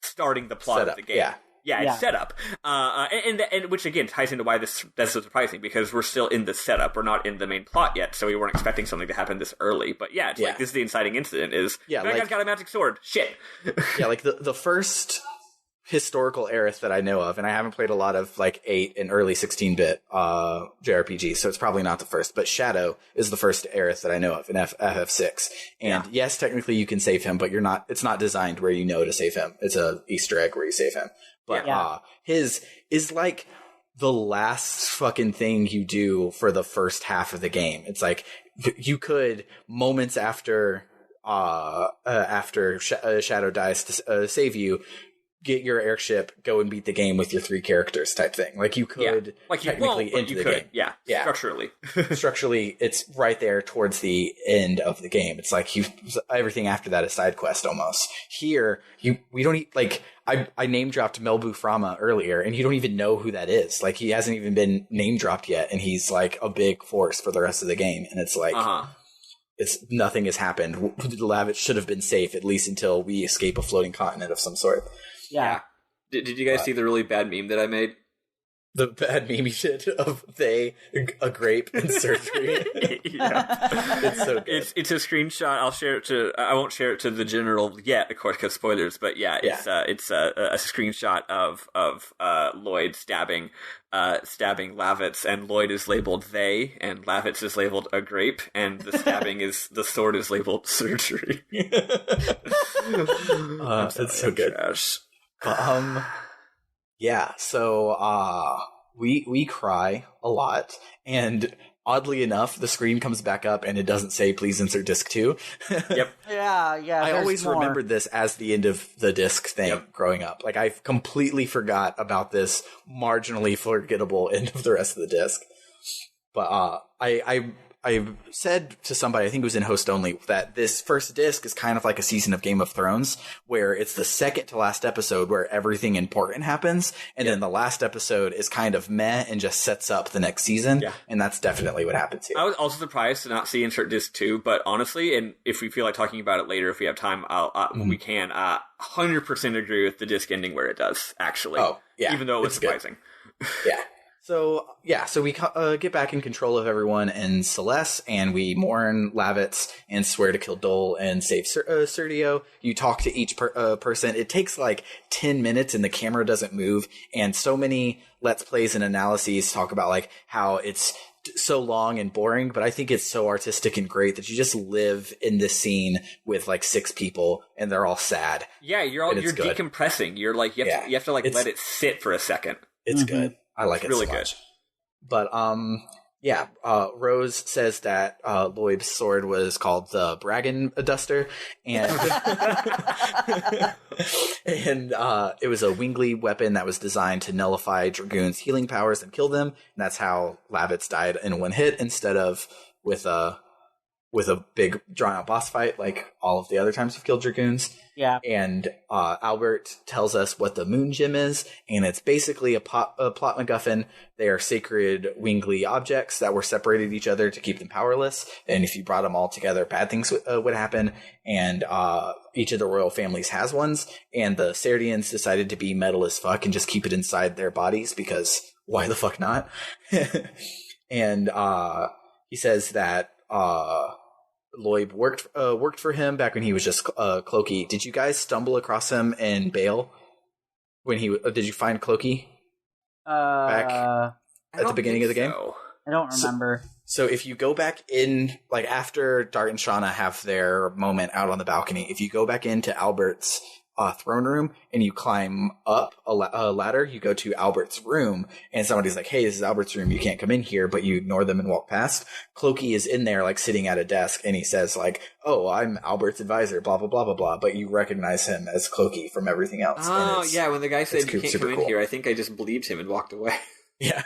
starting the plot of the game. It's set up. And which again ties into why that's so surprising, because we're still in the setup. We're not in the main plot yet, so we weren't expecting something to happen this early. But it's like, this is the inciting incident is, that guy's got a magic sword. Shit. Like the first historical Aerith that I know of, and I haven't played a lot of like 8 and early 16-bit JRPGs, so it's probably not the first, but Shadow is the first Aerith that I know of in FF6. And yes, technically you can save him, but it's not designed where you know to save him. It's a Easter egg where you save him. But his is like the last fucking thing you do for the first half of the game. It's like you could, moments after Shadow dies to save you, get your airship, go and beat the game with your 3 characters type thing. Like you could technically into the game. Yeah. Structurally. Structurally, it's right there towards the end of the game. It's like everything after that is side quest almost. Here, we don't like, I name dropped Melbu Frama earlier, and you don't even know who that is. Like he hasn't even been name dropped yet, and he's like a big force for the rest of the game. And it's like, nothing has happened. Lavitz should have been safe, at least until we escape a floating continent of some sort. Yeah. Did you guys see the really bad meme that I made? The bad meme you did of a grape in surgery. It's so good. It's a screenshot. I'll share it I won't share it to the general yet, of course, because spoilers. But it's a screenshot of Lloyd stabbing Lavitz, and Lloyd is labeled they, and Lavitz is labeled a grape, and the sword is labeled surgery. It's so good. Trash. So we cry a lot, and oddly enough, the screen comes back up and it doesn't say please insert disc 2. Yep. Yeah. I always remembered this as the end of the disc thing growing up. Like I completely forgot about this marginally forgettable end of the rest of the disc. But I I said to somebody, I think it was in Host Only, that this first disc is kind of like a season of Game of Thrones, where it's the second to last episode where everything important happens, and then the last episode is kind of meh and just sets up the next season, and that's definitely what happens here. I was also surprised to not see Insert Disc 2, but honestly, and if we feel like talking about it later, if we have time, we can, 100% agree with the disc ending where it does, actually. Oh, yeah. Even though it was surprising. Yeah. So we get back in control of everyone in Celeste, and we mourn Lavitz and swear to kill Dole and save Sergio. You talk to each person. It takes like 10 minutes and the camera doesn't move. And so many Let's Plays and analyses talk about like how it's so long and boring, but I think it's so artistic and great that you just live in this scene with like 6 people and they're all sad. Yeah, you're decompressing. You're like, you have to let it sit for a second. It's good. I like it really so much. Good. But Rose says that Lloyd's sword was called the Braggin Duster, and and it was a Wingley weapon that was designed to nullify Dragoon's healing powers and kill them. And that's how Lavitz died in one hit instead of with a big drawn out boss fight like all of the other times we've killed Dragoons. Yeah. And Albert tells us what the Moon Gem is, and it's basically a plot MacGuffin. They are sacred Wingley objects that were separated each other to keep them powerless, and if you brought them all together, bad things would happen. And each of the royal families has ones, and the Sardians decided to be metal as fuck and just keep it inside their bodies, because why the fuck not? And he says that Lloyd worked for him back when he was just Clokey. Did you guys stumble across him in Bale when did you find Clokey back at the beginning of the game? I don't remember. So if you go back in, like after Dart and Shauna have their moment out on the balcony, if you go back into Albert's throne room and you climb up a ladder, you go to Albert's room, and somebody's like, hey, this is Albert's room, you can't come in here, but you ignore them and walk past. Clokey is in there like sitting at a desk, and he says like, oh, I'm Albert's advisor, blah blah blah blah blah, but you recognize him as Clokey from everything else. Oh yeah, when the guy said you can't come in here, I think I just believed him and walked away. Yeah.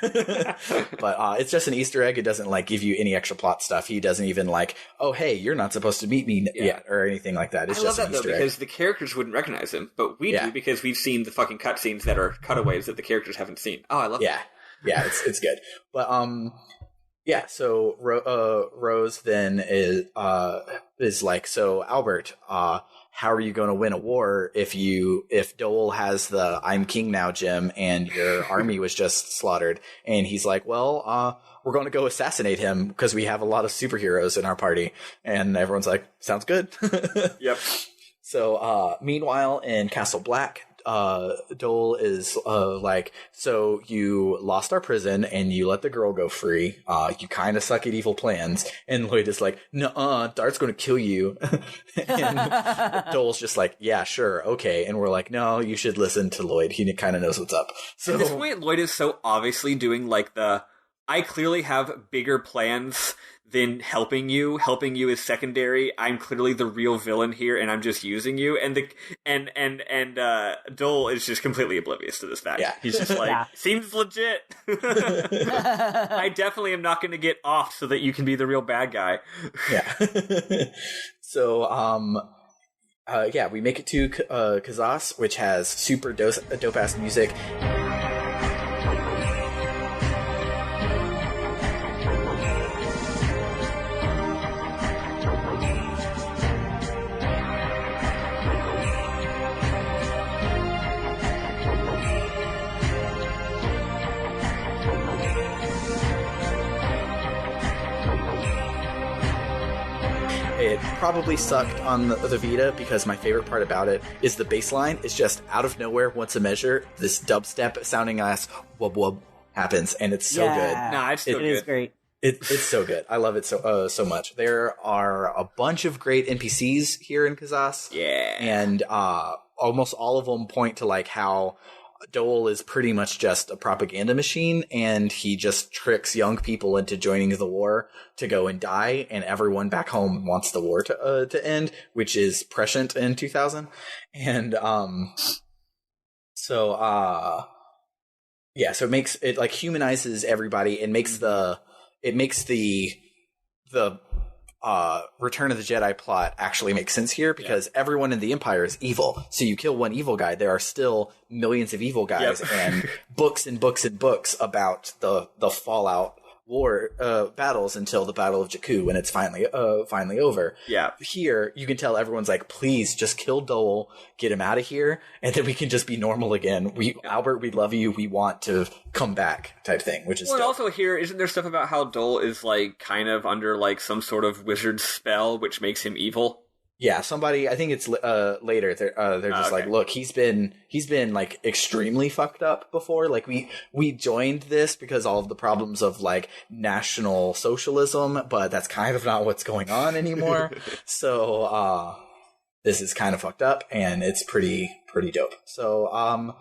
But it's just an Easter egg. It doesn't like give you any extra plot stuff. He doesn't even like, oh hey, you're not supposed to meet me yet or anything like that. It's just an Easter egg. Because the characters wouldn't recognize him, but we do because we've seen the fucking cutscenes that are cutaways that the characters haven't seen. Oh, I love that. Yeah, it's good. But so Rose then is like, so Albert, how are you going to win a war if Dole has the I'm King Now gem and your army was just slaughtered? And he's like, well, we're going to go assassinate him because we have a lot of superheroes in our party. And everyone's like, sounds good. Yep. So meanwhile, in Castle Black, Dole is like, so you lost our prison and you let the girl go free. You kind of suck at evil plans. And Lloyd is like, nuh-uh, Dart's going to kill you. And Dole's just like, yeah, sure, okay. And we're like, no, you should listen to Lloyd. He kind of knows what's up. So at this point, Lloyd is so obviously doing like I clearly have bigger plans than helping you. Helping you is secondary. I'm clearly the real villain here, and I'm just using you. And Dole is just completely oblivious to this fact. Yeah. He's just like, seems legit. I definitely am not going to get off so that you can be the real bad guy. Yeah. So, we make it to Kazas, which has super dope-ass music. It probably sucked on the Vita because my favorite part about it is the bass line is just out of nowhere. Once a measure, this dubstep sounding ass wub wub happens, and it's so good. Nah, it's still good. It is great. It's so good. I love it so much. There are a bunch of great NPCs here in Kazas. Yeah. And almost all of them point to like how Dole is pretty much just a propaganda machine, and he just tricks young people into joining the war to go and die, and everyone back home wants the war to end, which is prescient in 2000. And so it makes it like humanizes everybody and makes the the Return of the Jedi plot actually makes sense here because everyone in the Empire is evil. So you kill one evil guy, there are still millions of evil guys and books and books and books about the Fallout war battles until the Battle of Jakku when it's finally over. Yeah. Here, you can tell everyone's like, please just kill Dole, get him out of here, and then we can just be normal again. Albert, we love you, we want to come back type thing, which is well, dope. also here, isn't there stuff about how Dole is like kind of under like some sort of wizard spell which makes him evil? Yeah, somebody, I think it's later. They're just like, look, he's been like extremely fucked up before. Like we joined this because all of the problems of like national socialism, but that's kind of not what's going on anymore. So this is kind of fucked up, and it's pretty dope. So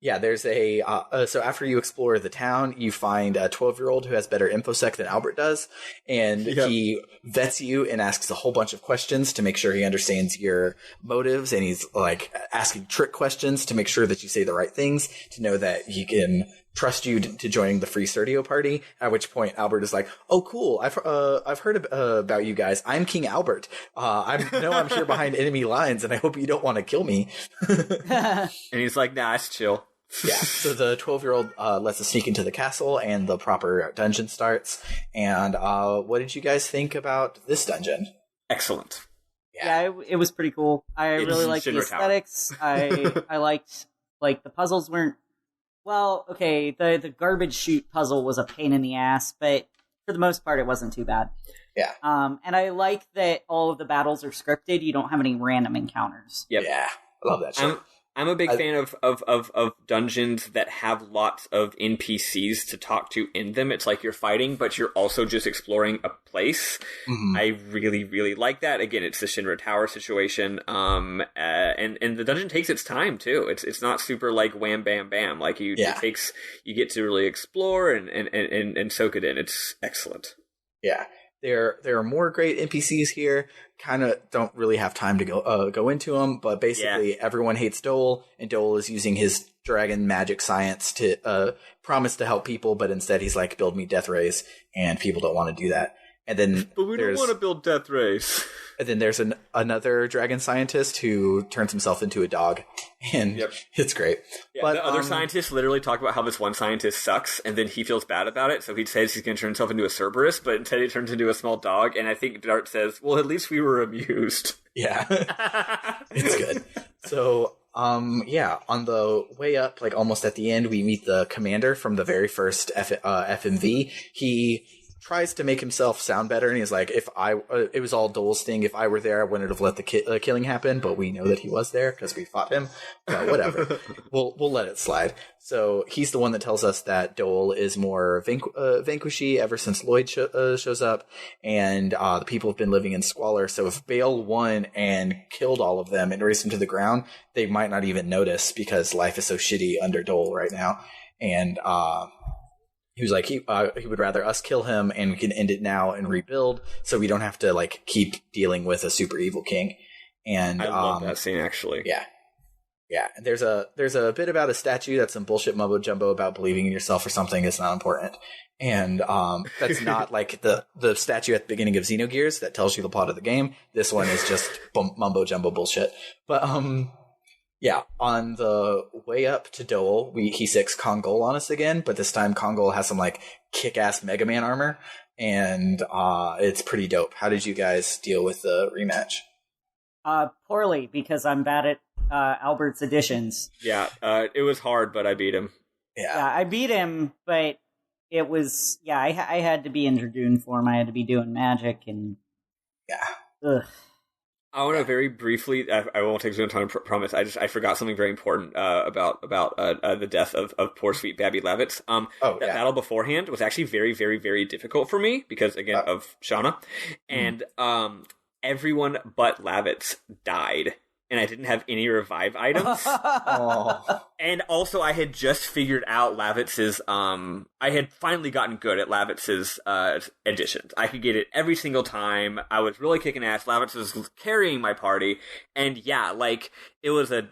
yeah, there's so after you explore the town, you find a 12-year-old who has better infosec than Albert does, and he vets you and asks a whole bunch of questions to make sure he understands your motives, and he's like asking trick questions to make sure that you say the right things, to know that he can trust you to joining the Free Serdio party, at which point Albert is like, oh cool, I've heard about you guys. I'm King Albert. I'm here behind enemy lines, and I hope you don't want to kill me. And he's like, nah, it's chill. Yeah, so the 12-year-old lets us sneak into the castle, and the proper dungeon starts. And what did you guys think about this dungeon? Excellent. Yeah, it was pretty cool. I really liked the aesthetics. I liked, like, the puzzles weren't... Well, okay, the garbage chute puzzle was a pain in the ass, but for the most part, it wasn't too bad. Yeah. And I like that all of the battles are scripted. You don't have any random encounters. Yep. Yeah, I love that shit. I'm a big fan of dungeons that have lots of NPCs to talk to in them. It's like you're fighting, but you're also just exploring a place. Mm-hmm. I really, really like that. Again, it's the Shinra Tower situation. And the dungeon takes its time too. It's not super like wham bam bam. Like you get to really explore and soak it in. It's excellent. Yeah. There are more great NPCs here. Kind of don't really have time to go into them, but basically everyone hates Dole, and Dole is using his dragon magic science to promise to help people, but instead he's like, build me death rays, and people don't want to do that. And then but we don't want to build death rays. And then there's another dragon scientist who turns himself into a dog, and it's great. Yeah, but the other scientists literally talk about how this one scientist sucks, and then he feels bad about it, so he says he's going to turn himself into a Cerberus, but instead he turns into a small dog, and I think Dart says, well, at least we were amused. Yeah. It's good. So, on the way up, like almost at the end, we meet the commander from the very first FMV. He tries to make himself sound better, and he's like, it was all Dole's thing. If I were there, I wouldn't have let the killing happen, but we know that he was there because we fought him. But whatever. we'll let it slide. So he's the one that tells us that Dole is more vanquishy ever since Lloyd shows up, and the people have been living in squalor. So if Bale won and killed all of them and raced them to the ground, they might not even notice because life is so shitty under Dole right now. And he was like, he would rather us kill him, and we can end it now and rebuild, so we don't have to like keep dealing with a super evil king. And I love that scene, actually. Yeah. And there's a bit about a statue that's some bullshit mumbo jumbo about believing in yourself or something is not important. And that's not like the statue at the beginning of Xenogears that tells you the plot of the game. This one is just mumbo jumbo bullshit. But yeah, on the way up to Dole, he sicks Kongol on us again, but this time Kongol has some like kick-ass Mega Man armor, and it's pretty dope. How did you guys deal with the rematch? Poorly, because I'm bad at Albert's additions. Yeah, it was hard, but I beat him. Yeah, I beat him, but it was I had to be in Dragoon form. I had to be doing magic, and ugh. I want to very briefly. I won't take too much time. Promise. I forgot something very important about the death of poor sweet Babby Lavitz. Battle beforehand was actually very, very, very difficult for me because again of Shauna, and everyone but Lavitz died, and I didn't have any revive items. And also, I had just figured out Lavitz's. I had finally gotten good at Lavitz's additions. I could get it every single time. I was really kicking ass. Lavitz was carrying my party, and it was a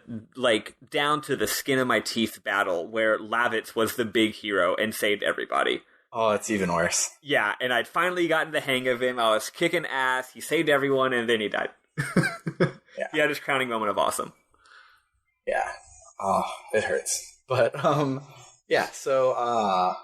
down to the skin of my teeth battle where Lavitz was the big hero and saved everybody. Oh, it's even worse. Yeah, and I'd finally gotten the hang of him. I was kicking ass. He saved everyone, and then he died. Yeah. He had his crowning moment of awesome. Yeah. Oh, it hurts. But, yeah, so,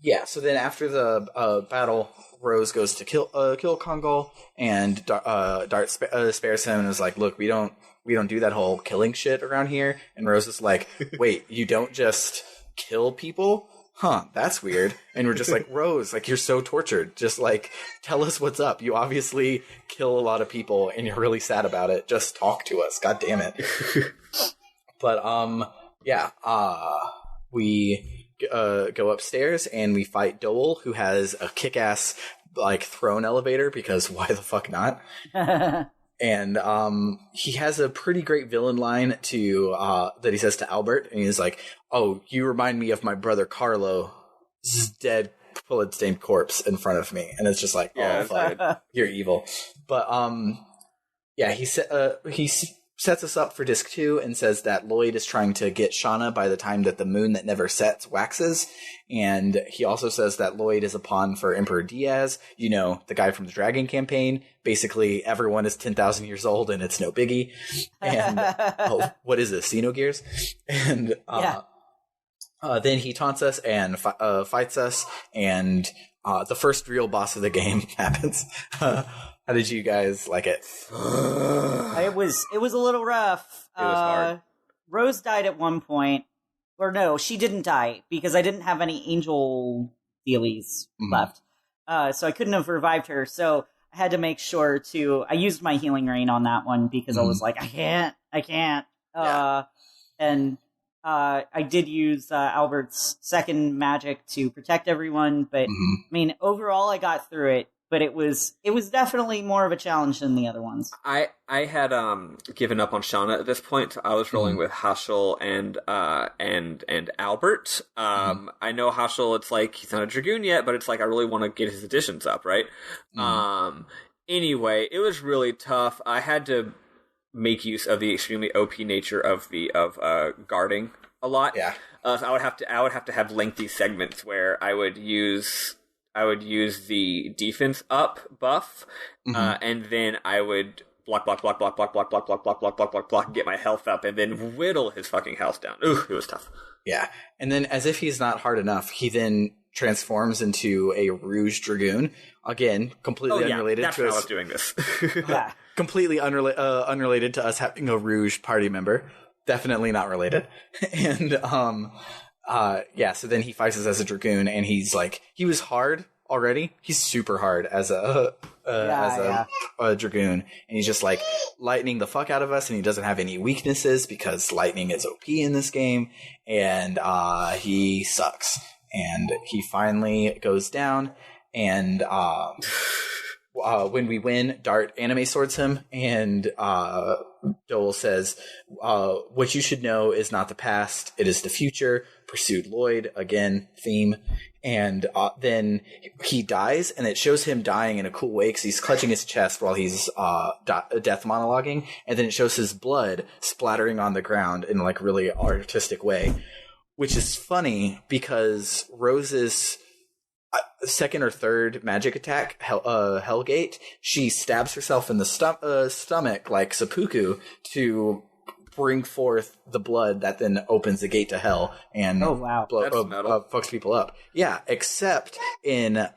yeah, so then after the battle, Rose goes to kill Kongol, and Dart spares him and is like, look, we don't do that whole killing shit around here. And Rose is like, wait, you don't just kill people? Huh, that's weird. And we're just like, Rose, like, you're so tortured. Just, like, tell us what's up. You obviously kill a lot of people, and you're really sad about it. Just talk to us. God damn it. But, yeah, we go upstairs, and we fight Dole, who has a kick-ass, like, throne elevator, because why the fuck not? And he has a pretty great villain line to that he says to Albert, and he's like, "Oh, you remind me of my brother Carlo's dead, blood-stained corpse in front of me," and it's just like, "Oh, fuck, you're evil." But yeah, he sets us up for Disc 2 and says that Lloyd is trying to get Shauna by the time that the moon that never sets waxes. And he also says that Lloyd is a pawn for Emperor Diaz, you know, the guy from the Dragon campaign. Basically, everyone is 10,000 years old and it's no biggie. And, what is this, Xenogears? And then he taunts us and fights us, and the first real boss of the game happens. How did you guys like it? It was a little rough. It was hard. Rose died at one point. Or no, she didn't die because I didn't have any angel dealies left. So I couldn't have revived her. So I had to make sure to... I used my healing rain on that one because I was like, I can't. And I did use Albert's second magic to protect everyone. But, I mean, overall I got through it. But it was definitely more of a challenge than the other ones. I had given up on Shauna at this point. I was rolling with Haschel and Albert. I know Haschel, it's like he's not a Dragoon yet, but it's like I really want to get his additions up, right? Anyway, it was really tough. I had to make use of the extremely OP nature of guarding a lot. Yeah. So I would have to have lengthy segments where I would use the defense up buff, and then I would block, get my health up, and then whittle his fucking health down. Ooh, it was tough. Yeah. And then, as if he's not hard enough, he then transforms into a Rouge Dragoon. Again, completely unrelated that's to how us. I was doing this. Yeah. Completely unrelated to us having a Rouge party member. Definitely not related. And, yeah, so then he fights us as a Dragoon, and he's like, he was hard already. He's super hard as a Dragoon, and he's just like lightning the fuck out of us, and he doesn't have any weaknesses because lightning is OP in this game, and he sucks. And he finally goes down, and when we win, Dart anime swords him, and Dole says, what you should know is not the past, it is the future. Pursued Lloyd, again, theme. And then he dies, and it shows him dying in a cool way because he's clutching his chest while he's death monologuing, and then it shows his blood splattering on the ground in like really artistic way, which is funny because Rose's second or third magic attack, Hellgate, she stabs herself in the stomach like seppuku to bring forth the blood that then opens the gate to hell and fucks people up. Yeah, except in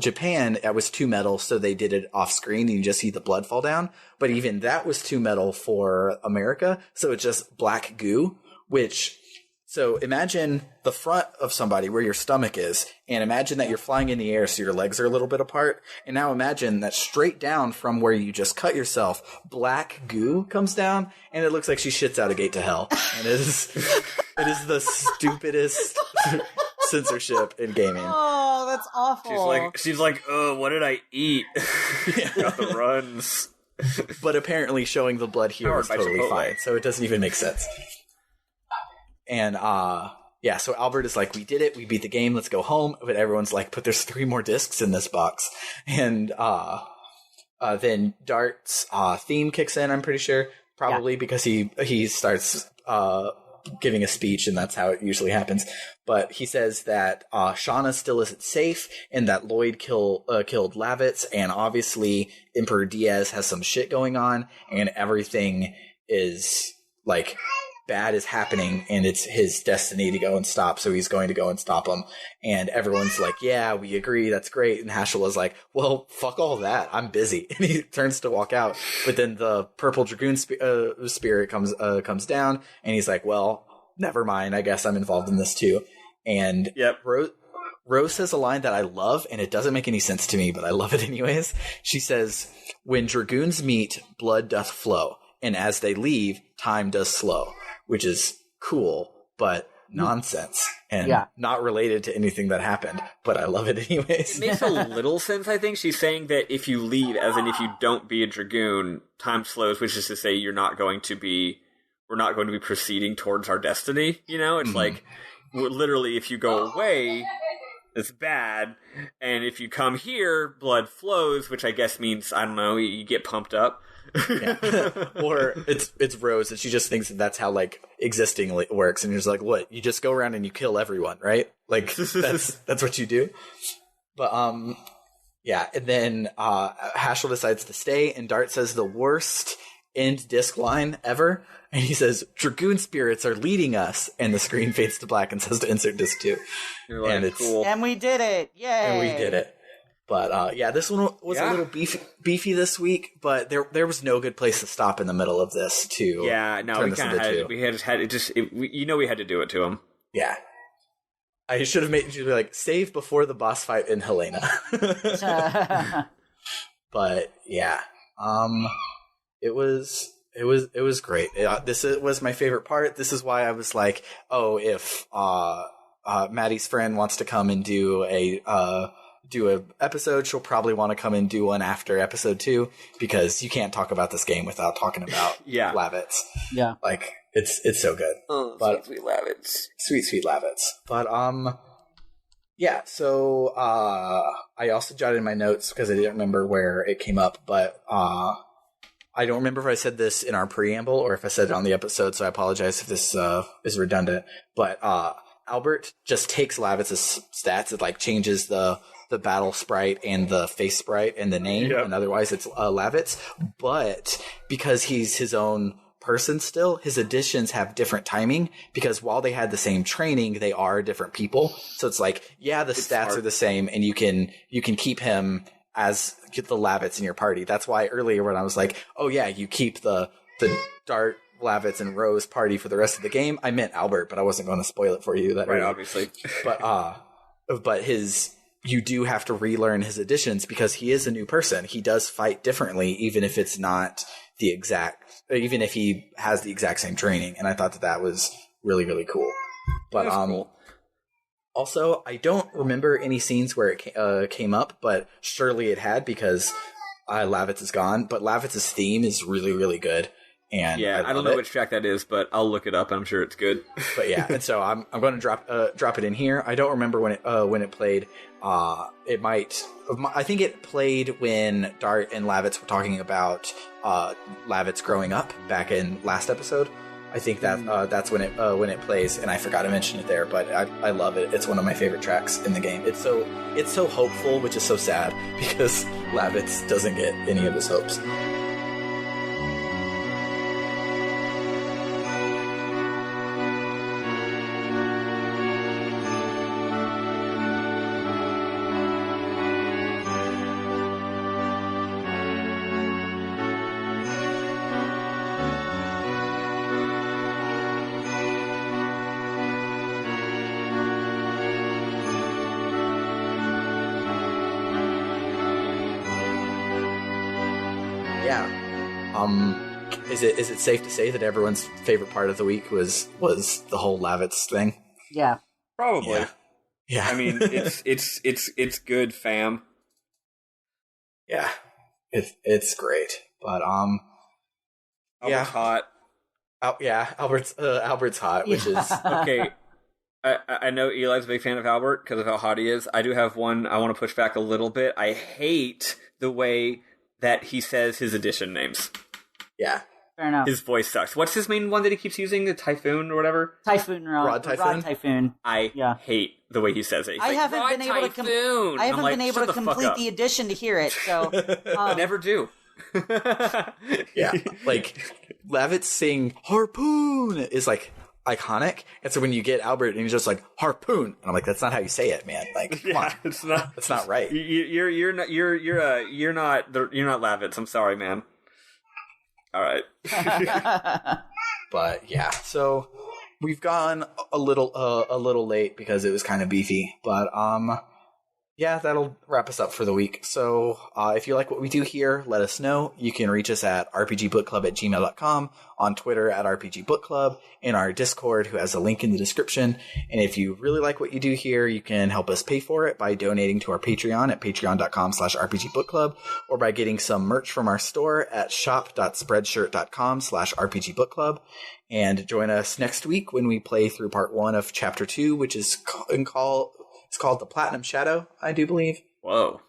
Japan, that was too metal, so they did it off screen. You just see the blood fall down. But even that was too metal for America, so it's just black goo, which... So imagine the front of somebody where your stomach is, and imagine that you're flying in the air so your legs are a little bit apart. And now imagine that straight down from where you just cut yourself, black goo comes down, and it looks like she shits out a gate to hell. And it is the stupidest censorship in gaming. Oh, that's awful. She's like, oh, what did I eat? Got the runs. But apparently showing the blood here is totally fine, so it doesn't even make sense. And, yeah, so Albert is like, we did it, we beat the game, let's go home. But everyone's like, but there's 3 more discs in this box. And, then Dart's, theme kicks in, I'm pretty sure. Probably because he starts, giving a speech, and that's how it usually happens. But he says that Shauna still isn't safe, and that Lloyd killed Lavitz, and obviously Emperor Diaz has some shit going on, and everything is like bad is happening, and it's his destiny to go and stop, so he's going to go and stop him. And everyone's like, yeah, we agree, that's great. And Hashula's like, well, fuck all that, I'm busy. And he turns to walk out, but then the purple Dragoon spirit comes down, and he's like, well, never mind, I guess I'm involved in this too. And Rose says a line that I love, and it doesn't make any sense to me, but I love it anyways. She says, when Dragoons meet, blood doth flow, and as they leave, time does slow. Which is cool, but nonsense, and not related to anything that happened, but I love it anyways. It makes a little sense, I think. She's saying that if you leave, as in if you don't be a Dragoon, time slows, which is to say we're not going to be proceeding towards our destiny, you know? It's like, literally, if you go away, it's bad, and if you come here, blood flows, which I guess means, I don't know, you get pumped up. Or it's Rose, and she just thinks that's how like existing works, and you're just like, what? You just go around and you kill everyone, right? Like that's what you do. But and then Haschel decides to stay, and Dart says the worst end disc line ever, and he says Dragoon spirits are leading us, and the screen fades to black and says to insert disc 2. Like, and it's cool. And we did it! Yay! And we did it. But this one was a little beefy this week, but there was no good place to stop in the middle of this to we kind of had we had to do it to him. Yeah, I should have made you like save before the boss fight in Helena. But yeah, it was great. This was my favorite part. This is why I was like, oh, if Maddie's friend wants to come and do a episode, she'll probably want to come and do one after episode 2, because you can't talk about this game without talking about Lavitz. Yeah, like it's so good. Oh, but, sweet Lavitz, sweet Lavitz. But so I also jotted in my notes because I didn't remember where it came up, but I don't remember if I said this in our preamble or if I said it on the episode, so I apologize if this is redundant. But Albert just takes Lavitz's stats. It like changes the battle sprite and the face sprite and the name, and otherwise it's Lavitz. But because he's his own person still, his additions have different timing, because while they had the same training, they are different people. So it's like, the stats are the same, and you can keep him as the Lavitz in your party. That's why earlier when I was like, oh yeah, you keep the Dart, Lavitz, and Rose party for the rest of the game, I meant Albert, but I wasn't going to spoil it for you. That right, early. Obviously. But you do have to relearn his additions because he is a new person. He does fight differently, even if it's not even if he has the exact same training. And I thought that was really, really cool. But cool. Also, I don't remember any scenes where it came up, but surely it had, because Lavitz is gone. But Lavitz's theme is really, really good. And I don't know which track that is, but I'll look it up. I'm sure it's good. But yeah, and so I'm going to drop it in here. I don't remember when it played. It might. I think it played when Dart and Lavitz were talking about Lavitz growing up back in last episode. I think that's when it plays, and I forgot to mention it there. But I love it. It's one of my favorite tracks in the game. It's so hopeful, which is so sad because Lavitz doesn't get any of his hopes. Is it safe to say that everyone's favorite part of the week was the whole Lavitz thing? Yeah, probably. Yeah. I mean, it's good, fam. Yeah, it's great. But Albert's hot. Albert's hot, which is okay. I know Eli's a big fan of Albert because of how hot he is. I do have one I want to push back a little bit. I hate the way that he says his addition names. Yeah. fair enough. His voice sucks. What's his main one that he keeps using? The Typhoon or whatever? Typhoon Rod. Rod Typhoon? Rod Typhoon. I hate the way he says it. He's I like, haven't "Rod been able to Typhoon." I haven't I'm like, been able "Shut to the fuck complete up." the edition to hear it, so I never do. Yeah, like Lavitz saying harpoon is like iconic, and so when you get Albert and he's just like harpoon, and I'm like, that's not how you say it, man. Like, come on, it's not. that's not right. You're not Lavitz. I'm sorry, man. All right. But yeah, so we've gone a little late because it was kind of beefy, but yeah, that'll wrap us up for the week. So if you like what we do here, let us know. You can reach us at rpgbookclub@gmail.com, on Twitter at rpgbookclub, in our Discord, who has a link in the description. And if you really like what you do here, you can help us pay for it by donating to our Patreon at patreon.com/rpgbookclub, or by getting some merch from our store at shop.spreadshirt.com/rpgbookclub. And join us next week when we play through part 1 of chapter 2, which is it's called The Platinum Shadow, I do believe. Whoa,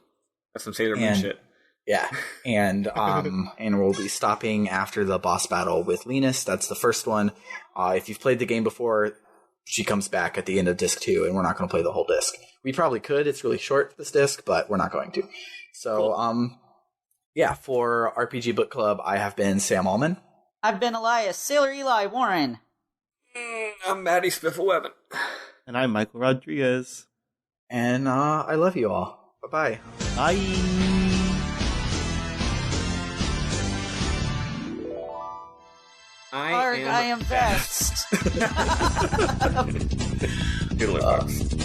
that's some Sailor Moon shit. Yeah, and and we'll be stopping after the boss battle with Linus. That's the first one. If you've played the game before, she comes back at the end of disc 2, and we're not going to play the whole disc. We probably could. It's really short, this disc, but we're not going to. So, cool. Yeah, for RPG Book Club, I have been Sam Allman. I've been Elias, Sailor Eli Warren. I'm Maddie Spiffle-Webben. And I'm Michael Rodriguez. And I love you all. Bye-bye. Bye. I am best. Good luck, folks.